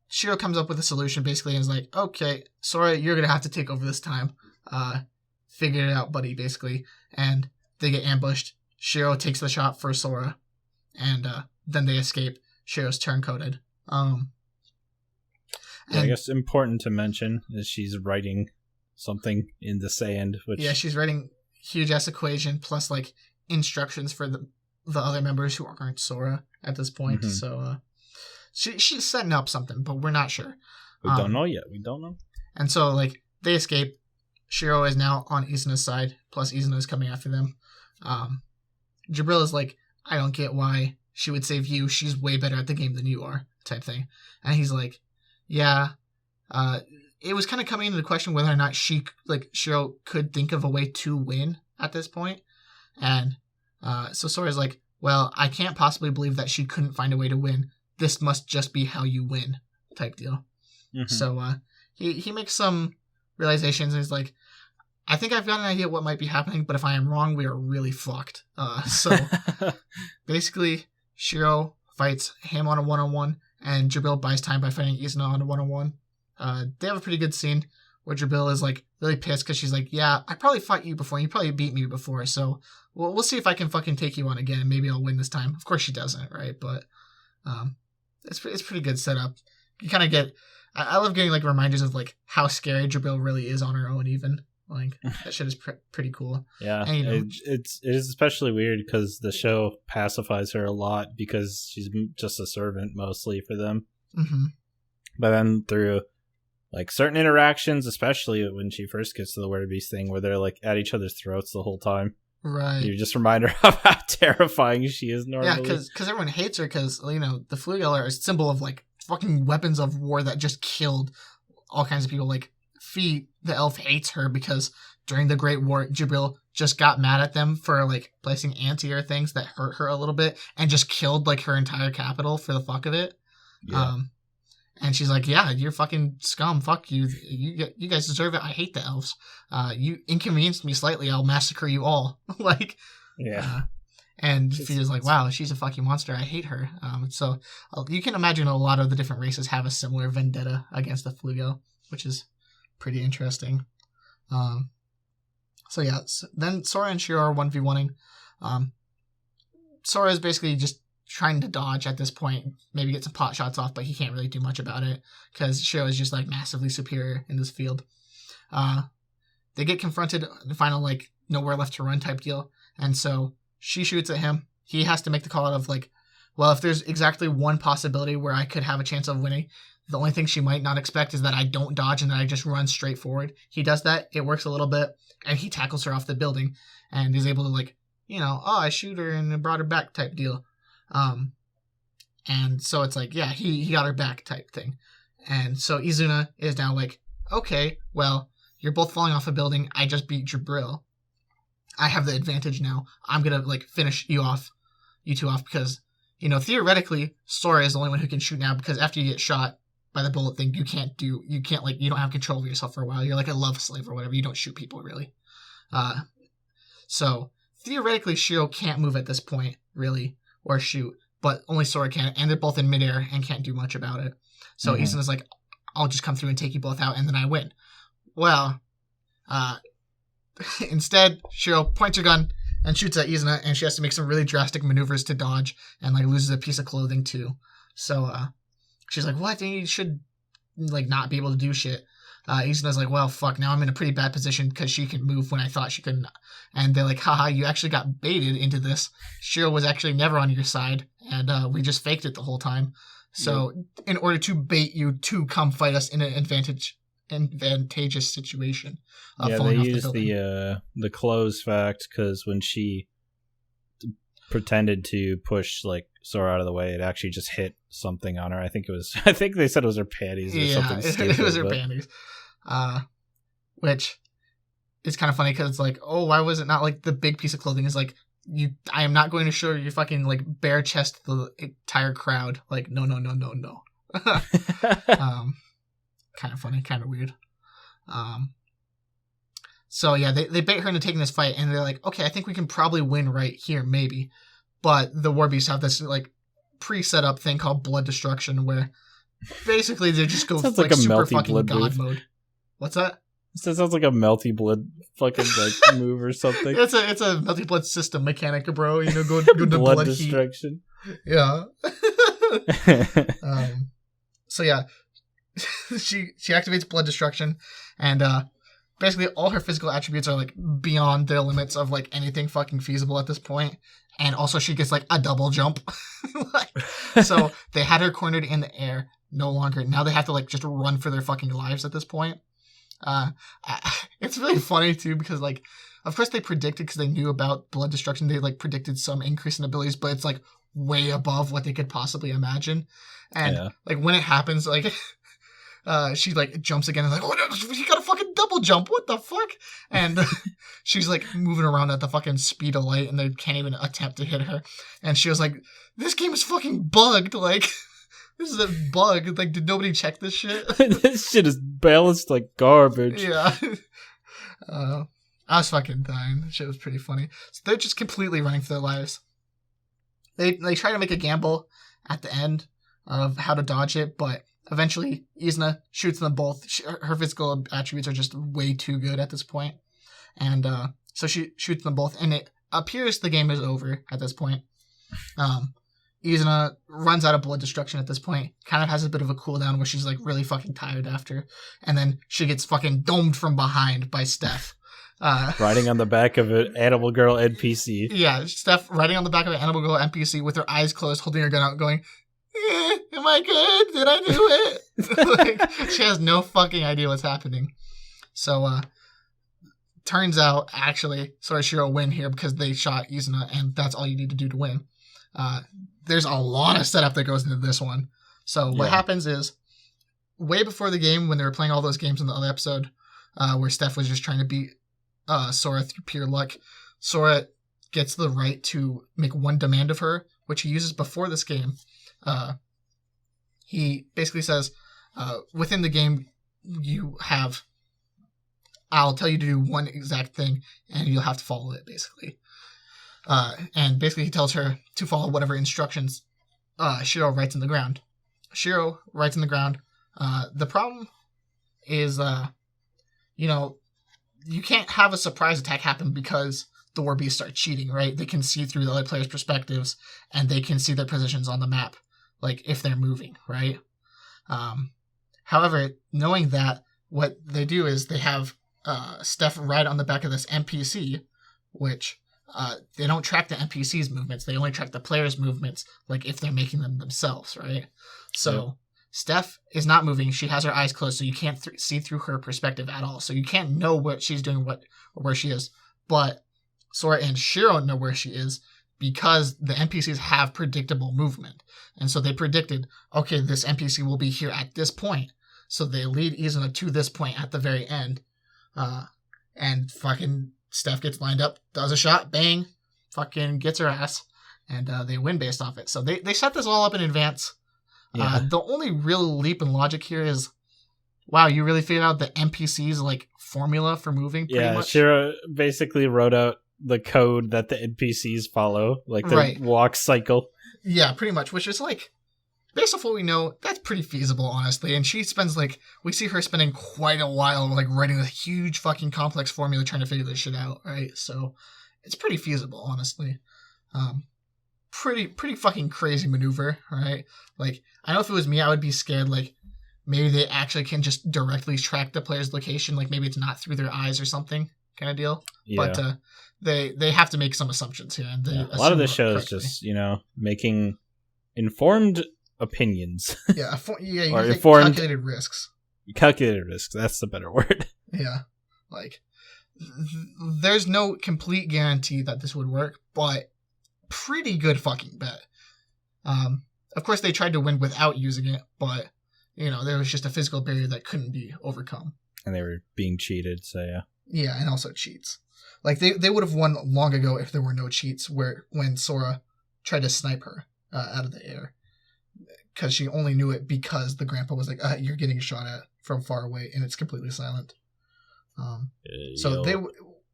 Shiro comes up with a solution basically and is like, okay, Sora, you're going to have to take over this time. Figure it out, buddy, basically. And they get ambushed. Shiro takes the shot for Sora. And then they escape. Shiro's turncoated. I guess important to mention is she's writing something in the sand. Which... Yeah, she's writing huge-ass equation plus, like, instructions for the other members who aren't Sora at this point. Mm-hmm. So she's setting up something, but we're not sure. We don't know yet. We don't know. And so, like, they escape. Shiro is now on Izuna's side, plus Izuna is coming after them. Jabril is like, I don't get why she would save you. She's way better at the game than you are, type thing. And he's like, yeah, it was kind of coming into the question whether or not Shiro could think of a way to win at this point. And so Sora's like, well, I can't possibly believe that she couldn't find a way to win. This must just be how you win, type deal. Mm-hmm. So he makes some realizations, and he's like, I think I've got an idea what might be happening, but if I am wrong, we are really fucked. So basically, Shiro fights him on a one-on-one, and Jabril buys time by fighting Izuna on a one-on-one. They have a pretty good scene where Jabril is, like, really pissed because she's like, yeah, I probably fought you before, and you probably beat me before, so we'll see if I can fucking take you on again. Maybe I'll win this time. Of course she doesn't, right? But it's pretty good setup. You kind of get... I love getting, like, reminders of, like, how scary Jabril really is on her own, even. Like, that shit is pretty cool. Yeah, and, it is especially weird because the show pacifies her a lot because she's just a servant mostly for them. Mm-hmm. But then through, like, certain interactions, especially when she first gets to the Word Beast thing, where they're, like, at each other's throats the whole time. Right. You just remind her of how terrifying she is normally. Yeah, because everyone hates her because, the Flugel are a symbol of, like, fucking weapons of war that just killed all kinds of people. Like, Fee, the elf, hates her because during the Great War, Jabril just got mad at them for, like, placing anti-air things that hurt her a little bit and just killed, like, her entire capital for the fuck of it. Yeah. And she's like, yeah, you're fucking scum. Fuck you. You guys deserve it. I hate the elves. You inconvenienced me slightly. I'll massacre you all. Like, yeah. And Fee is like, wow, she's a fucking monster. I hate her. So you can imagine a lot of the different races have a similar vendetta against the Flugel, which is pretty interesting. So yeah, then Sora and Shiro are 1v1ing. Sora is basically just trying to dodge at this point, maybe get some pot shots off, but he can't really do much about it because Shiro is just, like, massively superior in this field. They get confronted, the final, like, nowhere left to run type deal, and so she shoots at him. He has to make the call out of, like, well, if there's exactly one possibility where I could have a chance of winning, the only thing she might not expect is that I don't dodge and that I just run straight forward. He does that, it works a little bit, and he tackles her off the building and is able to, like, I shoot her and brought her back type deal. And so it's like, yeah, he got her back type thing. And so Izuna is now like, okay, well, you're both falling off a building. I just beat Jabril. I have the advantage now. I'm going to, like, finish you two off because, theoretically, Sora is the only one who can shoot now because after you get shot by the bullet thing, you don't have control of yourself for a while. You're like a love slave or whatever. You don't shoot people, really. So theoretically, Shiro can't move at this point, really, or shoot, but only Sora can, and they're both in midair and can't do much about it. So mm-hmm. Izuna's like, I'll just come through and take you both out, and then I win. Well, instead, Shiro points her gun and shoots at Izuna, and she has to make some really drastic maneuvers to dodge, and like loses a piece of clothing too. So she's like, "What? You should like not be able to do shit." Izuna's like, "Well, fuck. Now I'm in a pretty bad position because she can move when I thought she couldn't." And they're like, "Haha, you actually got baited into this. Shiro was actually never on your side, and we just faked it the whole time. So in order to bait you to come fight us in an advantageous situation." They used the clothes fact because when she pretended to push like Sora out of the way, it actually just hit something on her. I think they said it was her panties or something stupid. It was her panties. Which is kind of funny because it's like, oh, why was it not like the big piece of clothing? Is like, I am not going to show you fucking like bare chest to the entire crowd. Like, no. Kind of funny, kind of weird. So yeah, they bait her into taking this fight, and they're like, okay, I think we can probably win right here, maybe. But the War Beasts have this like pre-set up thing called Blood Destruction, where basically they just go like super fucking god mode. What's that? It sounds like a melty blood fucking like move or something. It's a melty blood system mechanic, bro. You know, go to blood destruction. Heat. Yeah. So yeah, she activates Blood Destruction, and basically all her physical attributes are like beyond their limits of like anything fucking feasible at this point. And also she gets like a double jump. So they had her cornered in the air, no longer. Now they have to like just run for their fucking lives at this point. It's really funny too because like, of course they predicted, because they knew about Blood Destruction, they like predicted some increase in abilities, but it's like way above what they could possibly imagine. And like when it happens, like she like jumps again and like, oh no, you got a fucking double jump, what the fuck? And she's like moving around at the fucking speed of light, and they can't even attempt to hit her. And she was like, this game is fucking bugged, like this is a bug, like did nobody check this shit? This shit is balanced like garbage. Yeah. I was fucking dying. That shit was pretty funny. So they're just completely running for their lives. They try to make a gamble at the end of how to dodge it, but eventually Izuna shoots them both. Her physical attributes are just way too good at this point. And so she shoots them both, and it appears the game is over at this point. Izuna runs out of Blood Destruction at this point, kind of has a bit of a cooldown where she's like really fucking tired after, and then she gets fucking domed from behind by Steph. Riding on the back of an Animal Girl NPC. Yeah, Steph riding on the back of an Animal Girl NPC with her eyes closed, holding her gun out, going, am I good? Did I do it? Like, she has no fucking idea what's happening. So, turns out, actually, Sorashiro win here because they shot Izuna, and that's all you need to do to win. There's a lot of setup that goes into this one. So what happens is, way before the game, when they were playing all those games in the other episode, where Steph was just trying to beat Sora through pure luck, Sora gets the right to make one demand of her, which he uses before this game. He basically says, within the game, I'll tell you to do one exact thing, and you'll have to follow it, basically. And basically he tells her to follow whatever instructions Shiro writes in the ground. Shiro writes in the ground. The problem is, you can't have a surprise attack happen because the War Beasts start cheating, right? They can see through the other players' perspectives, and they can see their positions on the map, like if they're moving, right? However, knowing that, what they do is they have Steph ride on the back of this NPC, which they don't track the NPC's movements. They only track the player's movements, like if they're making them themselves, right? So Steph is not moving. She has her eyes closed, so you can't see through her perspective at all. So you can't know what she's doing, where she is. But Sora and Shiro know where she is because the NPCs have predictable movement. And so they predicted, okay, this NPC will be here at this point. So they lead Izuna to this point at the very end. And fucking Steph gets lined up, does a shot, bang, fucking gets her ass, and they win based off it. So they set this all up in advance. Yeah. The only real leap in logic here is, wow, you really figured out the NPC's like formula for moving pretty much? Shiro basically wrote out the code that the NPCs follow, like the walk cycle. Yeah, pretty much, which is like, based off what we know, that's pretty feasible, honestly. And she spends we see her spending quite a while like writing a huge fucking complex formula trying to figure this shit out, right? So it's pretty feasible, honestly. Pretty fucking crazy maneuver, right? Like, I know if it was me, I would be scared, like, maybe they actually can just directly track the player's location, like maybe it's not through their eyes or something kind of deal. Yeah. But they have to make some assumptions here. And a lot of this show is just, making informed opinions. Yeah, you or take informed calculated risks. Calculated risks, that's the better word. Yeah, like, there's no complete guarantee that this would work, but pretty good fucking bet. Of course, they tried to win without using it, but, there was just a physical barrier that couldn't be overcome. And they were being cheated, so yeah. Yeah, and also cheats. Like, they would have won long ago if there were no cheats when Sora tried to snipe her out of the air. Because she only knew it because the grandpa was like, you're getting shot at from far away, and it's completely silent. So they,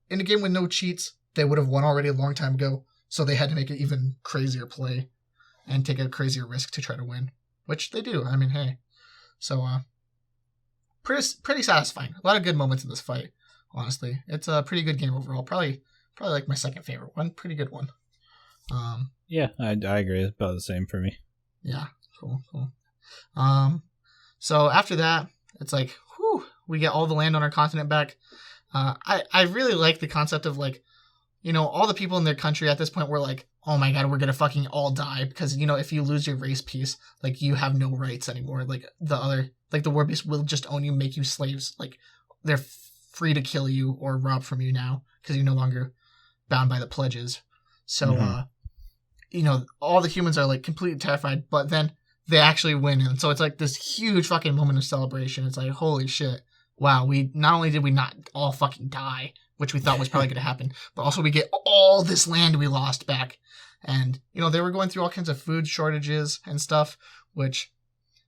in a game with no cheats, they would have won already a long time ago, so they had to make an even crazier play and take a crazier risk to try to win, which they do. I mean, hey. So, pretty satisfying. A lot of good moments in this fight, honestly. It's a pretty good game overall. Probably like my second favorite one. Pretty good one. Yeah, I agree. It's about the same for me. Yeah, cool. So after that, it's like, whew, we get all the land on our continent back. I really like the concept of, like, all the people in their country at this point were like, oh my god, we're gonna fucking all die because, if you lose your race piece, like, you have no rights anymore. Like, the war beast will just own you, make you slaves. Like, they're free to kill you or rob from you now because you're no longer bound by the pledges. So, all the humans are, like, completely terrified, but then they actually win. And so it's like this huge fucking moment of celebration. It's like, holy shit. Wow, not only did we not all fucking die, which we thought was probably going to happen, but also we get all this land we lost back. And, they were going through all kinds of food shortages and stuff, which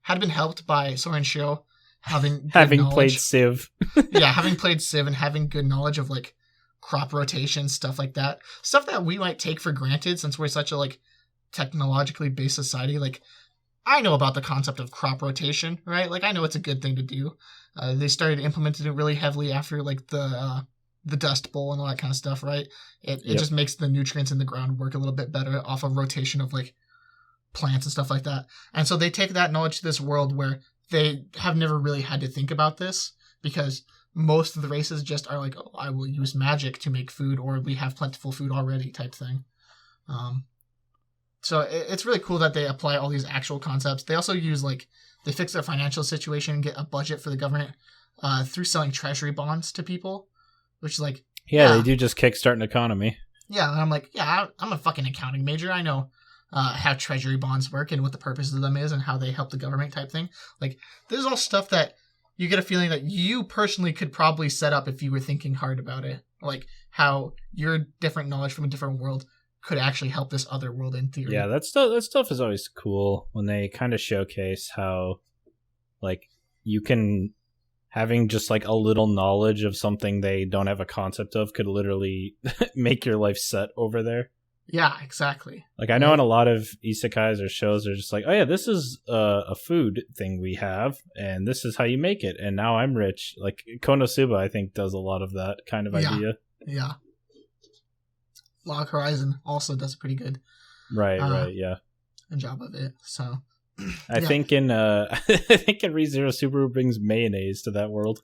had been helped by Sora and Shio having played Civ. Yeah, having played Civ and having good knowledge of, like, crop rotation, stuff like that. Stuff that we might take for granted since we're such a, like, technologically based society. Like, I know about the concept of crop rotation, right? Like, I know it's a good thing to do. They started implementing it really heavily after, like, the Dust Bowl and all that kind of stuff, right? It just makes the nutrients in the ground work a little bit better off of rotation of, like, plants and stuff like that. And so they take that knowledge to this world where they have never really had to think about this because most of the races just are like, oh, I will use magic to make food, or we have plentiful food already type thing. So it's really cool that they apply all these actual concepts. They also use, like, they fix their financial situation and get a budget for the government through selling treasury bonds to people, which is like... Yeah, they do just kickstart an economy. Yeah, and I'm like, yeah, I'm a fucking accounting major. I know how treasury bonds work and what the purpose of them is and how they help the government type thing. Like, this is all stuff that you get a feeling that you personally could probably set up if you were thinking hard about it. Like, how your different knowledge from a different world could actually help this other world in theory. Yeah, that stuff is always cool when they kind of showcase how, like, you can, having just, like, a little knowledge of something they don't have a concept of could literally make your life set over there. Yeah, exactly. Like, I know in a lot of isekais or shows, they're just like, oh yeah, this is a food thing we have, and this is how you make it, and now I'm rich. Like, Konosuba, I think, does a lot of that kind of idea. Yeah. Log Horizon also does a pretty good right, yeah, job of it. So I think in ReZero, Subaru brings mayonnaise to that world.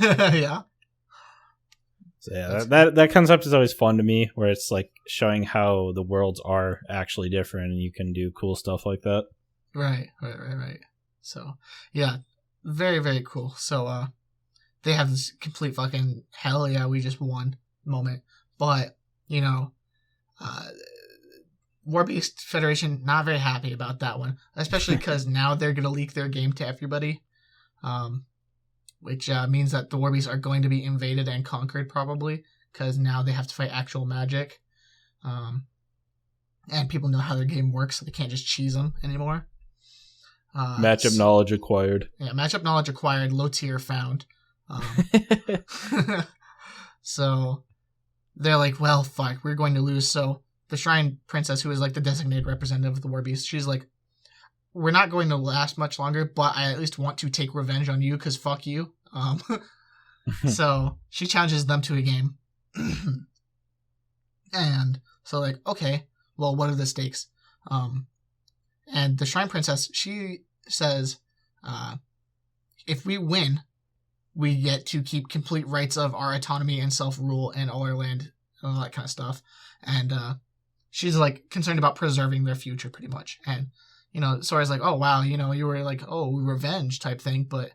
Yeah. So yeah, that concept is always fun to me, where it's like showing how the worlds are actually different and you can do cool stuff like that. Right. So yeah, very, very cool. So they have this complete fucking hell yeah, we just won moment. But, Warbeast Federation, not very happy about that one, especially because now they're going to leak their game to everybody, which means that the Warbeasts are going to be invaded and conquered probably, because now they have to fight actual magic, and people know how their game works, so they can't just cheese them anymore. Matchup knowledge acquired. Yeah, matchup knowledge acquired, low tier found. So they're like, well, fuck, we're going to lose. So the Shrine Princess, who is like the designated representative of the Warbeast, she's like, we're not going to last much longer, but I at least want to take revenge on you because fuck you. So she challenges them to a game. And so like, okay, well, what are the stakes? And the Shrine Princess, she says, if we win, we get to keep complete rights of our autonomy and self-rule and all our land and all that kind of stuff. And she's like concerned about preserving their future pretty much. And, you know, Sora's like, oh, wow, you know, you were like, oh, revenge type thing. But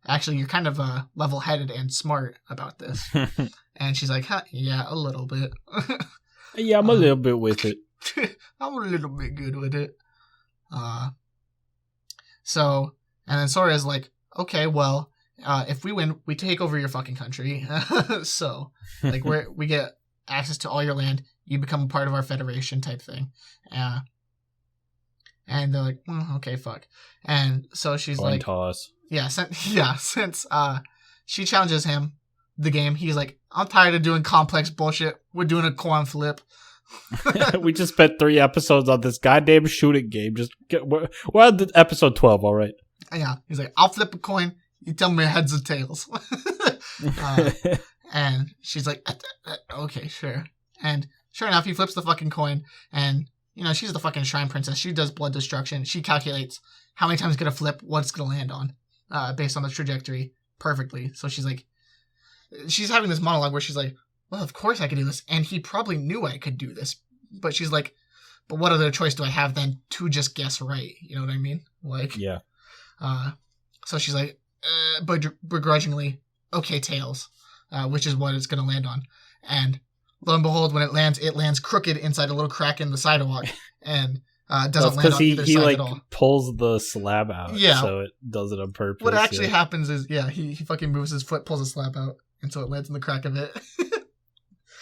actually, you're kind of level-headed and smart about this. And she's like, huh, yeah, a little bit. Yeah, I'm a little bit with it. I'm a little bit good with it. So, and then Sora's like, okay, well, if we win, we take over your fucking country. So, like, we get access to all your land. You become a part of our federation type thing. And they're like, okay, fuck. And so she's Coin like, toss. Yeah, since she challenges him, the game, he's like, I'm tired of doing complex bullshit. We're doing a coin flip. We just spent 3 episodes on this goddamn shooting game. We're on episode 12, all right. Yeah, he's like, I'll flip a coin. You tell me heads or tails. And she's like, okay, sure. And sure enough, he flips the fucking coin. And, you know, she's the fucking Shrine Princess. She does blood destruction. She calculates how many times it's going to flip, what it's going to land on, based on the trajectory perfectly. So she's like, she's having this monologue where she's like, well, of course I could do this. And he probably knew I could do this. But she's like, but what other choice do I have then to just guess right? You know what I mean? Like, yeah. So she's like, begrudgingly, okay, tails, which is what it's going to land on. And lo and behold, when it lands crooked inside a little crack in the sidewalk and doesn't land on either side like, at all. Pulls the slab out, so it does it on purpose. What actually happens is, he fucking moves his foot, pulls the slab out, and so it lands in the crack of it.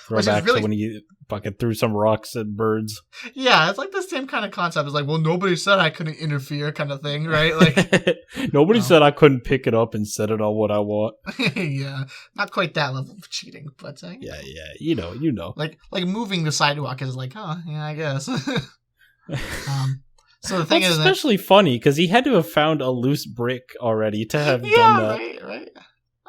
Throw back to when he fucking threw some rocks at birds. Yeah, it's like the same kind of concept. It's like, well, nobody said I couldn't interfere kind of thing, right? Like, nobody said I couldn't pick it up and set it on what I want. Yeah, not quite that level of cheating, but yeah, you know. Like moving the sidewalk is like, oh, yeah, I guess. So the thing is, especially funny because he had to have found a loose brick already to have done that. Right.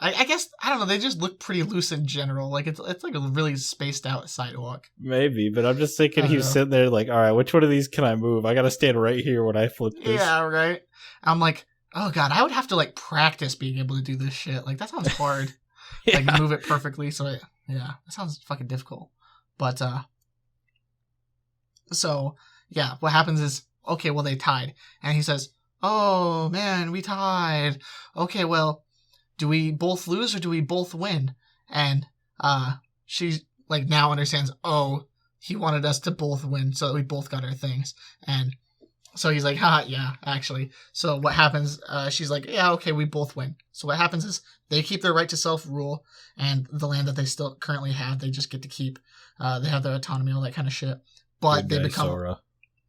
I guess, I don't know, they just look pretty loose in general. Like, it's like a really spaced out sidewalk. Maybe, but I'm just thinking he was sitting there like, all right, which one of these can I move? I gotta stand right here when I flip this. Yeah, right. I'm like, oh god, I would have to like practice being able to do this shit. Like, that sounds hard. Yeah. Like, move it perfectly, so that sounds fucking difficult. But, so, yeah, what happens is, okay, well, they tied. And he says, oh, man, we tied. Okay, well, do we both lose or do we both win? And she like now understands, oh, he wanted us to both win so that we both got our things. And so he's like, haha, yeah, actually. So what happens, she's like, yeah, okay, we both win. So what happens is they keep their right to self-rule, and the land that they still currently have, they just get to keep. They have their autonomy, all that kind of shit. But they become... Sora.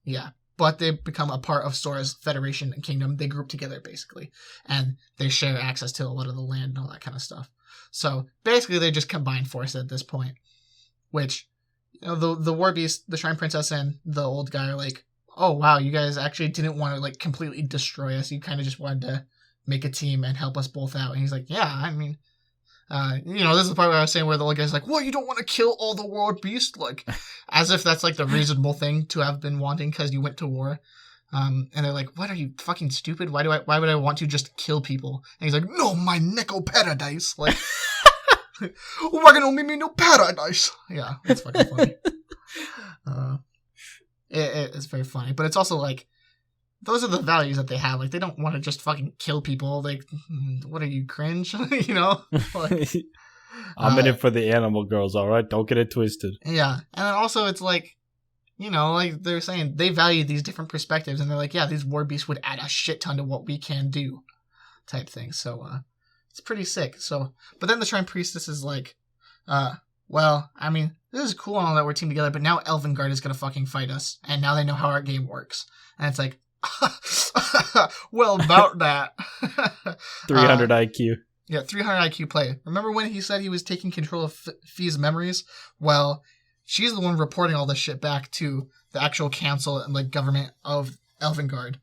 Yeah. But they become a part of Sora's Federation and Kingdom. They group together, basically. And they share access to a lot of the land and all that kind of stuff. So, basically, they just combine forces at this point. Which, you know, the War Beast, the Shrine Princess, and the old guy are like, oh, wow, you guys actually didn't want to, like, completely destroy us. You kind of just wanted to make a team and help us both out. And he's like, yeah, I mean... you know, this is the part where I was saying where the old guy's like, well, you don't want to kill all the world beasts? Like, as if that's, like, the reasonable thing to have been wanting because you went to war. And they're like, what, are you fucking stupid? Why would I want to just kill people? And he's like, no, my Neko paradise. Like, we're gonna make me no paradise. Yeah, it's fucking funny. It's very funny. But it's also, like, those are the values that they have. Like, they don't want to just fucking kill people. Like, what are you, cringe? You know? Like, I'm in it for the animal girls, all right? Don't get it twisted. Yeah. And then also it's like, you know, like they're saying, they value these different perspectives. And they're like, yeah, these war beasts would add a shit ton to what we can do type thing. So, it's pretty sick. So, but then the Shrine Priestess is like, well, I mean, this is cool and all that we're teamed together, but now Elvengard is going to fucking fight us. And now they know how our game works. And it's like, well, about that. 300 IQ. Yeah, 300 IQ play. Remember when he said he was taking control of Fee's memories? Well, she's the one reporting all this shit back to the actual council and like government of Elvengard.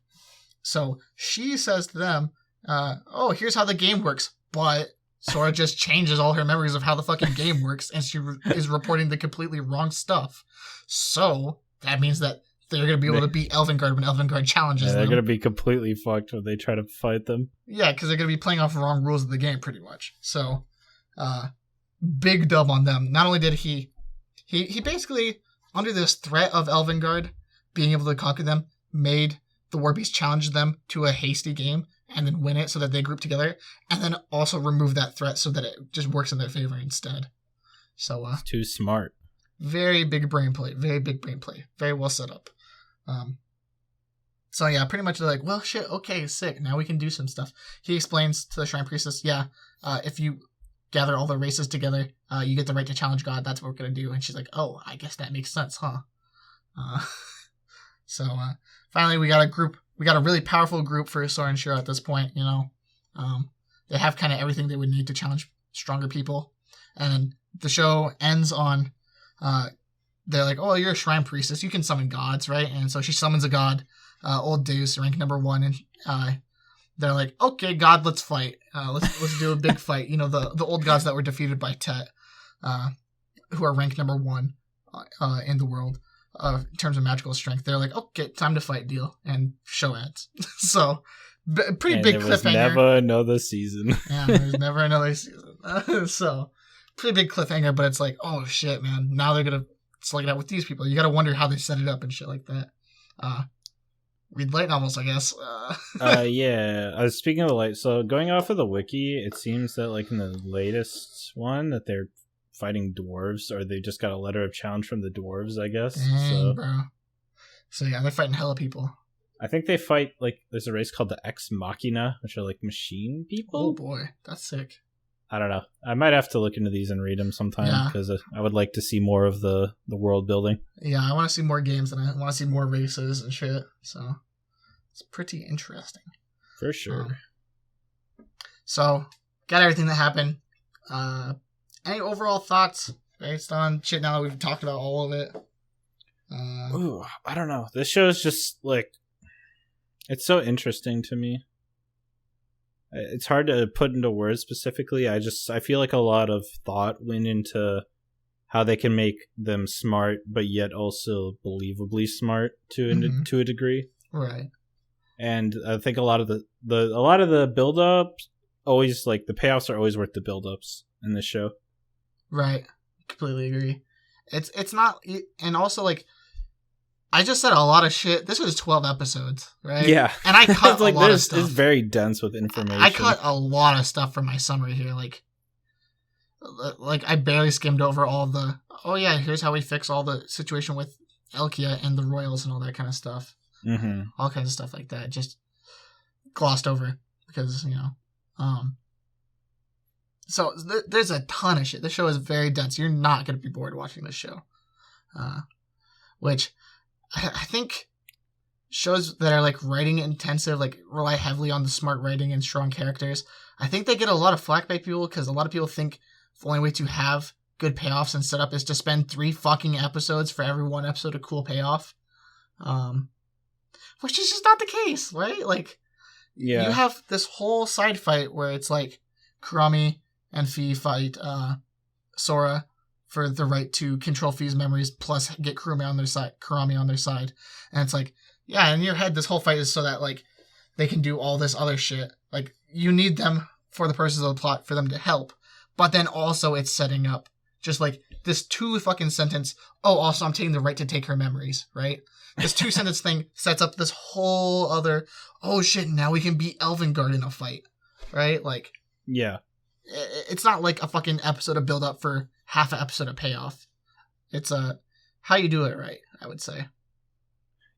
So she says to them, oh, here's how the game works, but Sora just changes all her memories of how the fucking game works, and she is reporting the completely wrong stuff. So that means that they're going to be able to beat Elvingard when Elvingard challenges them. They're going to be completely fucked when they try to fight them. Yeah, because they're going to be playing off the wrong rules of the game, pretty much. So, big dub on them. Not only did he basically, under this threat of Elvingard being able to conquer them, made the Warbeast challenge them to a hasty game and then win it so that they group together, and then also remove that threat so that it just works in their favor instead. So, it's too smart. Very big brain play. Very big brain play. Very well set up. So yeah, pretty much they're like, well, shit, okay, sick. Now we can do some stuff. He explains to the Shrine Priestess, if you gather all the races together, you get the right to challenge God. That's what we're going to do. And she's like, oh, I guess that makes sense, huh? So finally we got a group. We got a really powerful group for Sora and Shiro at this point, you know. They have kind of everything they would need to challenge stronger people. And the show ends on, they're like, oh, you're a Shrine Priestess. You can summon gods, right? And so she summons a god, Old Deus, rank number 1. And they're like, okay, God, let's fight. Let's do a big fight. You know, the old gods that were defeated by Tet, who are rank number 1 in the world. In terms of magical strength, they're like, okay, time to fight, deal, and show ends. So, pretty big cliffhanger. There was never another season. Yeah, there's never another season. So, pretty big cliffhanger, but it's like, oh shit, man, now they're gonna slug it out with these people. You gotta wonder how they set it up and shit like that. Read light novels, I guess. Yeah. Speaking of light, so going off of the wiki, it seems that like in the latest one that they're fighting dwarves, or they just got a letter of challenge from the dwarves, I guess. Dang, bro. So yeah, they're fighting hella people. I think they fight, like, there's a race called the Ex Machina, which are like machine people. Oh boy, that's sick. I don't know. I might have to look into these and read them sometime, because I would like to see more of the world building. Yeah, I want to see more games, and I want to see more races and shit. So it's pretty interesting. For sure. So, got everything that happened. Any overall thoughts based on shit now that we've talked about all of it? Ooh, I don't know. This show is just, like, it's so interesting to me. It's hard to put into words specifically. I feel like a lot of thought went into how they can make them smart, but yet also believably smart to a degree. Right. And I think a lot of the build-ups always, like, the payoffs are always worth the build-ups in this show. Right. Completely agree. It's not, and also, like, I just said a lot of shit. This was 12 episodes, right? Yeah. And I cut like, a lot of stuff. It's very dense with information. I cut a lot of stuff from my summary here. Like I barely skimmed over all the, oh yeah, here's how we fix all the situation with Elkia and the Royals and all that kind of stuff. Mm-hmm. All kinds of stuff like that. Just glossed over because, you know. So there's a ton of shit. This show is very dense. You're not going to be bored watching this show. Which I think shows that are like writing intensive, like rely heavily on the smart writing and strong characters, I think they get a lot of flack by people because a lot of people think the only way to have good payoffs and setup is to spend 3 fucking episodes for every 1 episode of cool payoff. Which is just not the case, right? Like, yeah. You have this whole side fight where it's like Kurami and Fi fight Sora for the right to control Fi's memories, plus get Kurami on their side. And it's like, yeah, in your head, this whole fight is so that, like, they can do all this other shit. Like, you need them for the purposes of the plot for them to help. But then also it's setting up just, like, this 2 fucking sentence, oh, also I'm taking the right to take her memories, right? This 2 sentence thing sets up this whole other, oh shit, now we can beat Elvingard in a fight, right? Like, yeah. It's not like a fucking episode of build up for half an episode of payoff. It's how you do it right, I would say.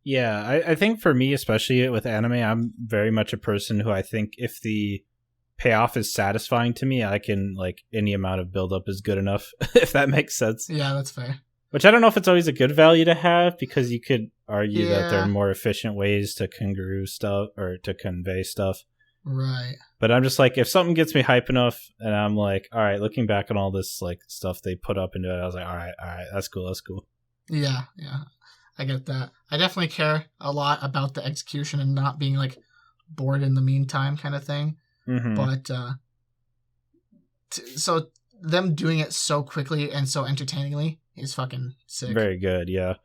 Yeah, I think for me, especially with anime, I'm very much a person who I think if the payoff is satisfying to me, I can, like, any amount of build up is good enough, if that makes sense. Yeah, that's fair. Which I don't know if it's always a good value to have, because you could argue that there are more efficient ways to convey stuff. Right. But I'm just like, if something gets me hype enough, and I'm like, all right, looking back on all this, like, stuff they put up into it, I was like, all right, that's cool. Yeah, I get that. I definitely care a lot about the execution and not being, like, bored in the meantime kind of thing. Mm-hmm. But So them doing it so quickly and so entertainingly is fucking sick. Very good, yeah.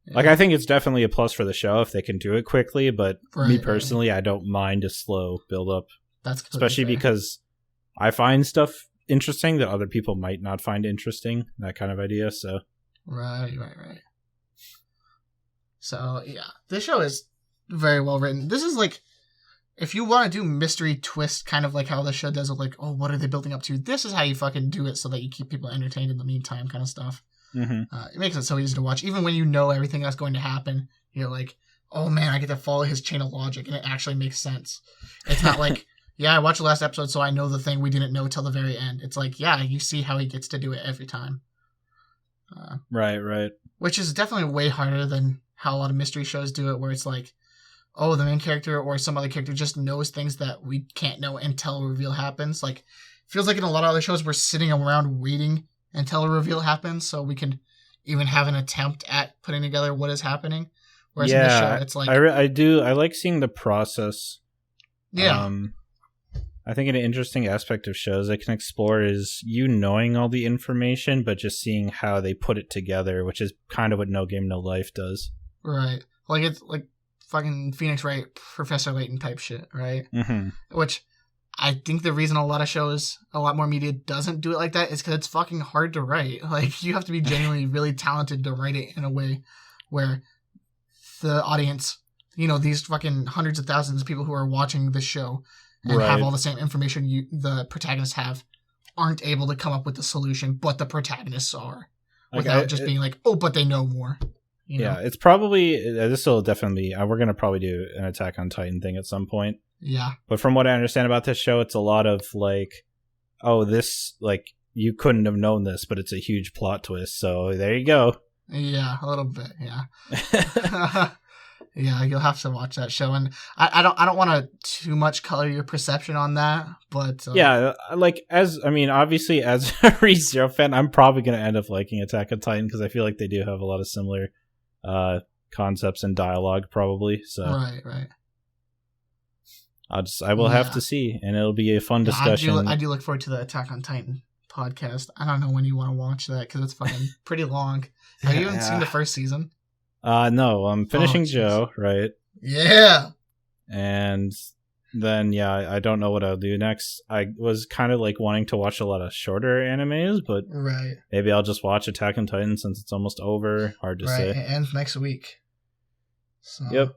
Like, I think it's definitely a plus for the show if they can do it quickly, but me personally, I don't mind a slow build-up. That's especially fair. Because I find stuff interesting that other people might not find interesting, that kind of idea, so... Right. So, yeah. This show is very well written. This is like, if you want to do mystery twist, kind of like how the show does it, like, oh, what are they building up to? This is how you fucking do it so that you keep people entertained in the meantime kind of stuff. Mm-hmm. It makes it so easy to watch. Even when you know everything that's going to happen, you're like, oh man, I get to follow his chain of logic, and it actually makes sense. It's not like, yeah, I watched the last episode, so I know the thing we didn't know till the very end. It's like, yeah, you see how he gets to do it every time. Right. Which is definitely way harder than how a lot of mystery shows do it, where it's like, oh, the main character or some other character just knows things that we can't know until a reveal happens. Like, feels like in a lot of other shows, we're sitting around waiting until a reveal happens so we can even have an attempt at putting together what is happening. Whereas in this show, it's like... I like seeing the process. Yeah. I think an interesting aspect of shows they can explore is you knowing all the information, but just seeing how they put it together, which is kind of what No Game, No Life does. Right. Like, it's like fucking Phoenix Wright, Professor Layton type shit, right? Mm-hmm. Which... I think the reason a lot of shows, a lot more media doesn't do it like that is because it's fucking hard to write. Like, you have to be genuinely really talented to write it in a way where the audience, you know, these fucking hundreds of thousands of people who are watching this show and have all the same information the protagonists have, aren't able to come up with the solution, but the protagonists are. Without just being like, oh, but they know more. You know? Yeah, it's probably, this will definitely, we're going to probably do an Attack on Titan thing at some point. Yeah. But from what I understand about this show, it's a lot of like, oh, this, like, you couldn't have known this, but it's a huge plot twist. So there you go. Yeah, a little bit. Yeah. Yeah, you'll have to watch that show. And I don't want to too much color your perception on that, but... yeah, like, obviously, as a ReZero fan, I'm probably going to end up liking Attack on Titan because I feel like they do have a lot of similar concepts and dialogue, probably. So Right. I will have to see, and it'll be a fun discussion. I do look forward to the Attack on Titan podcast. I don't know when you want to watch that because it's fucking pretty long. Have you even seen the first season? No, I'm finishing Joe, right? Yeah. And then, I don't know what I'll do next. I was kind of like wanting to watch a lot of shorter animes, but maybe I'll just watch Attack on Titan since it's almost over. Hard to say. It ends next week. So. Yep.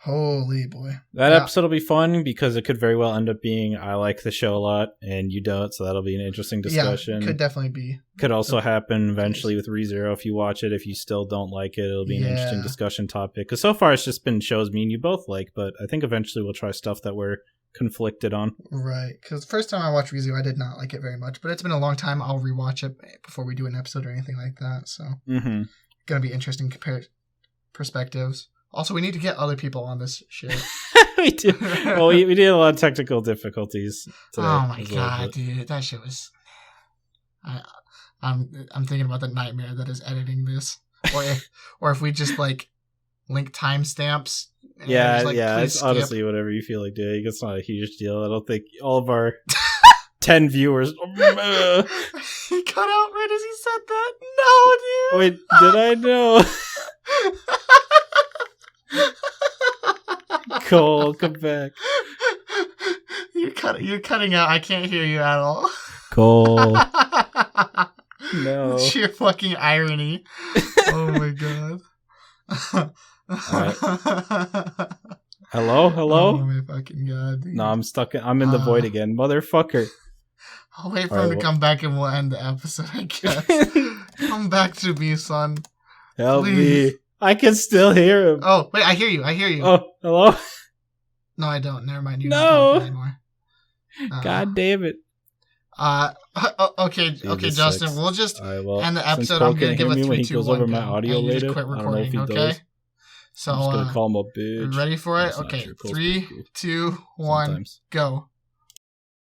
Holy boy. That episode will be fun because it could very well end up being I like the show a lot and you don't, so that'll be an interesting discussion. Yeah, could definitely be. Could also happen eventually with ReZero if you watch it. If you still don't like it, it'll be an interesting discussion topic. Because so far it's just been shows me and you both like, but I think eventually we'll try stuff that we're conflicted on. Right, because the first time I watched ReZero, I did not like it very much, but it's been a long time. I'll rewatch it before we do an episode or anything like that, so gonna be interesting perspectives. Also, we need to get other people on this shit. We do. Well, we did a lot of technical difficulties today. Oh my god, dude, that shit was. I'm thinking about the nightmare that is editing this, or if we just like link timestamps. Yeah, it's honestly whatever you feel like doing. It's not a huge deal. I don't think all of our 10 viewers. He cut out right as he said that. No, dude. Wait, did I know? Cole, come back. You're cutting out. I can't hear you at all. Cole. No. Sheer fucking irony. Oh my god. Right. Hello? Oh my fucking god. Dude. No, I'm stuck. I'm in the void again. Motherfucker. I'll wait for him to come back and we'll end the episode, I guess. Come back to me, son. Help me. I can still hear him. Oh, wait, I hear you. Oh, hello? No, I don't. Never mind. You're not talking anymore. God damn it. Okay, Justin. Six. We'll just end the episode. I'm going to give a 3, 2, 1. He goes over my audio later. Just quit recording, okay? So, I'm just going to call him a bitch. Ready for it? Okay, 3, 2, 1, go.